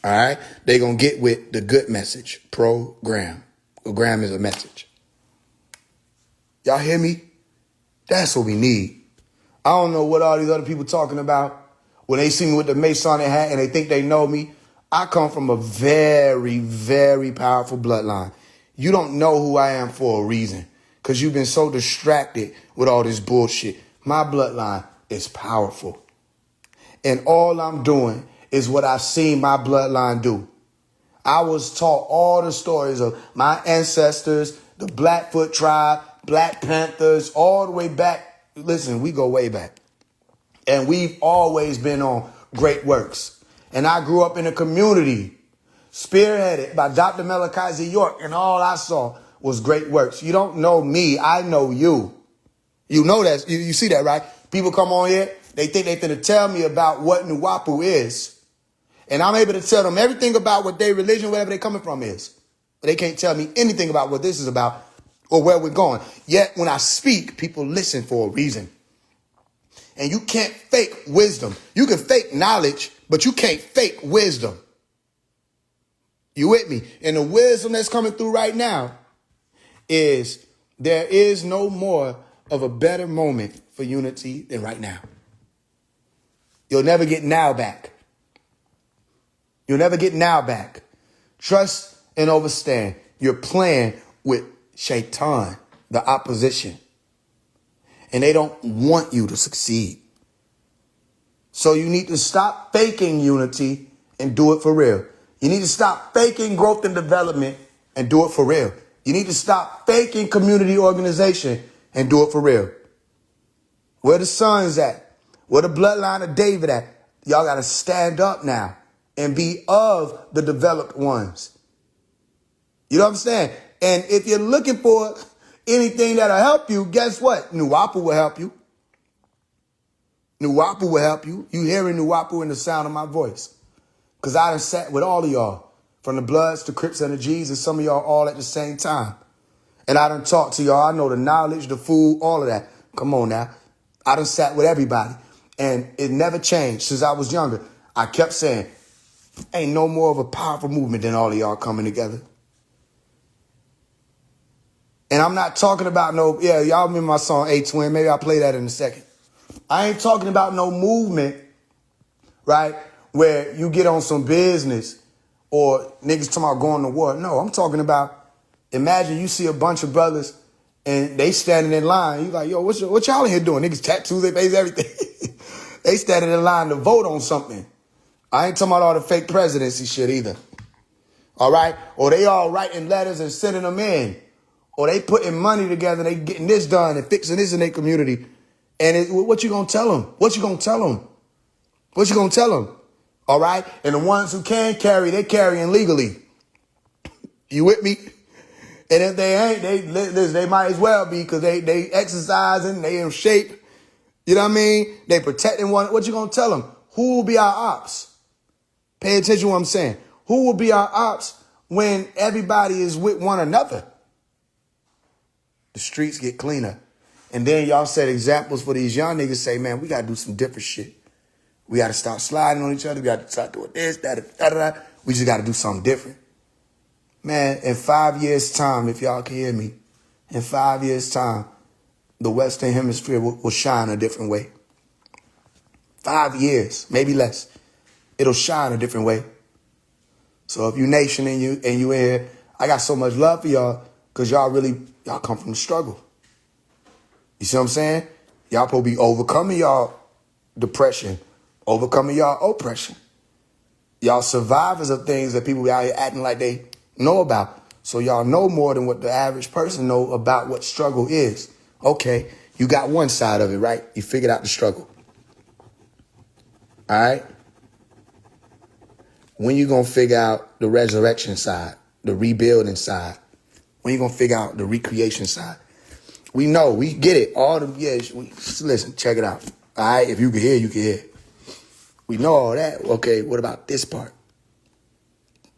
Speaker 1: All right? They're going to get with the good message. Program. Program is a message. Y'all hear me? That's what we need. I don't know what all these other people talking about when they see me with the Masonic hat and they think they know me. I come from a very, very powerful bloodline. You don't know who I am for a reason because you've been so distracted with all this bullshit. My bloodline is powerful. And all I'm doing is what I've seen my bloodline do. I was taught all the stories of my ancestors, the Blackfoot tribe, Black Panthers, all the way back. Listen, we go way back. And we've always been on great works. And I grew up in a community spearheaded by Dr. Malachi York, and all I saw was great works. You don't know me, I know you. You know that, you see that, right? People come on here, they think they're going to tell me about what Nuwapu is. And I'm able to tell them everything about what their religion, wherever they're coming from is. But they can't tell me anything about what this is about or where we're going. Yet when I speak, people listen for a reason. And you can't fake wisdom. You can fake knowledge, but you can't fake wisdom. You with me? And the wisdom that's coming through right now is there is no more of a better moment for unity than right now. You'll never get now back. You'll never get now back. Trust and understand. You're playing with Shaitan, the opposition. And they don't want you to succeed. So you need to stop faking unity and do it for real. You need to stop faking growth and development and do it for real. You need to stop faking community organization and do it for real. Where the sons at? Where the bloodline of David at? Y'all got to stand up now and be of the developed ones. You know what I'm saying? And if you're looking for anything that'll help you, guess what? Nuwapu will help you. Nuwapu will help you. You hearing Nuwapu in the sound of my voice. Because I done sat with all of y'all, from the Bloods to Crips and the G's, and some of y'all all at the same time. And I done talked to y'all. I know the knowledge, the food, all of that. Come on now. I done sat with everybody. And it never changed since I was younger. I kept saying, ain't no more of a powerful movement than all of y'all coming together. And I'm not talking about no, y'all remember my song A-Twin. Maybe I'll play that in a second. I ain't talking about no movement, right, where you get on some business or niggas talking about going to war. No, I'm talking about, imagine you see a bunch of brothers and they standing in line. You like, yo, what y'all in here doing? Niggas tattoos, they face everything. They standing in line to vote on something. I ain't talking about all the fake presidency shit either. All right? Or they all writing letters and sending them in. Or they putting money together, they getting this done and fixing this in their community. And what you gonna tell them? What you gonna tell them? What you gonna tell them? All right? And the ones who can carry, they carrying legally. You with me? And if they ain't, they might as well be, because they exercising, they in shape. You know what I mean? They protecting one. What you gonna tell them? Who will be our ops? Pay attention to what I'm saying. Who will be our ops when everybody is with one another? The streets get cleaner. And then y'all set examples for these young niggas. Say, man, we got to do some different shit. We got to stop sliding on each other. We got to start doing this, that. We just got to do something different. Man, in 5 years' time, if y'all can hear me, in 5 years' time, the Western Hemisphere will shine a different way. 5 years, maybe less. It'll shine a different way. So if you nation and you in here, I got so much love for y'all, because y'all come from the struggle. You see what I'm saying? Y'all supposed to be overcoming y'all depression, overcoming y'all oppression. Y'all survivors of things that people out here acting like they know about. So y'all know more than what the average person know about what struggle is. Okay, you got one side of it, right? You figured out the struggle. All right? When you going to figure out the resurrection side, the rebuilding side? When you going to figure out the recreation side? We know, we get it. Listen, check it out. All right, if you can hear, you can hear. We know all that. Okay, what about this part?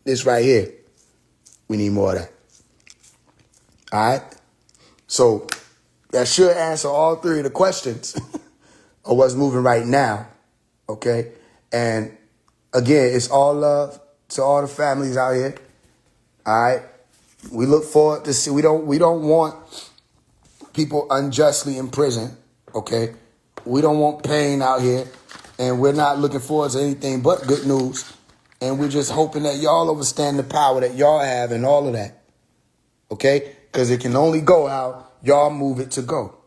Speaker 1: This right here. We need more of that. All right? So that should answer all three of the questions of what's moving right now. Okay? And again, it's all love to all the families out here. All right? We look forward to see. We don't want people unjustly in prison, okay? We don't want pain out here, and we're not looking forward to anything but good news. And we're just hoping that y'all understand the power that y'all have and all of that, okay? Because it can only go how y'all move it to go.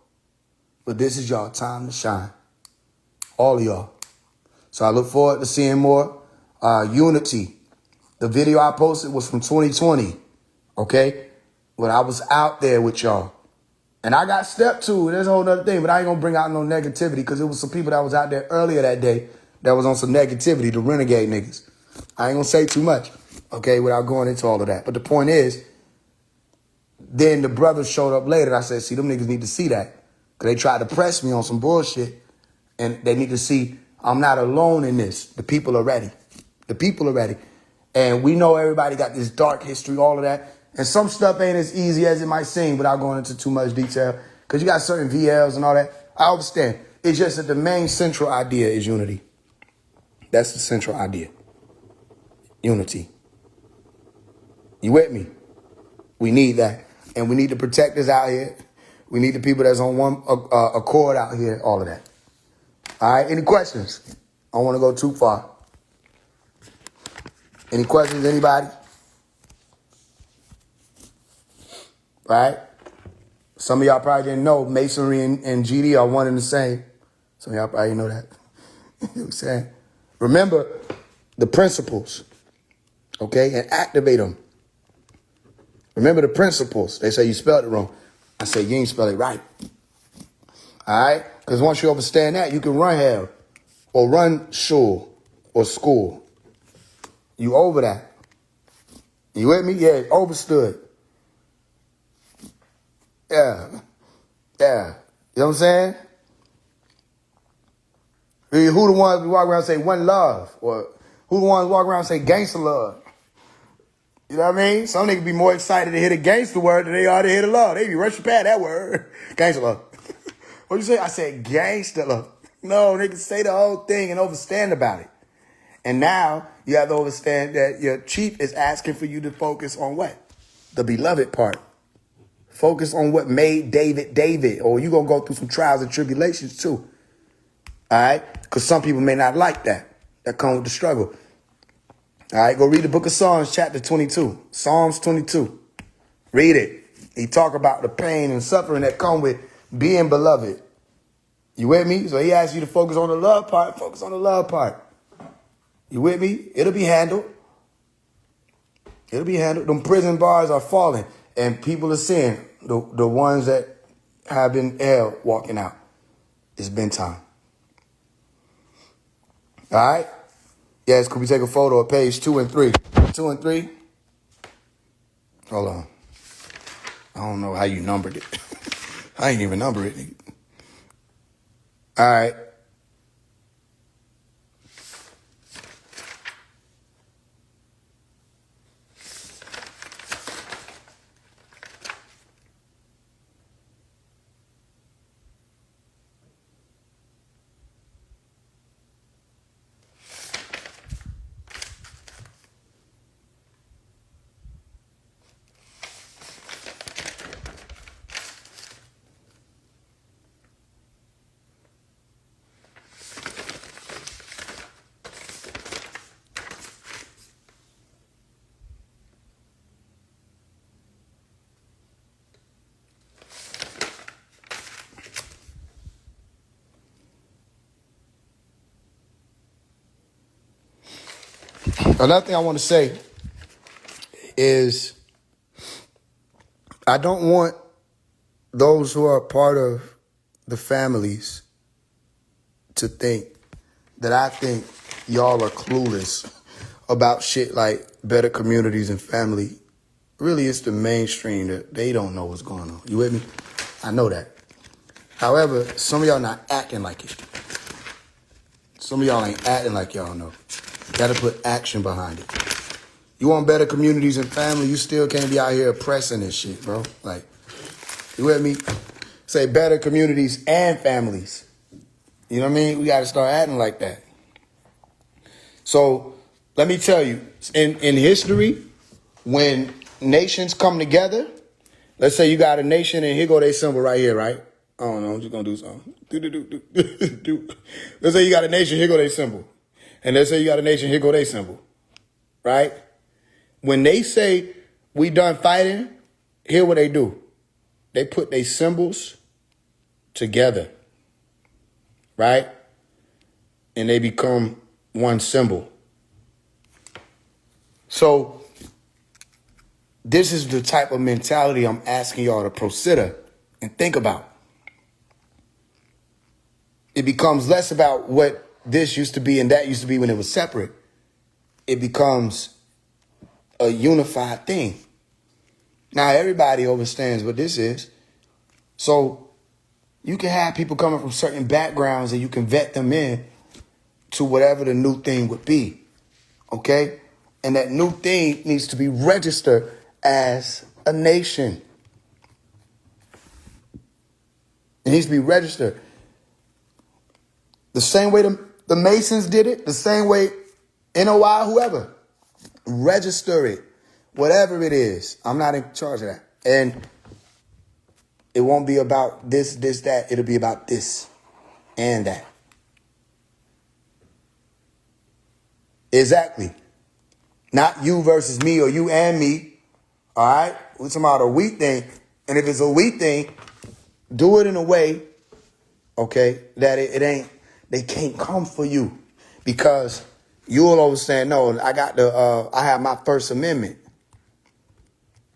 Speaker 1: But this is y'all time to shine, all of y'all. So I look forward to seeing more unity. The video I posted was from 2020, okay? When I was out there with y'all. And I got step two, and there's a whole other thing, but I ain't gonna bring out no negativity, because it was some people that was out there earlier that day that was on some negativity, the renegade niggas. I ain't gonna say too much, okay, without going into all of that. But the point is, then the brothers showed up later, and I said, see, them niggas need to see that. Because they tried to press me on some bullshit, and they need to see I'm not alone in this. The people are ready. The people are ready. And we know everybody got this dark history, all of that. And some stuff ain't as easy as it might seem without going into too much detail. Because you got certain VLs and all that. I understand. It's just that the main central idea is unity. That's the central idea. Unity. You with me? We need that. And we need the protectors out here. We need the people that's on one accord out here. All of that. All right. Any questions? I don't want to go too far. Any questions, anybody? Right? Some of y'all probably didn't know Masonry and GD are one and the same. Some of y'all probably know that. You know what I'm saying? Remember the principles, okay, and activate them. Remember the principles. They say you spelled it wrong. I say you ain't spell it right. All right? Because once you understand that, you can run hell or run shul or school. You over that. You with me? Yeah, overstood. Yeah. Yeah. You know what I'm saying? Who the ones who walk around and say one love? Or who the ones who walk around and say gangster love? You know what I mean? Some niggas be more excited to hear the gangster word than they are to hear the love. They be rushing past that word. Gangster love. What'd you say? I said gangster love. No, niggas say the whole thing and understand about it. And now you have to understand that your chief is asking for you to focus on what? The beloved part. Focus on what made David David, or you're going to go through some trials and tribulations too. All right? Because some people may not like that. That comes with the struggle. All right? Go read the book of Psalms, chapter 22. Psalms 22. Read it. He talk about the pain and suffering that come with being beloved. You with me? So he asks you to focus on the love part. Focus on the love part. You with me? It'll be handled. It'll be handled. Them prison bars are falling. And people are seeing the ones that have been held walking out. It's been time. All right? Yes, could we take a photo of page 2 and 3? 2 and 3? Hold on. I don't know how you numbered it. I ain't even number it. All right. Another thing I want to say is I don't want those who are part of the families to think that I think y'all are clueless about shit like better communities and family. Really, it's the mainstream that they don't know what's going on. You with me? I know that. However, some of y'all not acting like it. Some of y'all ain't acting like y'all know. Got to put action behind it. You want better communities and family, you still can't be out here oppressing this shit, bro. Like, you with me? Say better communities and families. You know what I mean? We got to start acting like that. So, let me tell you, in history, when nations come together, let's say you got a nation and here go their symbol right here, right? I don't know, I'm just going to do something. Let's say you got a nation, here go their symbol. And let's say you got a nation, here go their symbol. Right? When they say we done fighting, hear what they do. They put their symbols together. Right? And they become one symbol. So this is the type of mentality I'm asking y'all to consider and think about. It becomes less about what this used to be and that used to be when it was separate. It becomes a unified thing. Now everybody understands what this is. So you can have people coming from certain backgrounds and you can vet them in to whatever the new thing would be. Okay? And that new thing needs to be registered as a nation. It needs to be registered. The same way the Masons did it, the same way NOI, whoever. Register it. Whatever it is. I'm not in charge of that. And it won't be about this, that. It'll be about this and that. Exactly. Not you versus me or you and me. All right? We're talking about a we thing. And if it's a we thing, do it in a way, okay, that They can't come for you because you'll understand, no, I have my First Amendment.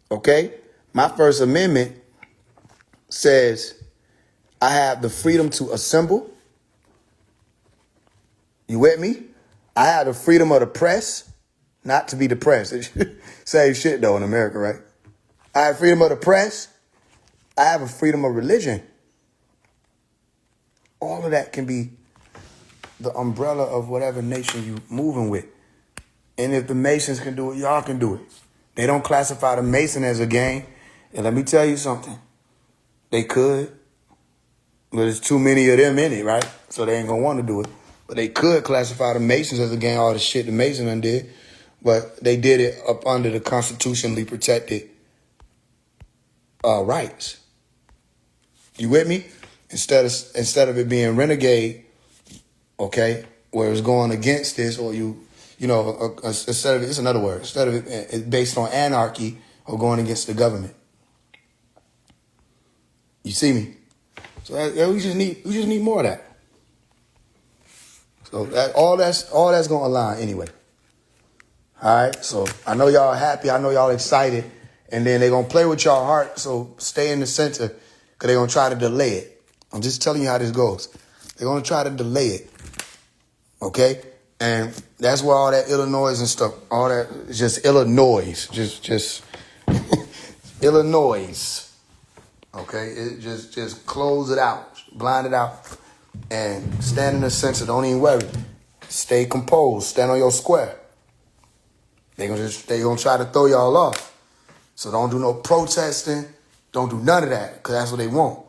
Speaker 1: Okay? My First Amendment says I have the freedom to assemble. You with me? I have the freedom of the press, not to be depressed. Same shit though in America, right? I have freedom of the press. I have a freedom of religion. All of that can be the umbrella of whatever nation you moving with. And if the Masons can do it, y'all can do it. They don't classify the Mason as a gang. And let me tell you something. They could. But there's too many of them in it, right? So they ain't going to want to do it. But they could classify the Masons as a gang, all the shit the Masons did. But they did it up under the constitutionally protected rights. You with me? Instead of it being renegade, okay, where it's going against this, or instead of it's another word. Instead of it based on anarchy or going against the government. You see me? So we just need more of that. So all that's going to align anyway. All right. So I know y'all happy. I know y'all excited, and then they're gonna play with y'all heart. So stay in the center, because they're gonna try to delay it. I'm just telling you how this goes. They're gonna try to delay it. Okay. And that's where all that Illinois and stuff, all that is just Illinois, just Illinois. Okay, it just close it out, blind it out, and stand in the center. Don't even worry. Stay composed. Stand on your square. They gonna try to throw y'all off. So don't do no protesting. Don't do none of that, because that's what they want.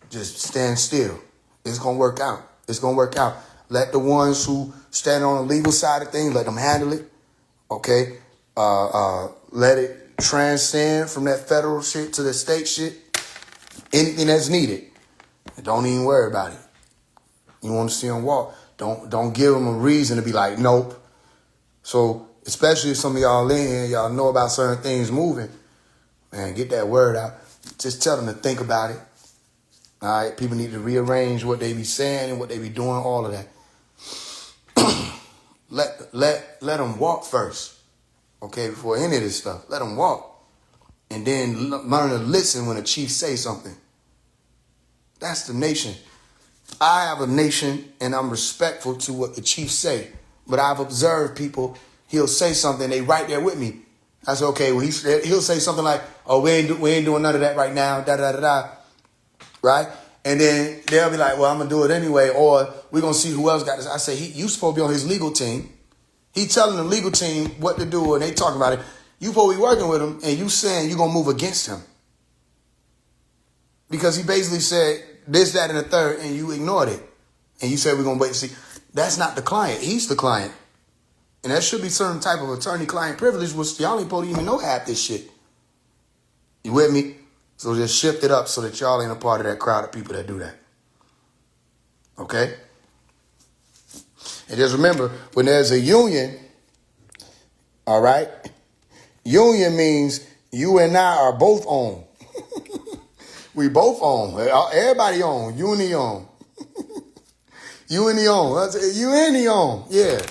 Speaker 1: Just stand still. It's gonna work out. It's gonna work out. Let the ones who stand on the legal side of things, let them handle it. Okay, let it transcend from that federal shit to the state shit. Anything that's needed. Don't even worry about it. You want to see them walk. Don't give them a reason to be like, nope. So, especially if some of y'all in here, y'all know about certain things moving, man, get that word out. Just tell them to think about it. All right? People need to rearrange what they be saying and what they be doing, all of that. Let them walk first, okay, before any of this stuff. Let them walk. And then learn to listen when a chief say something. That's the nation. I have a nation, and I'm respectful to what the chief say. But I've observed people, he'll say something, they right there with me. I say, okay, well, he'll say something like, oh, we ain't doing none of that right now, da-da-da-da, right? And then they'll be like, well, I'm going to do it anyway, or we're going to see who else got this. I say, you supposed to be on his legal team. He telling the legal team what to do, and they talking about it. You supposed to be working with him, and you saying you're going to move against him. Because he basically said this, that, and the third, and you ignored it. And you said we're going to wait to see. That's not the client. He's the client. And that should be certain type of attorney-client privilege, which y'all ain't supposed to even know half this shit. You with me? So just shift it up so that y'all ain't a part of that crowd of people that do that. Okay? And just remember, when there's a union, all right, union means you and I are both on. We both on. Everybody on. You and the on. You and the on. You and the on. Yeah.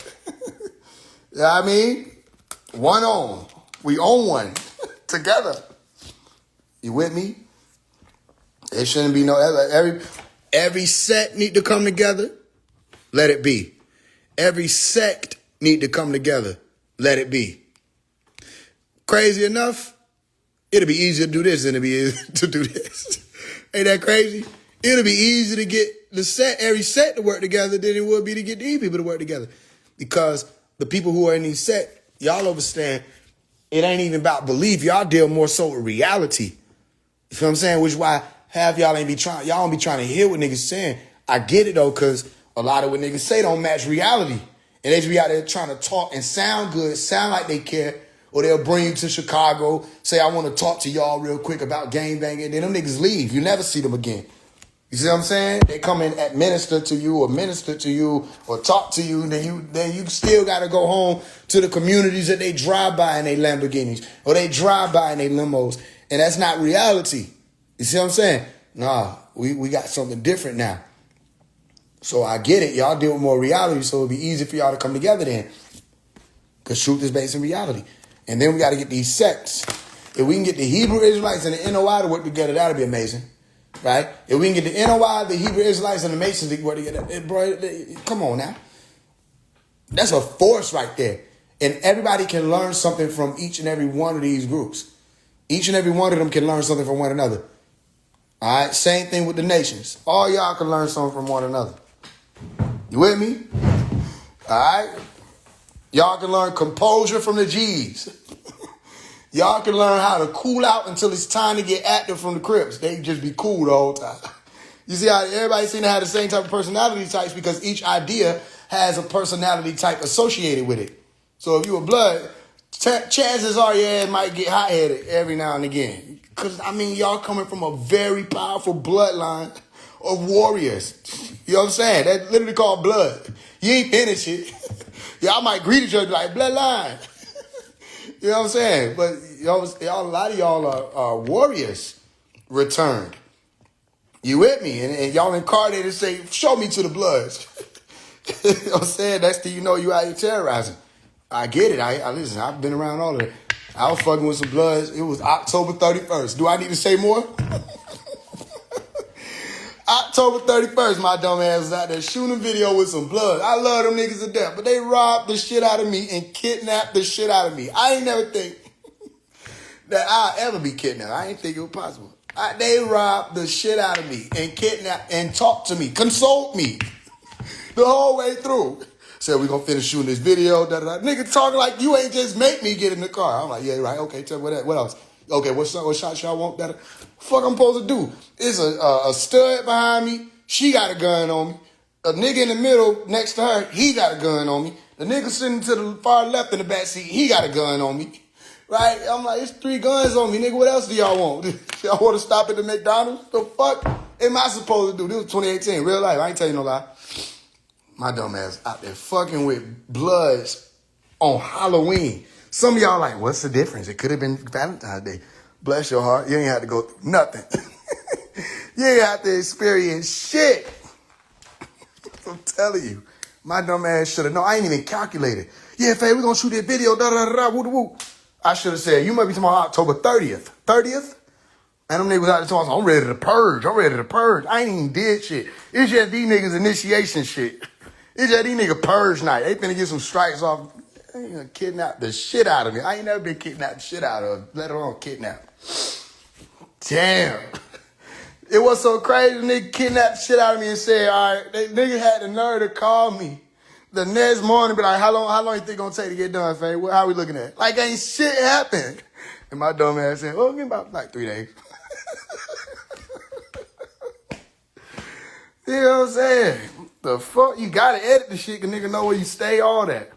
Speaker 1: You know what I mean? One on. We own one. Together. You with me? It shouldn't be no... Every sect need to come together. Let it be. Every sect need to come together. Let it be. Crazy enough, it'll be easier to do this than it'll be easier to do this. Ain't that crazy? It'll be easier to get every set to work together than it would be to get these people to work together. Because the people who are in these sets, y'all understand, it ain't even about belief. Y'all deal more so with reality. You feel what I'm saying? Which is why half y'all don't be trying to hear what niggas saying. I get it though, because a lot of what niggas say don't match reality. And they just be out there trying to talk and sound good, sound like they care. Or they'll bring you to Chicago, say, I want to talk to y'all real quick about gangbanging. Then them niggas leave. You never see them again. You see what I'm saying? They come in, administer to you or minister to you or talk to you. Then you still got to go home to the communities that they drive by in their Lamborghinis or they drive by in their limos. And that's not reality. You see what I'm saying? Nah, we got something different now. So I get it. Y'all deal with more reality, so it'll be easy for y'all to come together then. Because truth is based in reality. And then we got to get these sects. If we can get the Hebrew Israelites and the NOI to work together, that'll be amazing. Right? If we can get the NOI, the Hebrew Israelites, and the Masons to work together, bro, come on now. That's a force right there. And everybody can learn something from each and every one of these groups. Each and every one of them can learn something from one another. All right? Same thing with the nations. All y'all can learn something from one another. You with me? All right? Y'all can learn composure from the G's. Y'all can learn how to cool out until it's time to get active from the Crips. They just be cool the whole time. You see how everybody seem to have the same type of personality types because each idea has a personality type associated with it. So if you a blood, chances are your ass might get hot-headed every now and again. Because, I mean, y'all coming from a very powerful bloodline of warriors. You know what I'm saying? That's literally called blood. You ain't finished shit. Y'all might greet each other like bloodline. You know what I'm saying? But a lot of y'all are warriors returned. You with me? And y'all incarnated and say, show me to the bloods. You know what I'm saying? That's the you out here terrorizing. I get it. I listen, I've been around all of it. I was fucking with some bloods. It was October 31st. Do I need to say more? October 31st, my dumb ass was out there shooting a video with some blood. I love them niggas to death, but they robbed the shit out of me and kidnapped the shit out of me. I ain't never think that I'll ever be kidnapped. I ain't think it was possible. They robbed the shit out of me and kidnapped and talked to me, consoled me the whole way through. Said, we gonna finish shooting this video. Nigga talking like you ain't just make me get in the car. I'm like, yeah, right. Okay, tell me what else? Okay, what shots y'all want? Fuck I'm supposed to do? It's a stud behind me. She got a gun on me. A nigga in the middle next to her, he got a gun on me. The nigga sitting to the far left in the back seat, he got a gun on me. Right? I'm like, it's 3 guns on me, nigga. What else do y'all want? Y'all want to stop at the McDonald's? The fuck am I supposed to do? This was 2018, real life. I ain't tell you no lie. My dumb ass out there fucking with bloods on Halloween. Some of y'all like, what's the difference? It could have been Valentine's Day. Bless your heart. You ain't had to go through nothing. You ain't have to experience shit. I'm telling you. My dumb ass should have known. I ain't even calculated. Yeah, Faye, we're going to shoot that video. Woo. I should have said, you might be talking about October 30th. 30th? And them niggas out there talking, I'm ready to purge. I ain't even did shit. It's just these niggas initiation shit. It's just these niggas purge night. They finna get some strikes off. They ain't gonna kidnap the shit out of me. I ain't never been kidnapped the shit out of, let alone kidnapped. Damn. It was so crazy. The nigga kidnapped the shit out of me and said, all right, they nigga had the nerve to call me the next morning, be like, how long you think gonna take to get done, Faye? How we looking at? Like ain't shit happened. And my dumb ass said, well, give me about like 3 days. You know what I'm saying? The fuck? You gotta edit the shit, cause nigga know where you stay, all that.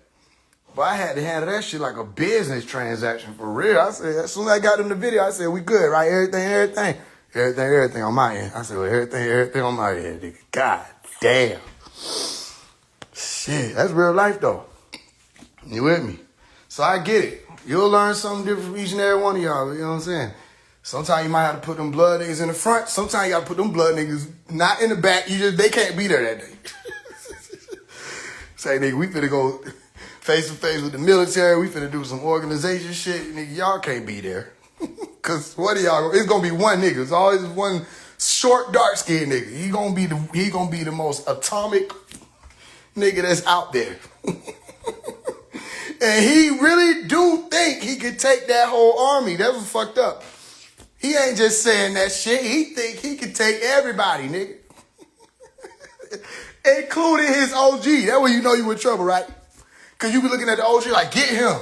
Speaker 1: But I had to handle that shit like a business transaction for real. I said, as soon as I got in the video, I said, we good, right? Everything on my end. I said, well, everything on my end, nigga. God damn. Shit, that's real life though. You with me? So I get it. You'll learn something different from each and every one of y'all, you know what I'm saying? Sometimes you might have to put them blood niggas in the front. Sometimes you got to put them blood niggas not in the back. They can't be there that day. Say, nigga, we finna go face to face with the military. We finna do some organization shit. Nigga, y'all can't be there. Cause what are y'all? It's gonna be one nigga. It's always one short, dark skinned nigga. He gonna be the most atomic nigga that's out there. And he really do think he could take that whole army. That was fucked up. He ain't just saying that shit. He think he could take everybody, nigga. Including his OG. That way you know you in trouble, right? Cause you be looking at the OG like, get him.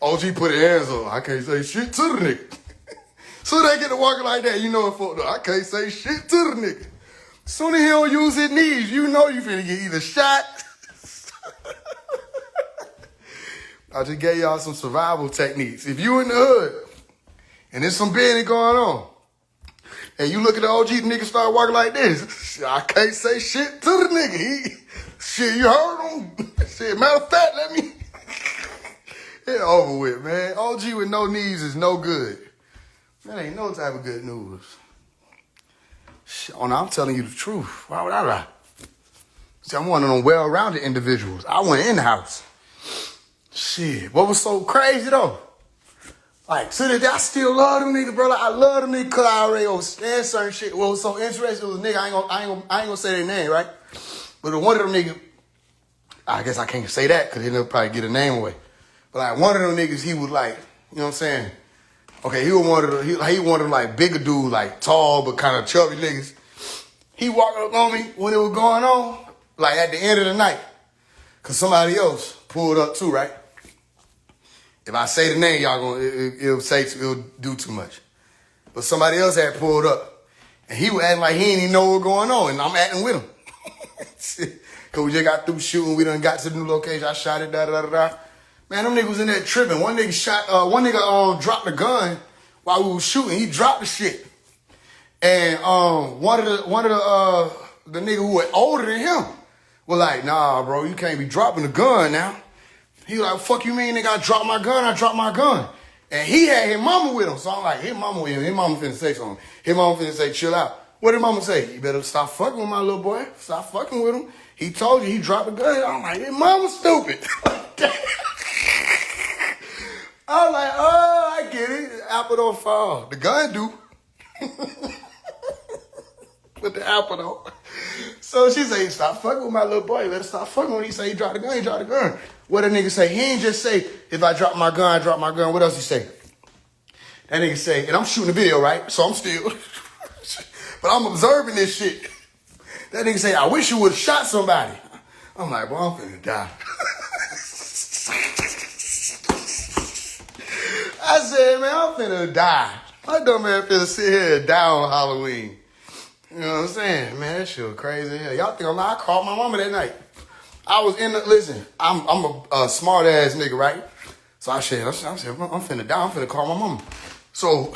Speaker 1: OG put his hands on. I can't say shit to the nigga. So they get to walking like that, you know it fucked up. I can't say shit to the nigga. Soon as he don't use his knees, you know you finna get either shot. I just gave y'all some survival techniques. If you in the hood, and there's some business going on, and you look at the OG, the nigga start walking like this. I can't say shit to the nigga. Shit, you heard him? Shit, matter of fact, let me... It's over with, man. OG with no knees is no good. That ain't no type of good news. Shit, oh, no, I'm telling you the truth. Why would I lie? See, I'm one of them well-rounded individuals. I went in the house. Shit, what was so crazy though? Like, to this day, I still love them niggas, bro. Like, I love them niggas because I already understand certain shit. What was so interesting was a nigga, I ain't gonna say their name, right? But one of them niggas, I guess I can't say that because they'll probably get a name away. But like, one of them niggas, he was like, you know what I'm saying? Okay, he was one of them like bigger dude, like tall but kind of chubby niggas. He walked up on me when it was going on, like at the end of the night. Cause somebody else pulled up too, right? If I say the name, y'all it'll do too much. But somebody else had pulled up. And he was acting like he didn't even know what was going on. And I'm acting with him. Cause we just got through shooting. We done got to the new location. I shot it, da-da-da-da-da. Man, them niggas was in there tripping. One nigga dropped the gun while we was shooting. He dropped the shit. And one of the nigga who was older than him was like, nah, bro, you can't be dropping the gun now. He was like, fuck you mean, nigga, I dropped my gun. And he had his mama with him. So I'm like, his mama with him. His mama finna say something. His mama finna say, chill out. What did mama say? You better stop fucking with my little boy. Stop fucking with him. He told you he dropped the gun. I'm like, his mama stupid. I was like, oh, I get it. The apple don't fall. The gun do. But the apple don't. So she say, stop fucking with my little boy. Let her stop fucking with him. He say, he dropped the gun. He dropped the gun. What that nigga say? He ain't just say, if I drop my gun, I drop my gun. What else he say? That nigga say, and I'm shooting the video, right? So I'm still, but I'm observing this shit. That nigga say, I wish you would have shot somebody. I'm like, boy, I'm finna die. I said, man, I'm finna die. My dumb man finna sit here and die on Halloween. You know what I'm saying? Man, that shit was crazy. Y'all think I'm lying? I called my mama that night. I was listen, I'm a smart ass nigga, right? So I said, I'm finna die. I'm finna call my mama. So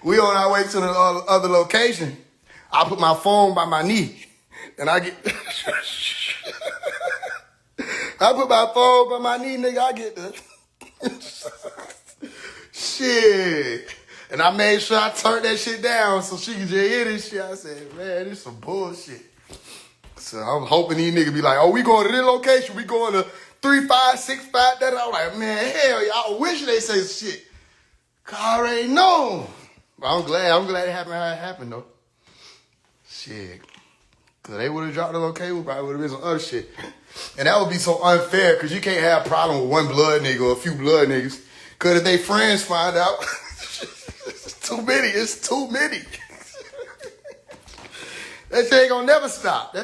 Speaker 1: we on our way to the other location. I put my phone by my knee and I put my phone by my knee, nigga. I get the shit. And I made sure I turned that shit down so she could just hear this shit. I said, man, this some bullshit. So I'm hoping these niggas be like, oh, we going to this location. We going to 3565. That I'm like, man, hell, y'all wish they say shit. Cause I already know. But I'm glad it happened how it happened though. Shit. Cause they would have dropped the location, we probably would have been some other shit. And that would be so unfair because you can't have a problem with one blood nigga or a few blood niggas. Cause if they friends find out, it's too many. That shit ain't gonna never stop. You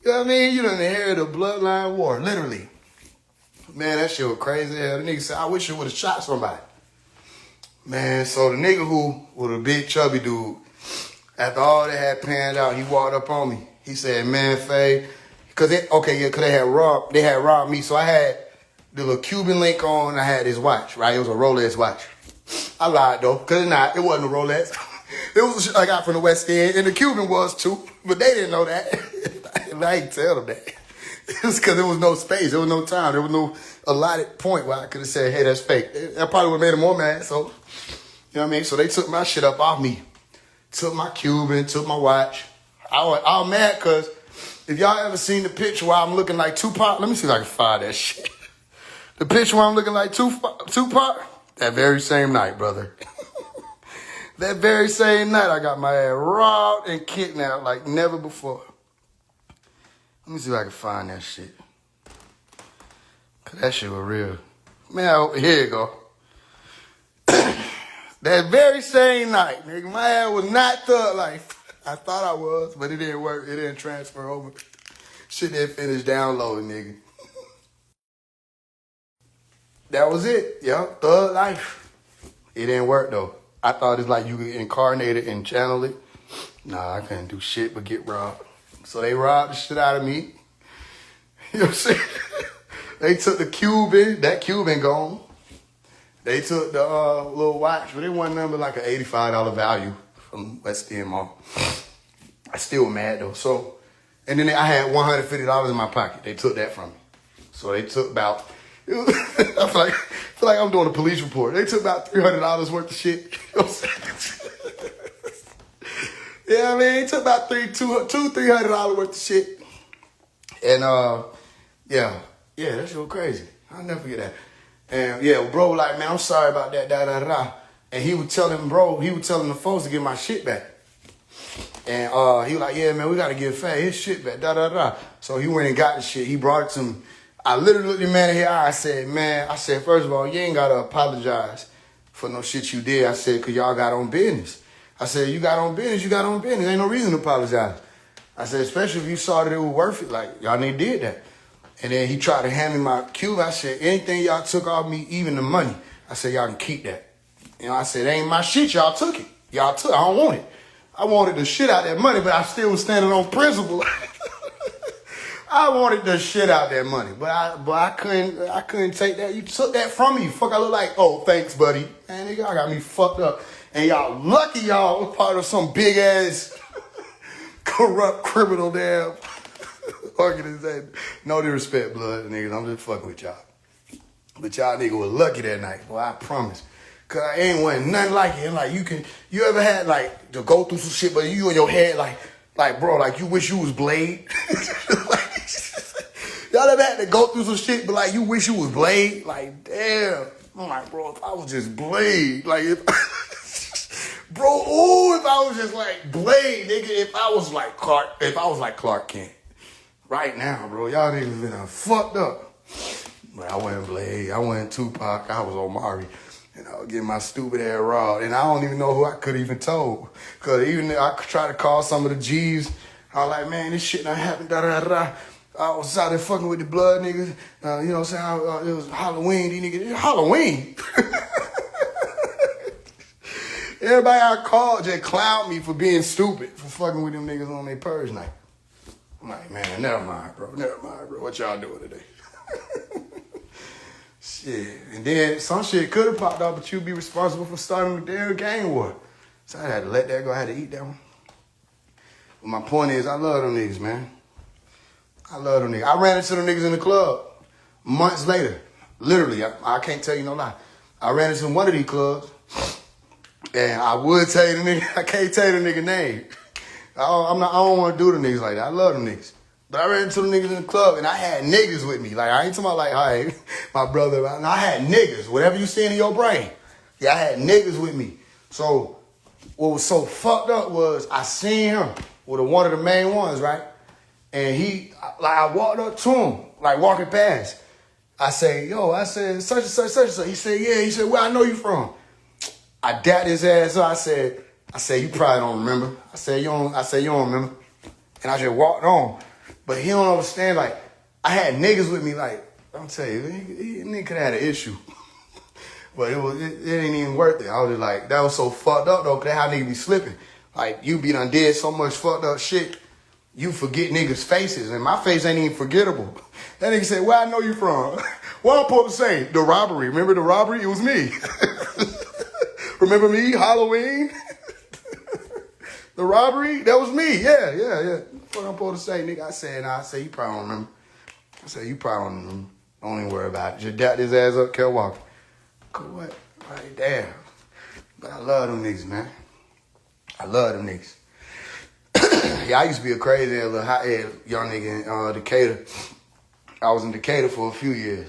Speaker 1: know what I mean? You done inherited a bloodline war, literally. Man, that shit was crazy. The nigga said, I wish you would have shot somebody. Man, so the nigga who was a big chubby dude, after all that had panned out, he walked up on me. He said, man, Faye, cause they had robbed me. So I had the little Cuban link on, I had his watch, right? It was a Rolex watch. I lied though, cause it wasn't a Rolex. It was a shit I got from the West End, and the Cuban was too, but they didn't know that. I ain't tell them that. It was because there was no space, there was no time, there was no allotted point where I could have said, hey, that's fake. That probably would have made them more mad, so, you know what I mean? So they took my shit up off me. Took my Cuban, took my watch. I was mad because if y'all ever seen the picture where I'm looking like Tupac, let me see if I can find that shit. The picture where I'm looking like Tupac, that very same night, brother. That very same night, I got my ass robbed and kidnapped like never before. Let me see if I can find that shit. Cause that shit was real. Man, here you go. That very same night, nigga, my ass was not thug life. I thought I was, but it didn't work. It didn't transfer over. Shit didn't finish downloading, nigga. That was it, yo. Thug life. It didn't work, though. I thought it's like you could incarnate it and channel it. Nah, I couldn't do shit but get robbed. So they robbed the shit out of me. You know what I'm saying? They took the Cuban. That Cuban gone. They took the little watch, but it wasn't nothing but like an $85 value from West End Mall. I still mad though. So, and then I had $150 in my pocket. They took that from me. So they took about, I feel like I'm doing a police report. They took about $300 worth of shit. You know what I'm saying? Yeah, I mean, he took about $300 worth of shit. And yeah, that shit was crazy. I'll never forget that. And yeah, bro, like, man, I'm sorry about that, da da da. And he was telling the folks to get my shit back. And he was like, yeah, man, we gotta give Fat his shit back, da da da. So he went and got the shit. He brought it to me. I literally looked the man in his eye. I said, first of all, you ain't gotta apologize for no shit you did. I said, cause y'all got on business. I said, you got on business, Ain't no reason to apologize. I said, especially if you saw that it was worth it, like, y'all nigga did that. And then he tried to hand me my cue. I said, anything y'all took off me, even the money, I said, y'all can keep that. You know, I said, it ain't my shit, y'all took it. I don't want it. I wanted the shit out that money, but I still was standing on principle. I wanted the shit out that money, but I couldn't take that. You took that from me. Fuck, I look like, oh, thanks, buddy. Man, nigga, y'all got me fucked up. And y'all lucky y'all was part of some big ass corrupt criminal damn organization. No disrespect, blood niggas. I'm just fucking with y'all. But y'all niggas was lucky that night, boy, I promise. Cause I ain't want nothing like it. And like you ever had like to go through some shit, but you in your head like bro, like you wish you was Blade. Like, y'all ever had to go through some shit, but like you wish you was Blade? Like, damn. I'm like, bro, if I was just Blade, like if if I was just like Blade, nigga, if I was like Clark Kent. Right now, bro, y'all niggas been fucked up. But I wasn't Blade, I wasn't Tupac, I was Omari. And I was getting my stupid ass robbed. And I don't even know who I could even told. Because even I tried to call some of the G's. I was like, man, this shit done happened, da da da. I was out there fucking with the blood niggas. You know what I'm saying? It was Halloween. These niggas, Halloween? Everybody I called just clowned me for being stupid, for fucking with them niggas on their purge night. I'm like, man, never mind, bro. What y'all doing today? Shit. And then some shit could have popped up, but you'd be responsible for starting the damn gang war. So I had to let that go. I had to eat that one. But my point is, I love them niggas, man. I love them niggas. I ran into them niggas in the club months later. Literally, I can't tell you no lie. I ran into one of these clubs, and I would tell you the nigga, I can't tell you the nigga name. I don't want to do the niggas like that. I love them niggas. But I ran into the niggas in the club, and I had niggas with me. Like, I ain't talking about like, all right, my brother. I had niggas. Whatever you see in your brain. Yeah, I had niggas with me. So what was so fucked up was I seen him with one of the main ones, right? And I walked up to him, like walking past. I said, such and such, such and such. He said, yeah. He said, where I know you from? I dapped his ass up. I said, you probably don't remember. I said, you don't remember. And I just walked on. But he don't understand, like, I had niggas with me, like, I'm telling you, he nigga could have had an issue. But it ain't even worth it. I was just like, that was so fucked up, though, because that's how niggas be slipping. Like, you be done did so much fucked up shit, you forget niggas' faces, and my face ain't even forgettable. That nigga said, where I know you from? What I'm supposed to say? The robbery. Remember the robbery? It was me. Remember me? Halloween? The robbery? That was me. Yeah. What I'm supposed to say, nigga? I said, you probably don't remember. I said, you probably don't remember. Don't even worry about it. Just dap his ass up, kept walking. Cool, what? Like, damn. But I love them niggas, man. I love them niggas. Yeah, I used to be a crazy little hothead young nigga in Decatur. I was in Decatur for a few years.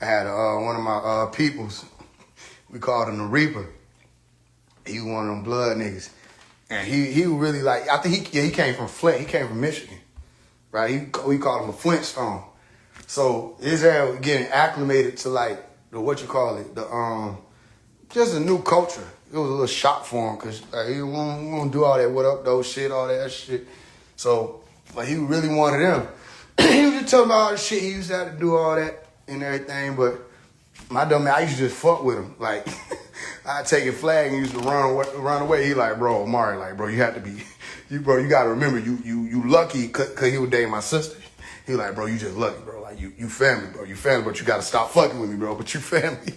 Speaker 1: I had one of my peoples. We called him the Reaper. He was one of them blood niggas. And he really like, I think he came from Flint. He came from Michigan, right? We called him a Flintstone. So his ass was getting acclimated to like the just a new culture. It was a little shock for him because he won't do all that what up though shit, all that shit. So, but he really wanted them. He was just telling me all the shit he used to have to do all that and everything. But my dumb man, I used to just fuck with him. Like, I'd take a flag and used to run away. He like, bro, Omari, like, bro, you have to be, you got to remember, you lucky because he was dating my sister. He like, bro, you just lucky, bro. Like, you family, bro. You family, but you got to stop fucking with me, bro. But you family.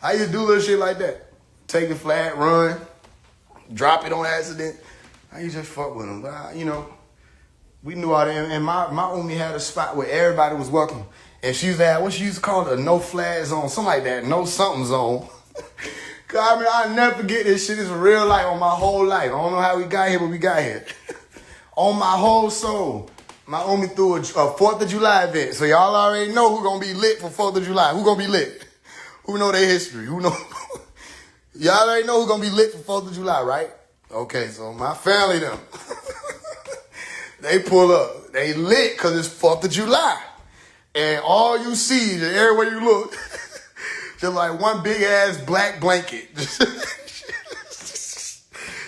Speaker 1: I used to do little shit like that. Take a flag, run, drop it on accident. I used to just fuck with him. But, we knew all that. And my homie had a spot where everybody was welcome. And she used to have, what she used to call it, a no flag zone, something like that, no something zone. I mean, I'll never forget this shit. It's real life on my whole life. I don't know how we got here, but we got here. On my whole soul. My homie threw a 4th of July event. So y'all already know who gonna be lit for 4th of July. Who gonna be lit? Who know their history? Who know? Y'all already know who gonna be lit for 4th of July, right? Okay, so my family, them. They pull up. They lit because it's 4th of July. And all you see, everywhere you look, just like one big ass black blanket.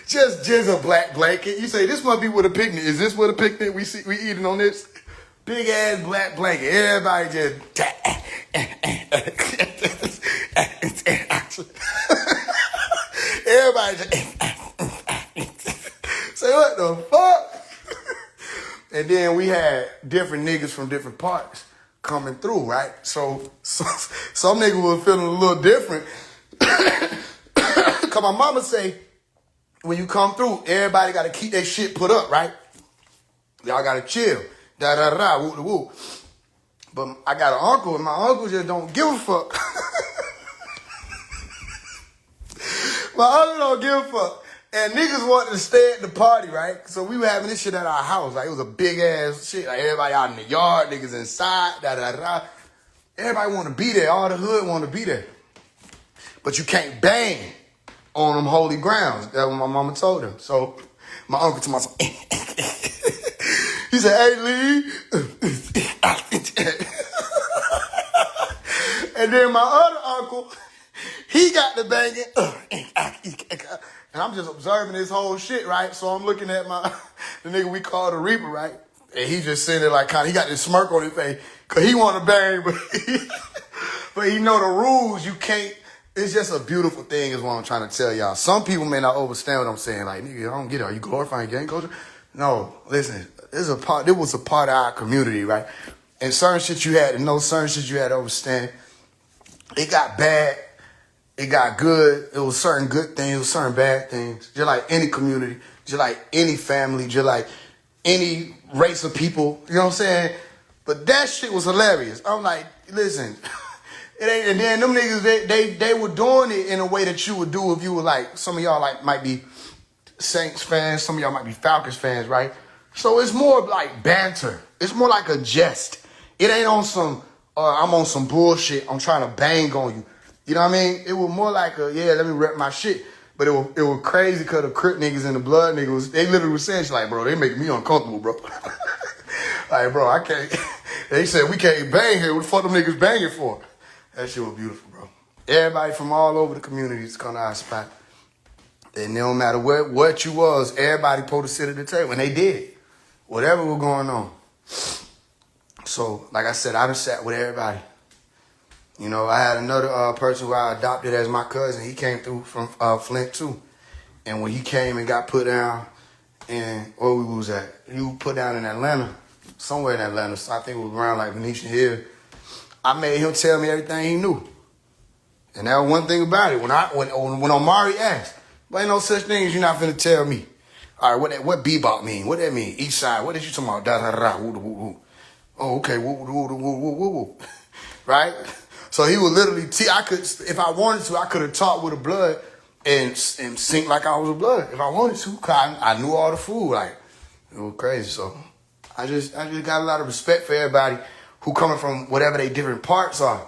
Speaker 1: Just a black blanket. You say, this must be with a picnic. Is this what a picnic we eating on this? Big ass black blanket. Everybody just... Everybody just... Say, what the fuck? And then we had different niggas from different parts coming through, right? So some niggas was feeling a little different. Cause my mama say, when you come through, everybody got to keep their shit put up, right? Y'all got to chill. Da-da-da, woo-da-woo. But I got an uncle, and my uncle just don't give a fuck. My uncle don't give a fuck. And niggas wanted to stay at the party, right? So we were having this shit at our house. Like, it was a big-ass shit. Like, everybody out in the yard, niggas inside, da-da-da. Everybody want to be there. All the hood want to be there. But you can't bang on them holy grounds. That's what my mama told him. So my uncle told myself, he said, hey, Lee. And then my other uncle, he got the banging. And I'm just observing this whole shit, right? So I'm looking at the nigga we call the Reaper, right? And he just sitting there like he got this smirk on his face. Cause he want to bang, but he know the rules. You can't. It's just a beautiful thing is what I'm trying to tell y'all. Some people may not understand what I'm saying. Like, nigga, I don't get it. Are you glorifying gang culture? No, listen. This was a part of our community, right? And certain shit you had to know, certain shit you had to understand. It got bad. It got good. It was certain good things. It was certain bad things. Just like any community. Just like any family. Just like any race of people. You know what I'm saying? But that shit was hilarious. I'm like, listen... It ain't, and then them niggas, they were doing it in a way that you would do if you were like, some of y'all like might be Saints fans, some of y'all might be Falcons fans, right? So it's more like banter. It's more like a jest. It ain't on some, I'm on some bullshit, I'm trying to bang on you. You know what I mean? It was more like let me rep my shit. But it was crazy because the Crip niggas and the Blood niggas, they literally were saying, like, bro, they making me uncomfortable, bro. Like, bro, I can't, they said we can't bang here. What the fuck them niggas banging for? That shit was beautiful, bro. Everybody from all over the communities come to our spot. And no matter what you was, everybody supposed to sit at the table. And they did. Whatever was going on. So, like I said, I done sat with everybody. You know, I had another person who I adopted as my cousin. He came through from Flint, too. And when he came and got put down in, where we was at? He was put down in Atlanta. Somewhere in Atlanta. So I think it was around like Venetian Hill. I made him tell me everything he knew. And that was one thing about it. When Omari asked, but ain't no such thing as you not finna tell me. All right, what bebop mean? What that mean? East side. What did you talking about? Da da da. Woo woo woo. Oh, okay. Woo woo woo woo woo woo. Right? So he would literally if I wanted to, I could have talked with the Blood and sing like I was a Blood. If I wanted to, cause I knew all the food. Like, it was crazy. So I just got a lot of respect for everybody who coming from whatever they different parts are.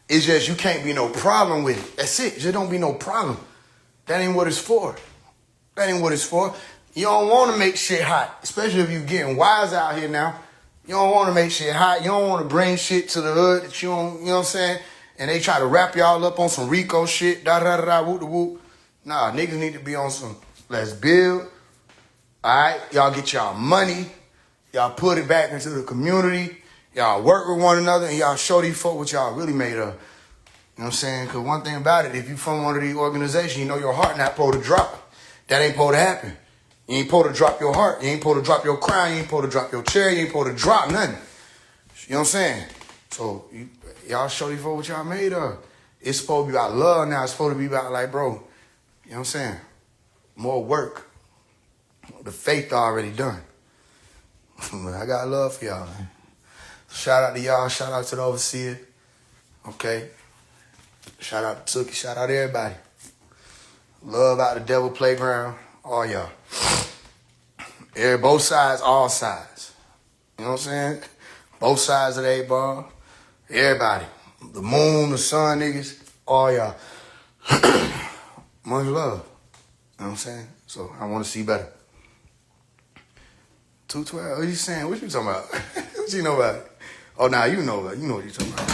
Speaker 1: It's just you can't be no problem with it. That's it. Just don't be no problem. That ain't what it's for. That ain't what it's for. You don't want to make shit hot, especially if you getting wise out here now. You don't want to make shit hot. You don't want to bring shit to the hood that you don't, you know what I'm saying? And they try to wrap y'all up on some Rico shit, da-da-da-da, whoop-de-whoop. Nah, niggas need to be on some, let's build. All right? Y'all get y'all money. Y'all put it back into the community. Y'all work with one another, and y'all show these folk what y'all really made of. You know what I'm saying? Because one thing about it, if you from one of these organizations, you know your heart not supposed to drop. That ain't supposed to happen. You ain't supposed to drop your heart. You ain't supposed to drop your crown. You ain't supposed to drop your chair. You ain't supposed to drop nothing. You know what I'm saying? So y'all show these folk what y'all made of. It's supposed to be about love now. It's supposed to be about like, bro, you know what I'm saying? More work. The faith already done. I got love for y'all, man. Shout out to y'all. Shout out to the overseer. Okay. Shout out to Tookie. Shout out to everybody. Love out the devil playground. All y'all. Both sides, all sides. You know what I'm saying? Both sides of the A-ball. Everybody. The moon, the sun niggas. All y'all. Much love. You know what I'm saying? So I want to see better. 212. What you saying? What you talking about? What you know about it? Oh, now you know about it. You know what you talking about.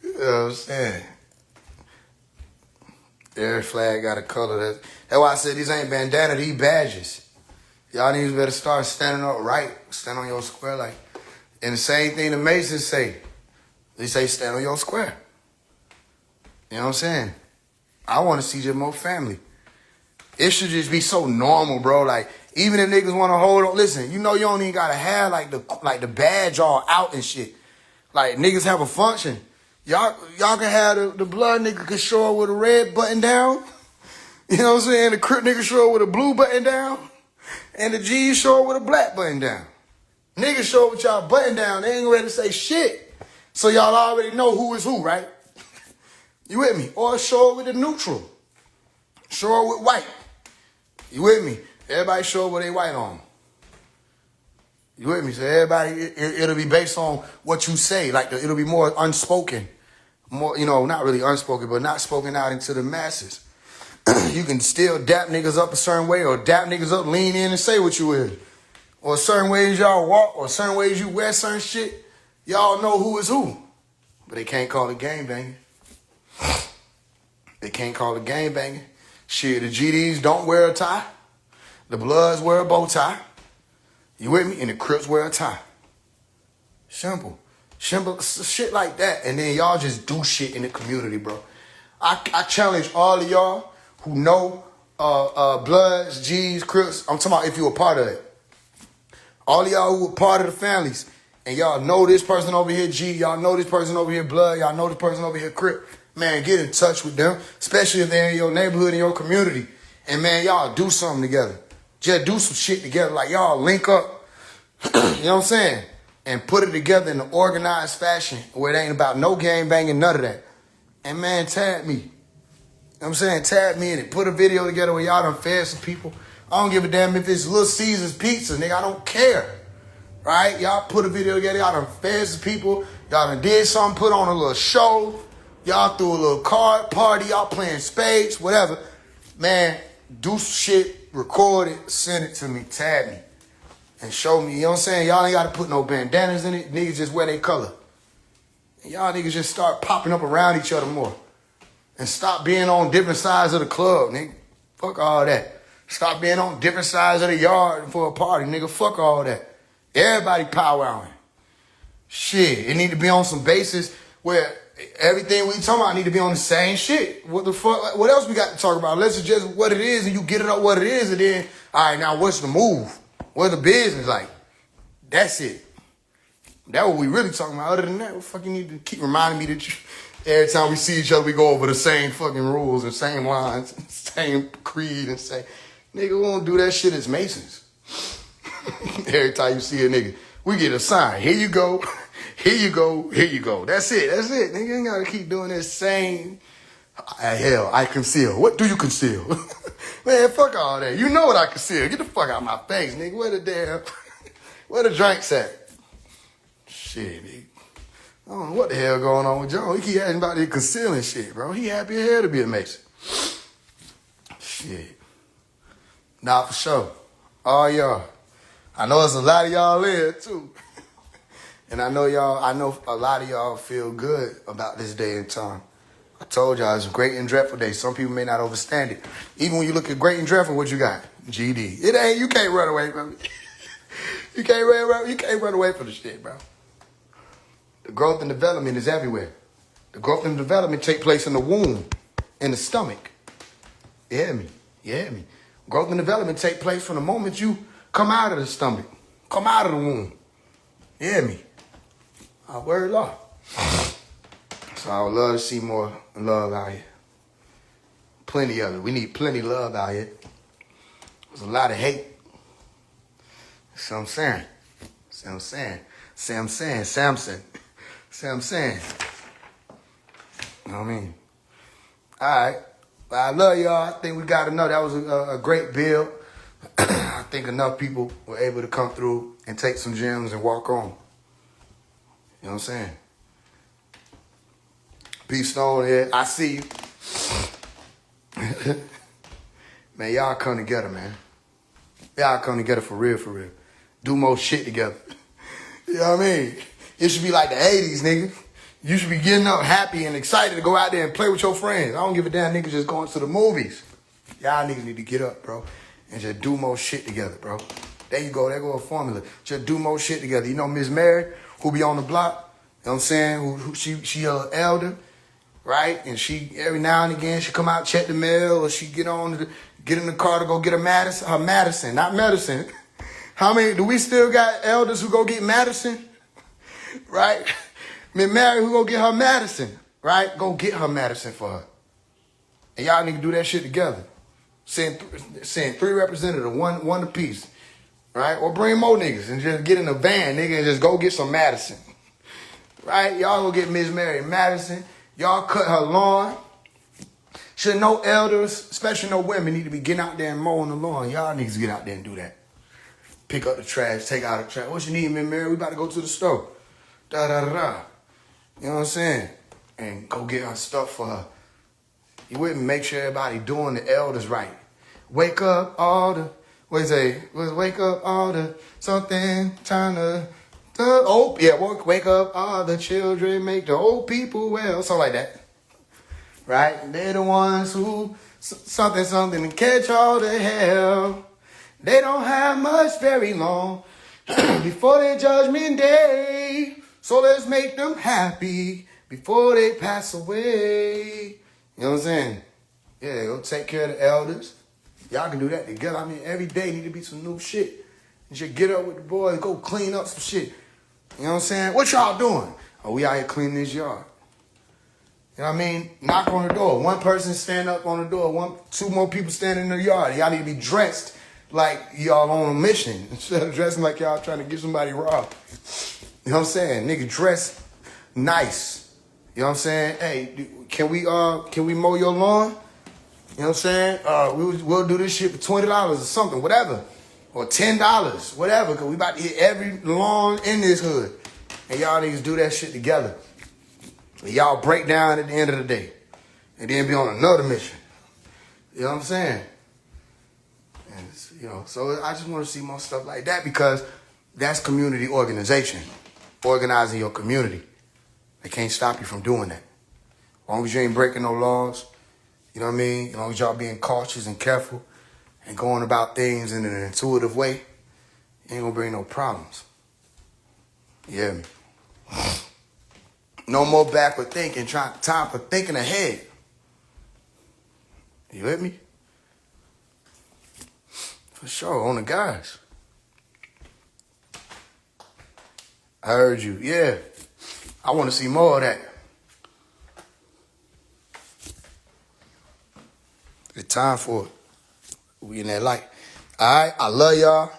Speaker 1: You know what I'm saying? Every flag got a color. That's why I said these ain't bandana, these badges. Y'all niggas better start standing up right. Stand on your square like. And the same thing the Masons say. They say stand on your square. You know what I'm saying? I want to see just more family. It should just be so normal, bro. Like, even if niggas want to hold on. Listen, you know you don't even got to have like the badge all out and shit. Like, niggas have a function. Y'all can have the blood nigga can show up with a red button down. You know what I'm saying? The Crip nigga show up with a blue button down. And the G's show up with a black button down. Niggas show up with y'all button down. They ain't ready to say shit. So y'all already know who is who, right? You with me? Or show up with the neutral. Show up with white. You with me? Everybody show up with they white on. You with me? So everybody, it'll be based on what you say. Like, it'll be more unspoken. More, you know, not really unspoken, but not spoken out into the masses. You can still dap niggas up a certain way or dap niggas up, lean in and say what you is. Or certain ways y'all walk or certain ways you wear certain shit. Y'all know who is who. But they can't call it gang banging. They can't call it gang banging. Shit, the GDs don't wear a tie. The Bloods wear a bow tie. You with me? And the Crips wear a tie. Simple. Simple shit like that. And then y'all just do shit in the community, bro. I challenge all of y'all who know Bloods, G's, Crips. I'm talking about if you were part of it. All of y'all who were part of the families. And y'all know this person over here, G. Y'all know this person over here, Blood. Y'all know this person over here, Crip. Man, get in touch with them. Especially if they're in your neighborhood, in your community. And man, y'all do something together. Just do some shit together. Like y'all link up. You know what I'm saying? And put it together in an organized fashion where it ain't about no gang banging, none of that. And man, tag me. You know what I'm saying? Tag me in it. Put a video together where y'all done fed some people. I don't give a damn if it's Little Caesars Pizza, nigga. I don't care. Right? Y'all put a video together. Y'all done fed some people. Y'all done did something, put on a little show. Y'all threw a little card party. Y'all playing spades, whatever. Man, do some shit, record it, send it to me, tag me. And show me, you know what I'm saying? Y'all ain't got to put no bandanas in it. Niggas just wear their color. And y'all niggas just start popping up around each other more. And stop being on different sides of the club, nigga. Fuck all that. Stop being on different sides of the yard for a party, nigga. Fuck all that. Everybody powwowing. Shit, it need to be on some basis where everything we talking about need to be on the same shit. What the fuck? What else we got to talk about? Let's suggest what it is and you get it up what it is and then, all right, now what's the move? What's the business like? That's it. That's what we really talking about. Other than that, what fuck you need to keep reminding me that every time we see each other, we go over the same fucking rules and same lines, same creed and say, nigga, we won't do that shit as Masons. Every time you see a nigga, we get a sign. Here you go. Here you go. Here you go. That's it. That's it. Nigga ain't got to keep doing this same. Hell, I conceal. What do you conceal? Man, fuck all that. You know what I conceal. Get the fuck out of my face, nigga. Where the drinks at? Shit, nigga. I don't know what the hell going on with John. He keep asking about the concealing shit, bro. He happy as hell to be a Mason. Shit. Nah, for sure. All y'all. I know there's a lot of y'all in too. And I know a lot of y'all feel good about this day and time. I told y'all it's a great and dreadful day. Some people may not understand it. Even when you look at great and dreadful, what you got? GD. It ain't, you can't run away from it. You can't run away from the shit, bro. The growth and development is everywhere. The growth and development take place in the womb, in the stomach. You hear me? You hear me? Growth and development take place from the moment you come out of the stomach, come out of the womb. You hear me? I word law. So I would love to see more love out here. Plenty of it. We need plenty of love out here. There's a lot of hate. See what I'm saying? See what I'm saying? See what I'm saying? Samson. See what I'm saying? You know what I mean? All right. Well, I love y'all. I think we got to know that was a great build. I think enough people were able to come through and take some gems and walk on. You know what I'm saying? Peace Stone here. I see you. Man, y'all come together, man. Y'all come together for real, for real. Do more shit together. You know what I mean? It should be like the 80s, nigga. You should be getting up happy and excited to go out there and play with your friends. I don't give a damn niggas just going to the movies. Y'all niggas need to get up, bro, and just do more shit together, bro. There you go. There go a formula. Just do more shit together. You know Miss Mary, who be on the block, you know what I'm saying? Who she a elder, right? And she, every now and again, she come out, check the mail, or she get in the car to go get her medicine, not medicine. How many, do we still got elders who go get medicine? Right? Miss Mary, who go get her medicine, right? Go get her medicine for her. And y'all need to do that shit together. Send 3 representatives, one apiece, right? Or bring more niggas and just get in a van, nigga, and just go get some medicine. Right? Y'all go get Miss Mary medicine. Y'all cut her lawn. Should no elders, especially no women, need to be getting out there and mowing the lawn. Y'all niggas get out there and do that. Pick up the trash, take out the trash. What you need, Miss Mary? We about to go to the store. Da-da-da-da. You know what I'm saying? And go get her stuff for her. You with me? Make sure everybody doing the elders right. Wake up all the, what is it? Wake up all the something, trying to, wake up all the children, make the old people well. Something like that. Right? They're the ones who, something, and catch all the hell. They don't have much very long before their judgment day. So let's make them happy before they pass away. You know what I'm saying? Yeah, go take care of the elders. Y'all can do that together. I mean, every day need to be some new shit. You should get up with the boys, go clean up some shit. You know what I'm saying? What y'all doing? Oh, we out here cleaning this yard. You know what I mean? Knock on the door. One person stand up on the door. 2 more people standing in the yard. Y'all need to be dressed like y'all on a mission instead of dressing like y'all trying to get somebody robbed. You know what I'm saying? Nigga, dress nice. You know what I'm saying? Hey, can we mow your lawn? You know what I'm saying? We'll do this shit for $20 or something, whatever. Or $10, whatever, because we about to hit every lawn in this hood. And y'all niggas do that shit together. And y'all break down at the end of the day. And then be on another mission. You know what I'm saying? And you know, so I just want to see more stuff like that because that's community organization. Organizing your community. They can't stop you from doing that. As long as you ain't breaking no laws, you know what I mean? As long as y'all being cautious and careful and going about things in an intuitive way, you ain't gonna bring no problems. Yeah. No more backward thinking, time for thinking ahead. You with me? For sure, on the guys. I heard you. Yeah. I want to see more of that. It's time for it. We in that light. All right. I love y'all.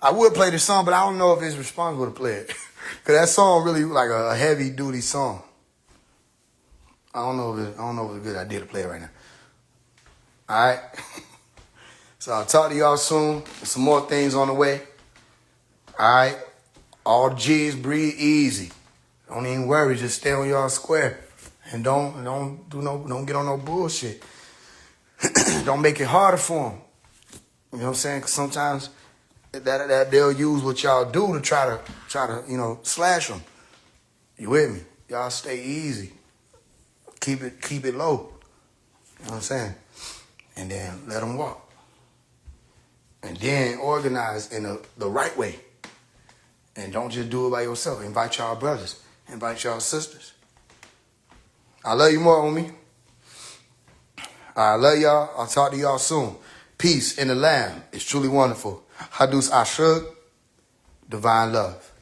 Speaker 1: I would play this song, but I don't know if it's responsible to play it. Because that song really like a heavy duty song. I don't know if it's a good idea to play it right now. All right. So I'll talk to y'all soon. There's some more things on the way. All right. All G's breathe easy. Don't even worry. Just stay on y'all square. And don't get on no bullshit. Don't make it harder for them. You know what I'm saying? Because sometimes that they'll use what y'all do to try to slash them. You with me? Y'all stay easy. Keep it low. You know what I'm saying? And then let them walk. And then organize in the right way. And don't just do it by yourself. Invite y'all brothers. Invite y'all sisters. I love you more, homie. I love y'all. I'll talk to y'all soon. Peace in the Lamb. It's truly wonderful. Hadus Ashug. Divine love.